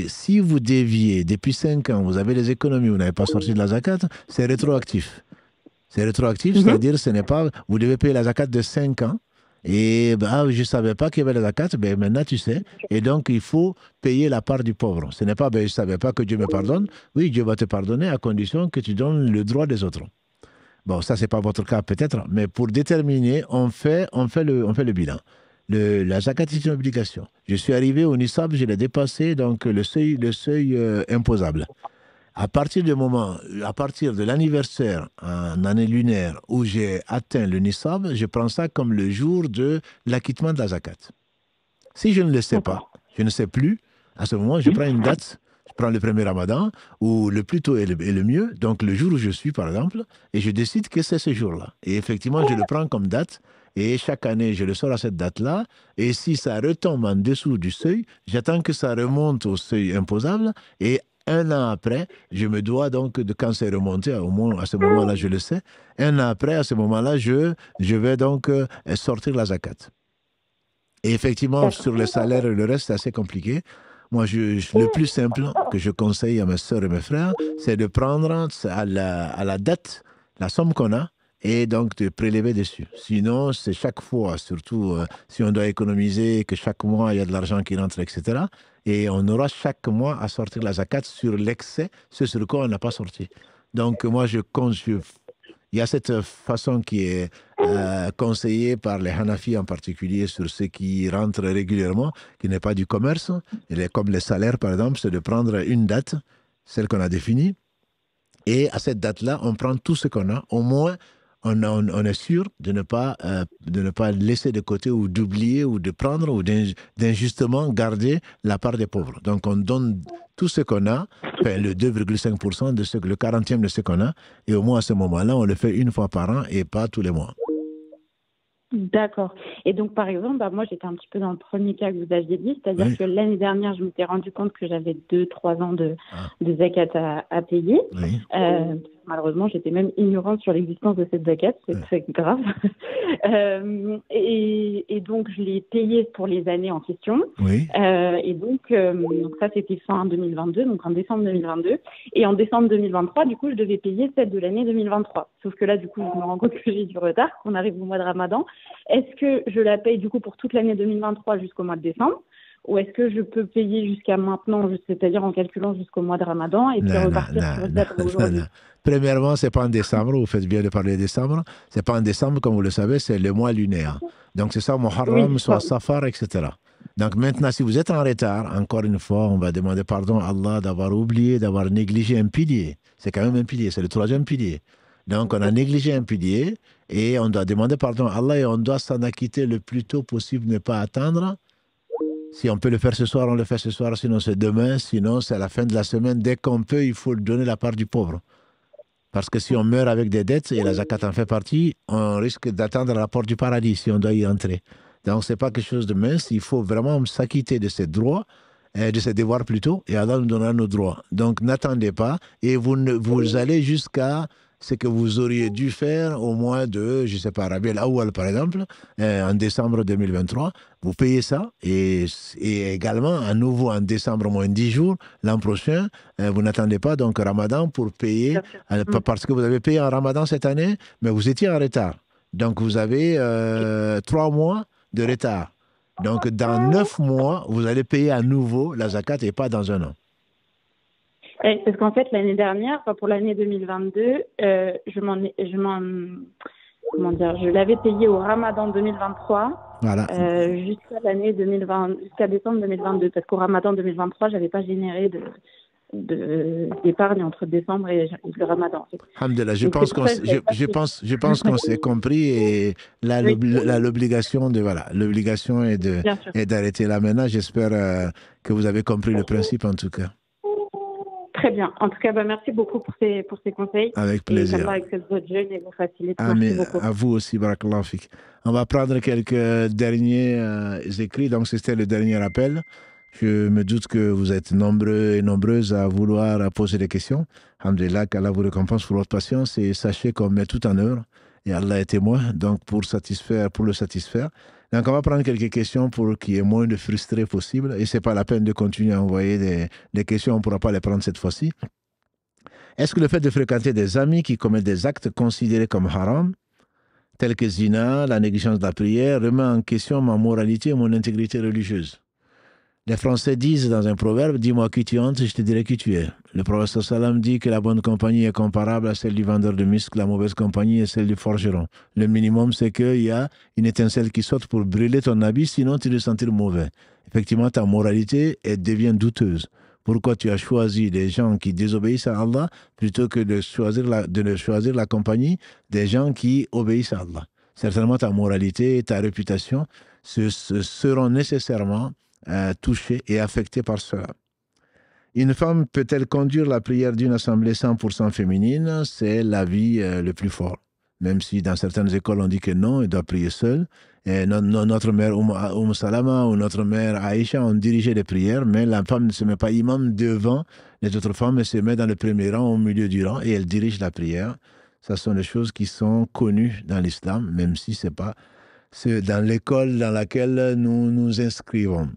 si vous déviez depuis 5 ans, vous avez les économies, vous n'avez pas sorti de la zakat, c'est rétroactif. C'est rétroactif, c'est-à-dire vous devez payer la zakat de 5 ans. Et je ne savais pas qu'il y avait la zakat, maintenant tu sais. Et donc il faut payer la part du pauvre. Ce n'est pas je ne savais pas que Dieu me pardonne. Oui, Dieu va te pardonner à condition que tu donnes le droit des autres. Bon, ça, ce n'est pas votre cas peut-être, mais pour déterminer, on fait le bilan. La zakat est une obligation. Je suis arrivé au nisab, je l'ai dépassé, donc le seuil imposable. À partir de l'anniversaire en année lunaire où j'ai atteint le nisab, je prends ça comme le jour de l'acquittement de la zakat. Si je ne le sais pas, je ne sais plus, à ce moment, je prends une date, je prends le 1er Ramadan, ou le plus tôt est le mieux, donc le jour où je suis, par exemple, et je décide que c'est ce jour-là. Et effectivement, je le prends comme date, et chaque année, je le sors à cette date-là, et si ça retombe en dessous du seuil, j'attends que ça remonte au seuil imposable, et un an après, je me dois donc, quand c'est remonté, au moins à ce moment-là, je le sais, un an après, à ce moment-là, je vais donc sortir la zakat. Et effectivement, sur le salaire et le reste, c'est assez compliqué. Moi, le plus simple que je conseille à mes sœurs et mes frères, c'est de prendre à la date la somme qu'on a et donc de prélever dessus. Sinon, c'est chaque fois, surtout si on doit économiser, que chaque mois, il y a de l'argent qui rentre, etc. Et on aura chaque mois à sortir la zakat sur l'excès, ce sur quoi on n'a pas sorti. Donc, moi, il y a cette façon qui est conseillée par les Hanafis en particulier sur ceux qui rentrent régulièrement, qui n'est pas du commerce, comme les salaires par exemple, c'est de prendre une date, celle qu'on a définie, et à cette date-là, on prend tout ce qu'on a, au moins on est sûr de ne pas laisser de côté ou d'oublier ou de prendre ou d'injustement garder la part des pauvres. Donc on donne tout ce qu'on a, enfin le 2,5% le 40e de ce qu'on a, et au moins à ce moment-là, on le fait une fois par an et pas tous les mois. D'accord. Et donc, par exemple, moi, j'étais un petit peu dans le premier cas que vous aviez dit, c'est-à-dire que l'année dernière, je m'étais rendu compte que j'avais 2-3 ans de zakat à payer. Oui. Malheureusement, j'étais même ignorante sur l'existence de cette zakat, c'est très grave. Et donc, je l'ai payée pour les années en question. Oui. Et donc ça, c'était fin 2022, donc en décembre 2022. Et en décembre 2023, du coup, je devais payer celle de l'année 2023. Sauf que là, du coup, je me rends compte que j'ai du retard, qu'on arrive au mois de Ramadan. Est-ce que je la paye, du coup, pour toute l'année 2023 jusqu'au mois de décembre? Ou est-ce que je peux payer jusqu'à maintenant, c'est-à-dire en calculant jusqu'au mois de Ramadan et puis repartir sur date aujourd'hui? Premièrement, ce n'est pas en décembre, vous faites bien de parler de décembre. Ce n'est pas en décembre, comme vous le savez, c'est le mois lunaire. Donc c'est ça, Muharram, soit Safar, etc. Donc maintenant, si vous êtes en retard, encore une fois, on va demander pardon à Allah d'avoir oublié, d'avoir négligé un pilier. C'est quand même un pilier, c'est le troisième pilier. Donc on a négligé un pilier et on doit demander pardon à Allah et on doit s'en acquitter le plus tôt possible, ne pas attendre. Si on peut le faire ce soir, on le fait ce soir, sinon c'est demain, sinon c'est à la fin de la semaine. Dès qu'on peut, il faut donner la part du pauvre. Parce que si on meurt avec des dettes, et la zakat en fait partie, on risque d'attendre la porte du paradis si on doit y entrer. Donc ce n'est pas quelque chose de mince, il faut vraiment s'acquitter de ses droits, de ses devoirs plutôt, et Allah nous donnera nos droits. Donc n'attendez pas, et vous allez jusqu'à ce que vous auriez dû faire au mois de, je ne sais pas, Rabi al-Awwal par exemple, en décembre 2023. Vous payez ça et également à nouveau en décembre, moins 10 jours, l'an prochain, vous n'attendez pas donc Ramadan pour payer, parce que vous avez payé en Ramadan cette année, mais vous étiez en retard. Donc vous avez 3 mois de retard. Donc dans 9 mois, vous allez payer à nouveau la zakat et pas dans un an. Parce qu'en fait, l'année dernière, pour l'année 2022, je l'avais payé au Ramadan 2023 voilà. Jusqu'à l'année 2020, jusqu'à décembre 2022. Parce qu'au Ramadan 2023, je n'avais pas généré d'épargne entre décembre et le Ramadan. Alhamdulillah, je pense qu'on s'est compris et là, l'obligation est d'arrêter là maintenant. J'espère que vous avez compris le principe en tout cas. Très bien. En tout cas, merci beaucoup pour ces conseils. Avec plaisir. Et avec votre jeune et vous facilite. Merci beaucoup. À vous aussi, barakallahu fik. On va prendre quelques derniers écrits. Donc, c'était le dernier appel. Je me doute que vous êtes nombreux et nombreuses à vouloir poser des questions. Alhamdulillah, qu'Allah vous récompense pour votre patience et sachez qu'on met tout en œuvre. Et Allah est témoin, donc pour le satisfaire. Donc on va prendre quelques questions pour qu'il y ait moins de frustrés possible. Et ce n'est pas la peine de continuer à envoyer des questions, on ne pourra pas les prendre cette fois-ci. Est-ce que le fait de fréquenter des amis qui commettent des actes considérés comme haram, tels que zina, la négligence de la prière, remet en question ma moralité et mon intégrité religieuse? Les Français disent dans un proverbe, dis-moi qui tu entres, je te dirai qui tu es. Le prophète sallam dit que la bonne compagnie est comparable à celle du vendeur de muscles, la mauvaise compagnie est celle du forgeron. Le minimum, c'est qu'il y a une étincelle qui saute pour brûler ton habit, sinon tu te sentir mauvais. Effectivement, ta moralité elle devient douteuse. Pourquoi tu as choisi des gens qui désobéissent à Allah plutôt que de choisir la compagnie des gens qui obéissent à Allah? Certainement, ta moralité et ta réputation seront nécessairement touchée et affectée par cela. Une femme peut-elle conduire la prière d'une assemblée 100% féminine? C'est l'avis le plus fort. Même si dans certaines écoles on dit que non, elle doit prier seule. Et notre mère Salama ou notre mère Aïcha ont dirigé les prières, mais la femme ne se met pas imam devant les autres femmes, elle se met dans le premier rang, au milieu du rang, et elle dirige la prière. Ce sont des choses qui sont connues dans l'islam, même si ce n'est pas dans l'école dans laquelle nous nous inscrivons.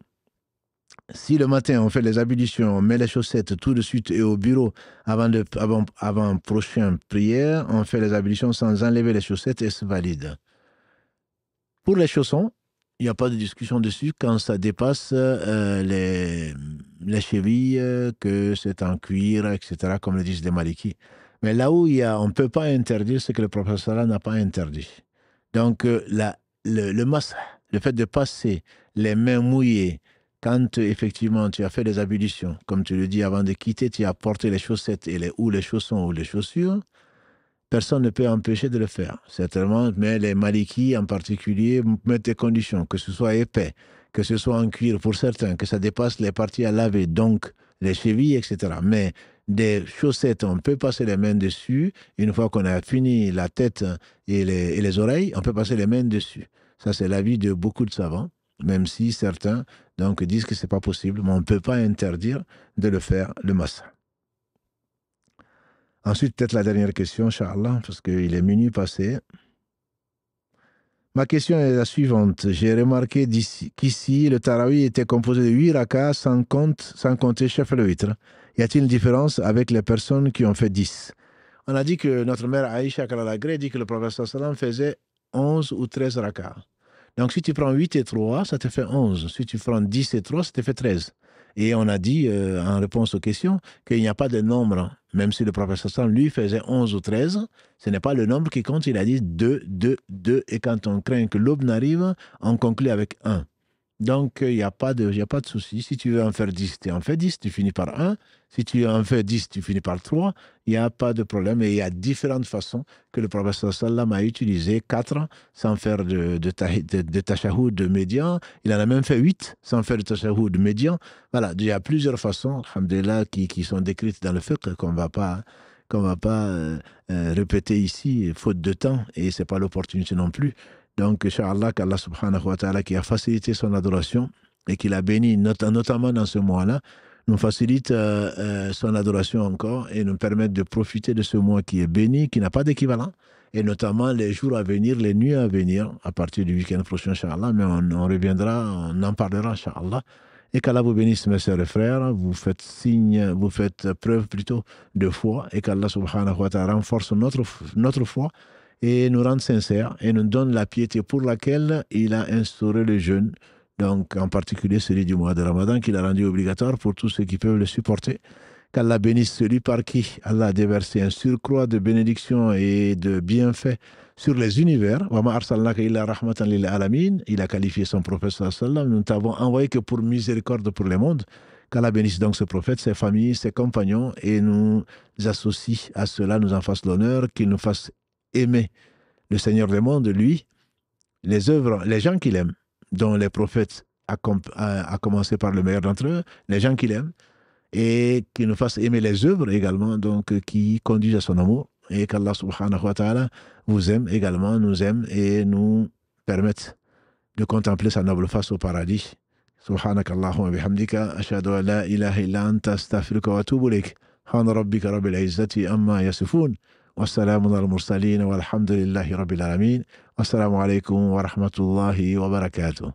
Si le matin on fait les ablutions, on met les chaussettes tout de suite et au bureau avant prochaine prière, on fait les ablutions sans enlever les chaussettes et c'est valide. Pour les chaussons, il n'y a pas de discussion dessus quand ça dépasse les chevilles, que c'est en cuir, etc., comme le disent les Malikis. Mais là où on ne peut pas interdire ce que le prophète sallallahu n'a pas interdit. Donc le masah, le fait de passer les mains mouillées, quand effectivement tu as fait les ablutions, comme tu le dis, avant de quitter, tu as porté les chaussettes ou les chaussons ou les chaussures, personne ne peut empêcher de le faire, certainement, mais les Malikis en particulier mettent des conditions, que ce soit épais, que ce soit en cuir pour certains, que ça dépasse les parties à laver, donc les chevilles, etc. Mais des chaussettes, on peut passer les mains dessus, une fois qu'on a fini la tête et les oreilles, on peut passer les mains dessus. Ça, c'est l'avis de beaucoup de savants. Même si certains donc, disent que ce n'est pas possible, mais on ne peut pas interdire de le faire, le massa. Ensuite, peut-être la dernière question, Inch'Allah, parce qu'il est minuit passé. Ma question est la suivante. J'ai remarqué qu'ici, le Tarawih était composé de 8 rakas sans compter chef le witr. Y a-t-il une différence avec les personnes qui ont fait 10? On a dit que notre mère Aïcha Kalalagré dit que le prophète sallam faisait 11 ou 13 rakas. Donc si tu prends 8 et 3, ça te fait 11. Si tu prends 10 et 3, ça te fait 13. Et on a dit, en réponse aux questions, qu'il n'y a pas de nombre. Même si le prophète sallam, lui, faisait 11 ou 13, ce n'est pas le nombre qui compte. Il a dit 2, 2, 2. Et quand on craint que l'aube n'arrive, on conclut avec 1. Donc, il n'y a pas de souci. Si tu veux en faire 10, tu en fais 10, tu finis par 1. Si tu en fais 10, tu finis par 3. Il n'y a pas de problème. Et il y a différentes façons que le prophète sallam a utilisé. 4 sans faire de tashahoud médian. Il en a même fait 8 sans faire de tashahoud médian. Voilà, il y a plusieurs façons, alhamdoulilah, qui sont décrites dans le fiqh qu'on ne va pas répéter ici, faute de temps. Et ce n'est pas l'opportunité non plus. Donc, Inch'Allah, qu'Allah subhanahu wa ta'ala, qui a facilité son adoration et qui l'a béni, notamment dans ce mois-là, nous facilite son adoration encore et nous permette de profiter de ce mois qui est béni, qui n'a pas d'équivalent, et notamment les jours à venir, les nuits à venir, à partir du week-end prochain, Inch'Allah, mais on reviendra, on en parlera, Inch'Allah. Et qu'Allah vous bénisse, mes sœurs et frères, vous faites preuve plutôt de foi, et qu'Allah subhanahu wa ta'ala renforce notre foi, et nous rendre sincères et nous donne la piété pour laquelle il a instauré le jeûne, donc en particulier celui du mois de Ramadan qu'il a rendu obligatoire pour tous ceux qui peuvent le supporter. Qu'Allah bénisse celui par qui Allah a déversé un surcroît de bénédictions et de bienfaits sur les univers. Wa ma arsalnaka illa rahmatan lil alamin. Il a qualifié son prophète sallallahu alayhi wa sallam. Nous ne t'avons envoyé que pour miséricorde pour les mondes. Qu'Allah bénisse donc ce prophète, ses familles, ses compagnons et nous associe à cela, nous en fasse l'honneur, qu'il nous fasse aimer le Seigneur des mondes, lui, les œuvres, les gens qu'il aime, dont les prophètes, à commencer par le meilleur d'entre eux, les gens qu'il aime, et qu'il nous fasse aimer les œuvres également, donc qui conduisent à son amour, et qu'Allah subhanahu wa ta'ala vous aime également, nous aime, et nous permette de contempler sa noble face au paradis. Subhanaka Allahumma bihamdika, ashhadu an la ilaha illa anta, astaghfiruka wa atubu ilayk. Subhana rabbika rabbil izzati amma yasifun. والسلام على المرسلين والحمد لله رب العالمين والسلام عليكم ورحمة الله وبركاته.